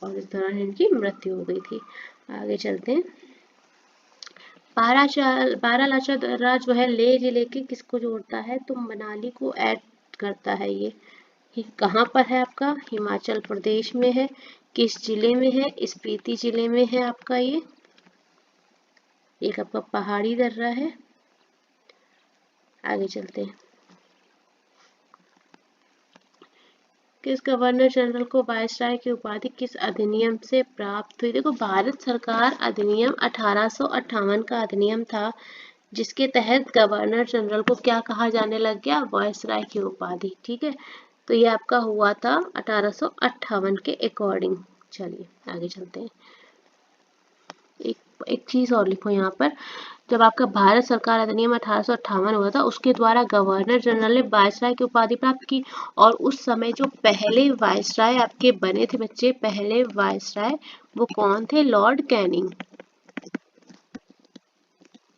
S1: और इस दौरान इनकी मृत्यु हो गई थी। आगे चलते हैं। बारालाचा दर्रा जो है लेह जिले के किसको जोड़ता है? तो मनाली को ऐड करता है। ये कहाँ पर है आपका? हिमाचल प्रदेश में है। किस जिले में है? स्पीति जिले में है आपका ये। एक आपका पहाड़ी दर्रा है। आगे चलते हैं। किस गवर्नर जनरल को वायसराय की उपाधि किस अधिनियम से प्राप्त हुई? देखो, भारत सरकार अधिनियम 1858 का अधिनियम था जिसके तहत गवर्नर जनरल को क्या कहा जाने लग गया? वायसराय की उपाधि। ठीक है, तो ये आपका हुआ था 1858 के अकॉर्डिंग। चलिए आगे चलते हैं। एक चीज और लिखो यहाँ पर। जब आपका भारत सरकार अधिनियम 1858 हुआ था उसके द्वारा गवर्नर जनरल ने वायसराय की उपाधि प्राप्त की। और उस समय जो पहले वायसराय आपके बने थे बच्चे, पहले वायसराय वो कौन थे? Lord Canning.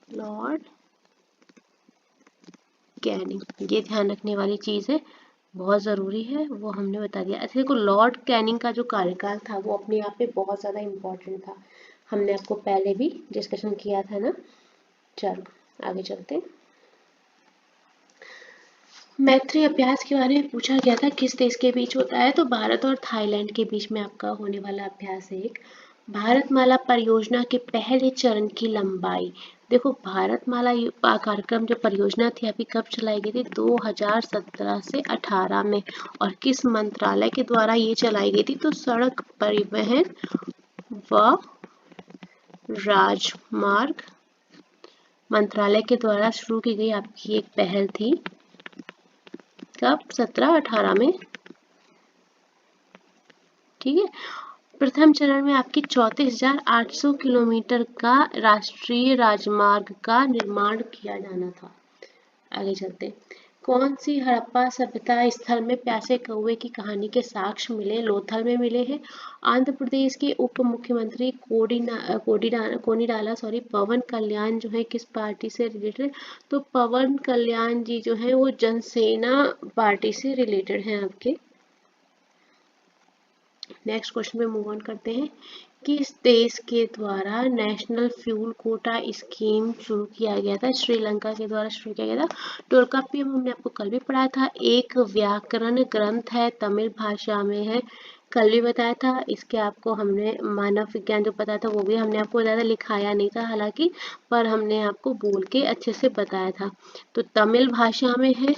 S1: लॉर्ड कैनिंग, ये ध्यान रखने वाली चीज है। बहुत ज़रूरी है, वो हमने बता दिया। अच्छा देखो, लॉर्ड कैनिंग का जो कार्यकाल था वो अपने आप में बहुत ज़्यादा इम्पोर्टेंट था, हमने आपको पहले भी डिस्कशन किया था ना। चलो आगे चलते हैं। मैत्री अभ्यास के बारे में पूछा गया था, किस देश के बीच होता है, तो भारत और थाईलैंड के बीच में आपका होने वाला अभ्यास है एक। भारतमाला परियोजना के पहले चरण की लंबाई, देखो भारतमाला कार्यक्रम जो परियोजना थी अभी कब चलाई गई थी, 2017 से 18 में, और किस मंत्रालय के द्वारा ये चलाई गई थी, तो सड़क परिवहन व राजमार्ग मंत्रालय के द्वारा शुरू की गई आपकी एक पहल थी। कब? 17-18 में, ठीक है। प्रथम चरण में आपकी 34,800 किलोमीटर का राष्ट्रीय राजमार्ग का निर्माण किया जाना था। आगे चलते, कौन सी हड़प्पा सभ्यता स्थल में प्यासे कौवे की कहानी के साक्ष्य मिले, लोथल में मिले हैं। आंध्र प्रदेश के उप मुख्यमंत्री कोनिडाला पवन कल्याण जो है किस पार्टी से रिलेटेड, तो पवन कल्याण जी जो है वो जनसेना पार्टी से रिलेटेड हैं आपके। नेक्स्ट क्वेश्चन में मूव ऑन करते हैं। किस देश के द्वारा नेशनल फ्यूल कोटा स्कीम शुरू किया गया था, श्रीलंका के द्वारा शुरू किया गया था। टोलकाप्पियम हमने आपको कल भी पढ़ाया था, एक व्याकरण ग्रंथ है, तमिल भाषा में है, कल भी बताया था। इसके आपको हमने मानव विज्ञान जो पता था वो भी हमने आपको बताया था, लिखाया नहीं था हालांकि, पर हमने आपको बोल के अच्छे से बताया था। तो तमिल भाषा में है,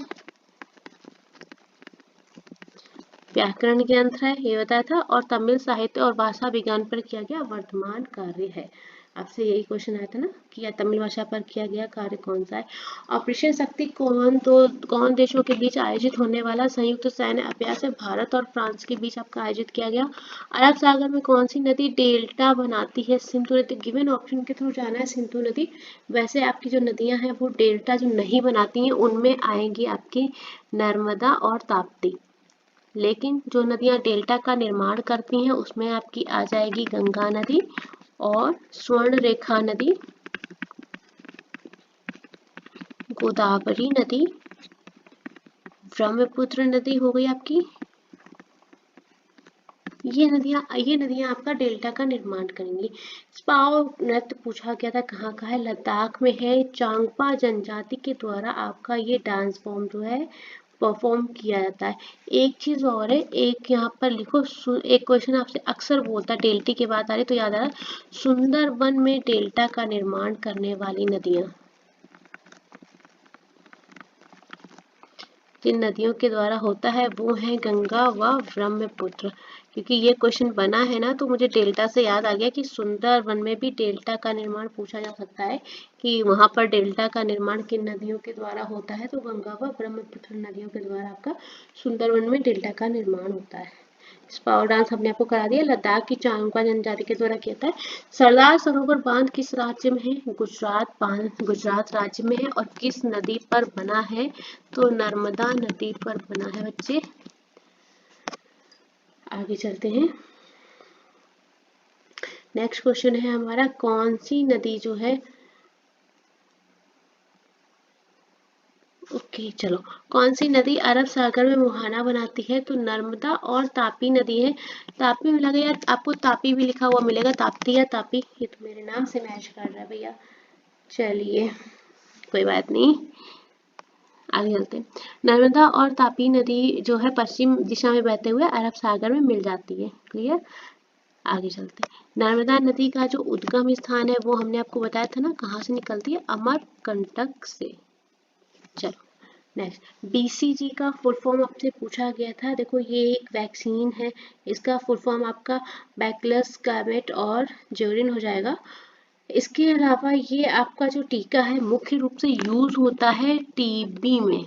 S1: व्याकरण ग्रंथ है ये बताया था, और तमिल साहित्य और भाषा विज्ञान पर किया गया वर्तमान कार्य है। आपसे यही क्वेश्चन आया था ना कि या तमिल भाषा पर किया गया कार्य कौन सा है। ऑपरेशन शक्ति कौन देशों के बीच आयोजित होने वाला संयुक्त सैन्य अभ्यास है, भारत और फ्रांस के बीच आपका आयोजित किया गया। अरब सागर में कौन सी नदी डेल्टा बनाती है, सिंधु नदी। गिवन ऑप्शन के थ्रू जाना है सिंधु नदी। वैसे आपकी जो नदियां हैं वो डेल्टा जो नहीं बनाती हैं उनमें आएंगी आपकी नर्मदा और ताप्ती, लेकिन जो नदियां डेल्टा का निर्माण करती हैं उसमें आपकी आ जाएगी गंगा नदी और स्वर्ण रेखा नदी, गोदावरी नदी, ब्रह्मपुत्र नदी हो गई आपकी। ये नदियां आपका डेल्टा का निर्माण करेंगी। स्पाव नृत्य पूछा गया था कहाँ का है, लद्दाख में है। चांगपा जनजाति के द्वारा आपका ये डांस फॉर्म जो है परफॉर्म किया जाता है। एक चीज और है, एक यहाँ पर लिखो, एक क्वेश्चन आपसे अक्सर बोलता है, डेल्टा की बात आ रही तो याद आ रहा, सुंदरवन में डेल्टा का निर्माण करने वाली नदियां, जिन नदियों के द्वारा होता है वो है गंगा व ब्रह्मपुत्र। क्योंकि ये क्वेश्चन बना है ना तो मुझे डेल्टा से याद आ गया कि सुंदरवन में भी डेल्टा का निर्माण पूछा जा सकता है कि वहां पर डेल्टा का निर्माण किन नदियों के द्वारा होता है, तो गंगा व ब्रह्मपुत्र नदियों के द्वारा आपका सुंदरवन में डेल्टा का निर्माण होता है। स्पाउ डांस हमने आपको करा दिया, लद्दाख की चांगपा जनजाति के द्वारा किया था। सरदार सरोवर बांध किस राज्य में है, गुजरात राज्य में है, और किस नदी पर बना है, तो नर्मदा नदी पर बना है बच्चे। आगे चलते हैं। नेक्स्ट क्वेश्चन है हमारा, कौन सी नदी जो है, ओके चलो, कौन सी नदी अरब सागर में मुहाना बनाती है, तो नर्मदा और तापी नदी है। तापी मिला गया, आपको तापी भी लिखा हुआ मिलेगा, ताप्ती या तापी, ये तो मेरे नाम से मैच कर रहा है भैया। चलिए कोई बात नहीं, आगे चलते हैं। नर्मदा और तापी नदी जो है पश्चिम दिशा में बहते हुए अरब सागर में मिल जाती है, क्लियर। आगे चलते हैं। नर्मदा नदी का जो उद्गम स्थान है वो हमने आपको बताया था ना, कहाँ से निकलती है, अमरकंटक से। चलो नेक्स्ट, बीसीजी का फुल फॉर्म आपसे पूछा गया था, देखो ये एक वैक्सीन है, इसका फुल फॉर्म आपका बैक्लस गैमेट और ज्यूरिन हो जाएगा। इसके अलावा ये आपका जो टीका है मुख्य रूप से यूज होता है टीबी में,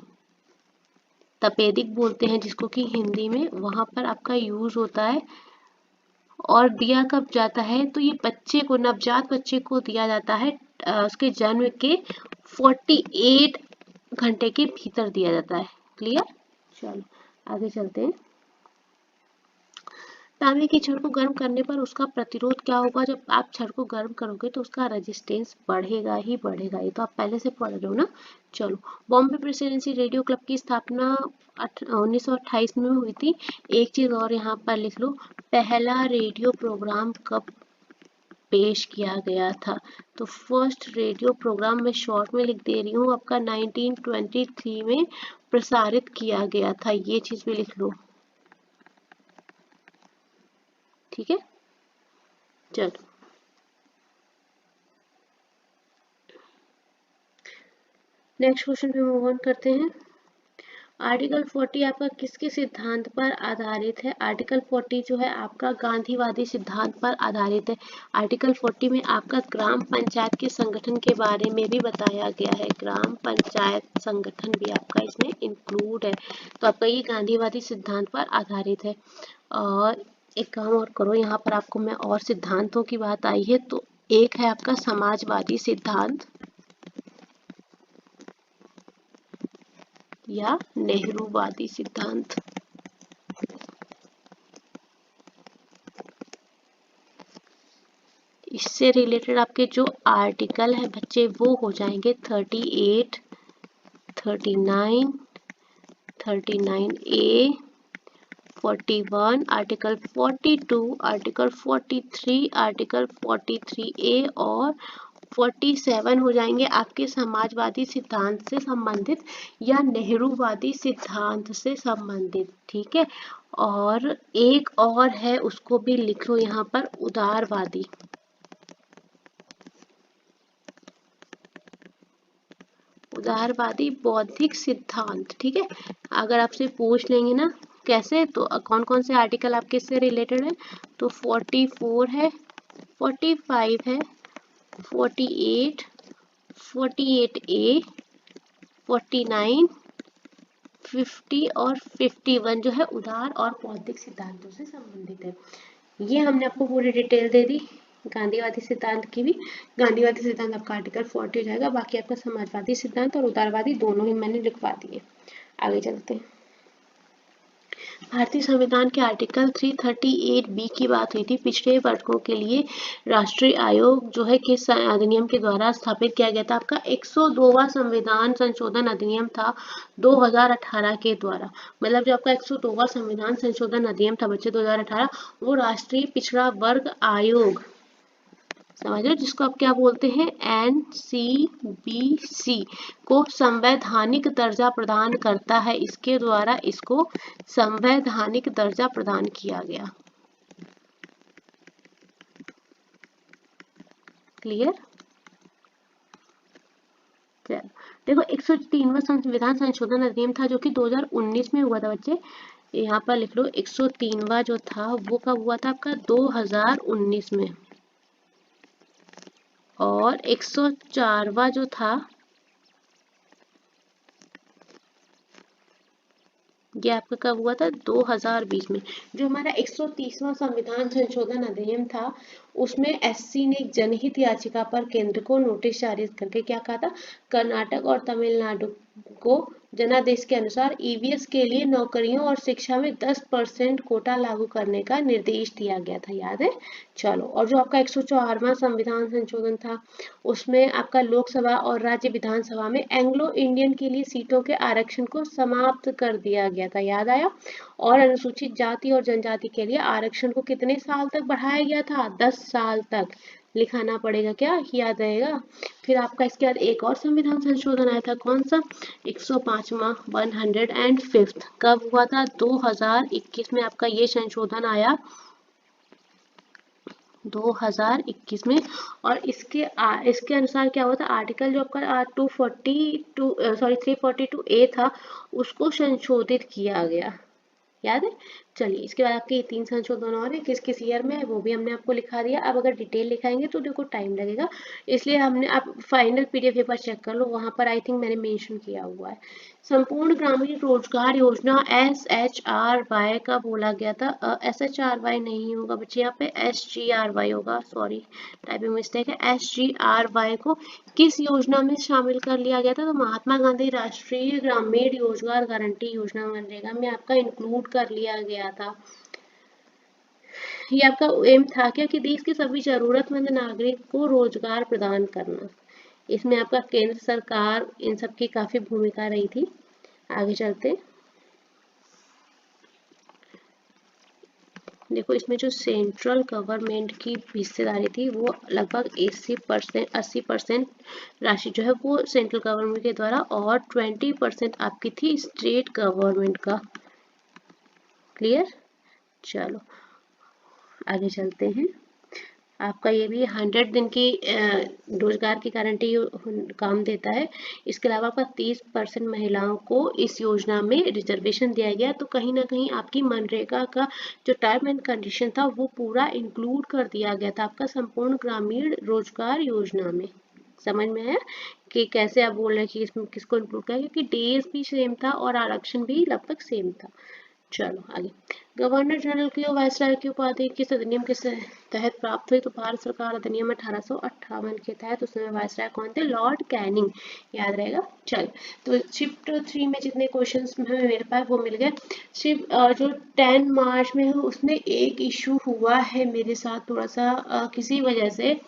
S1: तपेदिक बोलते हैं जिसको कि हिंदी में, वहां पर आपका यूज होता है। और दिया कब जाता है, तो ये बच्चे को, नवजात बच्चे को दिया जाता है उसके जन्म के 48 घंटे के भीतर दिया जाता है, क्लियर। चलो आगे चलते हैं। तांबे की छड़ को गर्म करने पर उसका प्रतिरोध क्या होगा? जब आप छड़ को गर्म करोगे तो उसका रेजिस्टेंस बढ़ेगा ही बढ़ेगा, ये तो आप पहले से पढ़ रहे हो ना। चलो, बॉम्बे प्रेसिडेंसी रेडियो क्लब की स्थापना 1928 में हुई थी। एक चीज और यहाँ पर लिख लो, पहला रेडियो प्रोग्राम कब पेश किया गया था? तो फर्स्ट रेडियो प्रोग्राम मैं शॉर्ट में लिख दे रही हूँ, आपका 1923 में प्रसारित किया गया था, ये चीज भी लिख लो, ठीक है। चलो, नेक्स्ट क्वेश्चन पे मूव ऑन करते हैं। आर्टिकल 40 आपका किसके सिद्धांत पर आधारित है? आर्टिकल 40 जो है आपका गांधीवादी सिद्धांत पर आधारित है। आर्टिकल 40 में आपका ग्राम पंचायत के संगठन के बारे में भी बताया गया है, ग्राम पंचायत संगठन भी आपका इसमें इंक्लूड है। तो आपका ये गांधीवादी सिद्धांत पर आधारित है। और एक काम और करो, यहाँ पर आपको मैं और सिद्धांतों की बात आई है, तो एक है आपका समाजवादी सिद्धांत या नेहरूवादी सिद्धांत। इससे रिलेटेड आपके जो आर्टिकल है बच्चे वो हो जाएंगे 38, 39, 39A, 41, article 42, article 43, article 43A और 47 हो जाएंगे आपके समाजवादी सिद्धांत से संबंधित या नेहरूवादी सिद्धांत से संबंधित, ठीक है। और एक और है, उसको भी लिख लो यहाँ पर, उदारवादी। उदारवादी बौद्धिक सिद्धांत, ठीक है। अगर आपसे पूछ लेंगे ना कैसे, तो कौन कौन से आर्टिकल आपके इससे रिलेटेड है, तो 44 है, 45 है, 48, 48A, 49, 50 और 51 जो है उदार और बौद्धिक सिद्धांतों से संबंधित है। ये हमने आपको पूरी डिटेल दे दी गांधीवादी सिद्धांत की भी। गांधीवादी सिद्धांत आपका आर्टिकल 40 हो जाएगा, बाकी आपका समाजवादी सिद्धांत और उदारवादी दोनों ही मैंने लिखवा दिए। आगे चलते हैं। भारतीय संविधान के आर्टिकल 338B की बात हुई थी, पिछड़े वर्गों के लिए राष्ट्रीय आयोग जो है किस अधिनियम के द्वारा स्थापित किया गया था? आपका 102वां संविधान संशोधन अधिनियम था 2018 के द्वारा। मतलब जो आपका 102वां संविधान संशोधन अधिनियम था बच्चे 2018, वो राष्ट्रीय पिछड़ा वर्ग आयोग, समझ लो, जिसको आप क्या बोलते हैं, NCBC को संवैधानिक दर्जा प्रदान करता है। इसके द्वारा इसको संवैधानिक दर्जा प्रदान किया गया। क्लियर? देखो, 103वां संविधान संशोधन अधिनियम था जो कि 2019 में हुआ था बच्चे, यहाँ पर लिख लो 103वां जो था वो कब हुआ था? आपका 2019 में। और 104वां जो था ये आपका कब हुआ था? 2020 में। जो हमारा 130वां संविधान संशोधन अधिनियम था उसमें एससी ने एक जनहित याचिका पर केंद्र को नोटिस जारी करके क्या कहा था? कर्नाटक और तमिलनाडु को जनादेश के अनुसार ईवीएस के लिए नौकरियों और शिक्षा में 10% कोटा लागू करने का निर्देश दिया गया था, याद है? चलो, और जो आपका 104वां संविधान संशोधन था उसमें आपका लोकसभा और राज्य विधानसभा में एंग्लो इंडियन के लिए सीटों के आरक्षण को समाप्त कर दिया गया था, याद आया? और अनुसूचित जाति और जनजाति के लिए आरक्षण को कितने साल तक बढ़ाया गया था? 10 साल तक। लिखाना पड़ेगा, क्या याद रहेगा? फिर आपका इसके बाद एक और संविधान संशोधन आया था, कौन सा? 105वां, 105th कब हुआ था? 2021 में आपका ये संशोधन आया, 2021 में। और इसके अनुसार क्या हुआ था? आर्टिकल जो आपका 342A था उसको संशोधित किया गया, याद है? चलिए, इसके बाद आपके 3 संशोधन और है, किस किस ईयर में है वो भी हमने आपको लिखा दिया। अब अगर डिटेल लिखाएंगे तो देखो टाइम लगेगा, इसलिए हमने, आप फाइनल पीडीएफ एक बार चेक कर लो, वहां पर आई थिंक मैंने मेंशन किया हुआ है। संपूर्ण ग्रामीण रोजगार योजना SHRY का बोला गया था, SHRY नहीं होगा बच्चे, यहाँ पे SGRY होगा, सॉरी टाइपिंग मिस्टेक है। SGRY को किस योजना में शामिल कर लिया गया था? तो महात्मा गांधी राष्ट्रीय ग्रामीण रोजगार गारंटी योजना मनरेगा में आपका इंक्लूड कर लिया गया था। ये आपका एम था क्या कि देश के सभी जरूरतमंद नागरिक को रोजगार प्रदान करना। इसमें आपका केंद्र सरकार इन सब की काफी भूमिका रही थी। आगे चलते, देखो इसमें जो सेंट्रल गवर्नमेंट की हिस्सेदारी थी वो लगभग 80% राशि जो है वो सेंट्रल गवर्नमेंट के द्वारा, और 20% आपकी थी स्टेट गवर्नमेंट का। क्लियर? चलो आगे चलते हैं। आपका ये भी 100 दिन की रोजगार की गारंटी काम देता है। इसके अलावा आपका 30% महिलाओं को इस योजना में रिजर्वेशन दिया गया। तो कहीं ना कहीं आपकी मनरेगा का जो टर्म एंड कंडीशन था वो पूरा इंक्लूड कर दिया गया था आपका संपूर्ण ग्रामीण रोजगार योजना में। समझ में आया कि कैसे आप बोल रहे हैं कि इसमें किसको इंक्लूड किया, क्योंकि डेज भी सेम था और आरक्षण भी लगभग सेम था। चलो आगे, गवर्नर जनरल की और वायसराय की उपाधि किस अधिनियम के तहत प्राप्त हुई? तो भारत सरकार अधिनियम 1858 के तहत, उसमें वायसराय कौन थे? लॉर्ड कैनिंग, याद रहेगा। चल, तो शिफ्ट 3 में जितने क्वेश्चंस मेरे पास वो मिल गए। शिफ्ट जो 10 मार्च में है उसमें एक इशू हुआ है मेरे साथ थोड़ा सा, किसी वजह से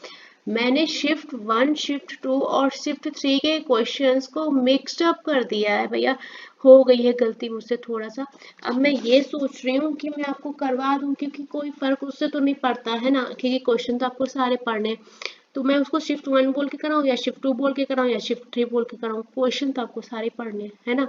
S1: मैंने शिफ्ट 1, शिफ्ट 2 और शिफ्ट 3 के क्वेश्चंस को मिक्स्ड अप कर दिया है भैया। हो गई है गलती मुझसे थोड़ा सा। अब मैं ये सोच रही हूँ कि मैं आपको करवा दूँ, क्योंकि कोई फर्क उससे तो नहीं पड़ता है ना, क्योंकि क्वेश्चन तो आपको सारे पढ़ने हैं। तो मैं उसको शिफ्ट 1 बोल के कराऊँ या शिफ्ट 2 बोल के कराऊँ या शिफ्ट 3 बोल के कराऊँ, क्वेश्चन तो आपको सारे पढ़ने है ना।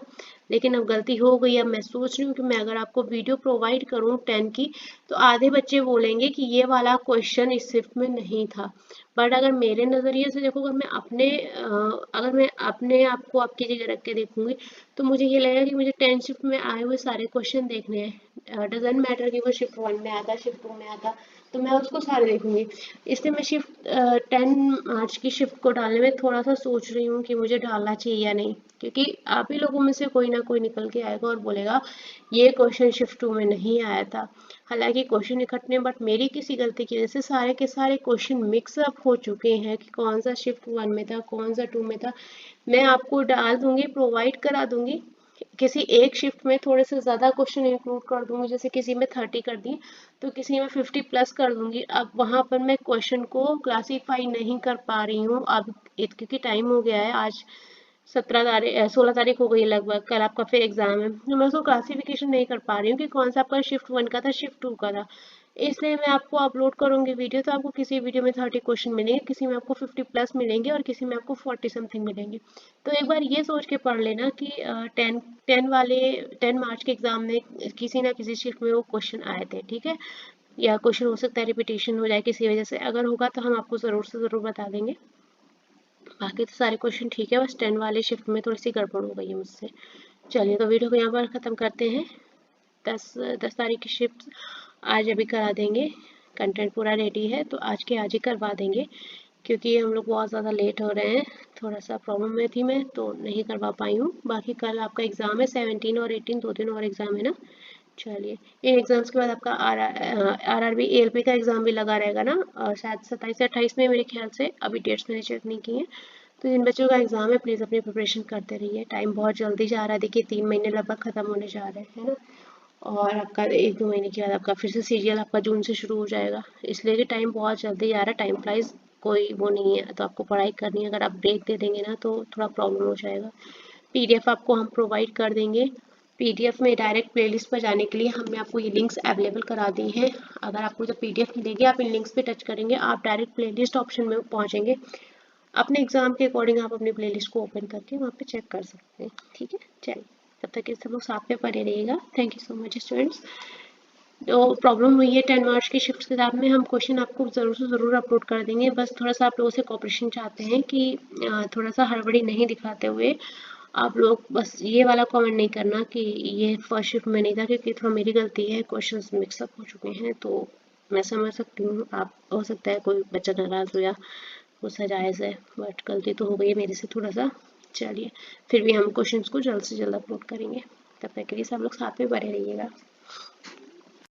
S1: लेकिन अब गलती हो गई। अब मैं सोच रही हूँ कि मैं अगर आपको वीडियो प्रोवाइड करूँ 10 की, तो आधे बच्चे बोलेंगे कि ये वाला क्वेश्चन इस शिफ्ट में नहीं था। बट अगर मेरे नज़रिए से देखो, अगर मैं अपने आप को आपकी जगह रख के देखूंगी, तो मुझे ये लगेगा कि मुझे 10 शिफ्ट में आए हुए सारे क्वेश्चन देखने हैं। डजेंट मैटर कि वो शिफ्ट 1 में आता, शिफ्ट 2 में आता, तो मैं उसको सारे देखूंगी। इसलिए मैं शिफ्ट 10 मार्च की शिफ्ट को डालने में थोड़ा सा सोच रही हूँ कि मुझे डालना चाहिए या नहीं, क्योंकि आप ही लोगों में से कोई ना कोई निकल के आएगा और बोलेगा ये क्वेश्चन शिफ्ट 2 में नहीं आया था। हालांकि क्वेश्चन इकट्ठे, बट मेरी किसी गलती की वजह से सारे के सारे क्वेश्चन मिक्स अप हो चुके हैं कि कौन सा शिफ्ट 1 में था, कौन सा 2 में था। मैं आपको डाल दूंगी, प्रोवाइड करा दूंगी। किसी एक शिफ्ट में थोड़े से ज़्यादा क्वेश्चन इंक्लूड कर दूंगी, जैसे किसी में 30 कर दिए तो किसी में 50 प्लस कर दूंगी। अब वहाँ पर मैं क्वेश्चन को क्लासीफाई नहीं कर पा रही हूँ अब, क्योंकि टाइम हो गया है। आज 16 तारीख हो गई है लगभग, कल आपका फिर एग्जाम है, तो मैं उसको क्लासिफिकेशन नहीं कर पा रही हूँ कि कौन सा आपका शिफ्ट 1 का था, शिफ्ट 2 का था। इसलिए मैं आपको अपलोड करूंगी वीडियो, तो आपको किसी वीडियो में 30 क्वेश्चन मिलेंगे, किसी में आपको 50 प्लस मिलेंगे और किसी में आपको 40 समथिंग मिलेंगे। तो एक बार ये सोच के पढ़ लेना कि 10 मार्च के एग्जाम में किसी ना किसी शिफ्ट में वो क्वेश्चन आए थे, ठीक है। या क्वेश्चन हो सकता है रिपीटेशन हो जाए किसी वजह से, अगर होगा तो हम आपको ज़रूर से ज़रूर बता देंगे। बाकी तो सारे क्वेश्चन ठीक है, बस 10 वाले शिफ्ट में थोड़ी सी गड़बड़ हो गई है मुझसे। चलिए, तो वीडियो को यहाँ पर ख़त्म करते हैं। 10 तारीख की शिफ्ट आज अभी करा देंगे, कंटेंट पूरा रेडी है तो आज के आज ही करवा देंगे, क्योंकि हम लोग बहुत ज़्यादा लेट हो रहे हैं। थोड़ा सा प्रॉब्लम में थी मैं, तो नहीं करवा पाई हूँ। बाकी कल आपका एग्ज़ाम है 17 और 18, 2 दिन और एग्ज़ाम है ना। चलिए, इन एग्ज़ाम्स के बाद आपका RRB ALP का एग्ज़ाम भी लगा रहेगा ना, और शायद 27 से 28 में, मेरे ख्याल से। अभी डेट्स मैंने चेक नहीं की हैं। तो जिन बच्चों का एग्ज़ाम है प्लीज़ अपनी प्रिपरेशन करते रहिए। टाइम बहुत जल्दी जा रहा है, देखिए 3 महीने लगभग ख़त्म होने जा रहे हैं, है ना। और आपका 1-2 महीने के बाद आपका फिर से सीरियल आपका जून से शुरू हो जाएगा, इसलिए कि टाइम बहुत जल्दी जा रहा है। टाइम फ्लाइज, कोई वो नहीं है। तो आपको पढ़ाई करनी है, अगर आप ब्रेक दे देंगे ना तो थोड़ा प्रॉब्लम हो जाएगा। PDF आपको हम प्रोवाइड कर देंगे। PDF में डायरेक्ट प्लेलिस्ट पर जाने के लिए हमने आपको ये लिंक्स अवेलेबल करा दी हैं। अगर आपको जब PDF मिलेगी, आप इन लिंक्स पे टच करेंगे, आप डायरेक्ट प्लेलिस्ट ऑप्शन में पहुंचेंगे। अपने एग्जाम के अकॉर्डिंग आप अपनी प्लेलिस्ट को ओपन करके वहाँ पे चेक कर सकते हैं, ठीक है। चलिए, तब तक ये सब लोग साथ में पढ़े रहिएगा। Thank you so much students. जो प्रॉब्लम हुई है 10 मार्च की शिफ्ट किताब में, हम क्वेश्चन आपको ज़रूर से ज़रूर अपलोड कर देंगे। बस थोड़ा सा आप लोगों से कॉपरेशन चाहते हैं कि थोड़ा सा हड़बड़ी नहीं दिखाते हुए आप लोग बस ये वाला कमेंट नहीं करना कि ये फर्स्ट शिफ्ट में नहीं था, क्योंकि थोड़ा मेरी गलती है, क्वेश्चंस मिक्सअप हो चुके हैं। तो मैं समझ सकती हूँ, आप हो सकता है कोई बच्चा नाराज़ हो या गुस्सा जायज़ है, बट गलती तो हो गई है मेरे से थोड़ा सा। चलिए, फिर भी हम क्वेश्चंस को जल्द से जल्द अपलोड करेंगे। तब तक के लिए सब लोग साथ में बने रहिएगा।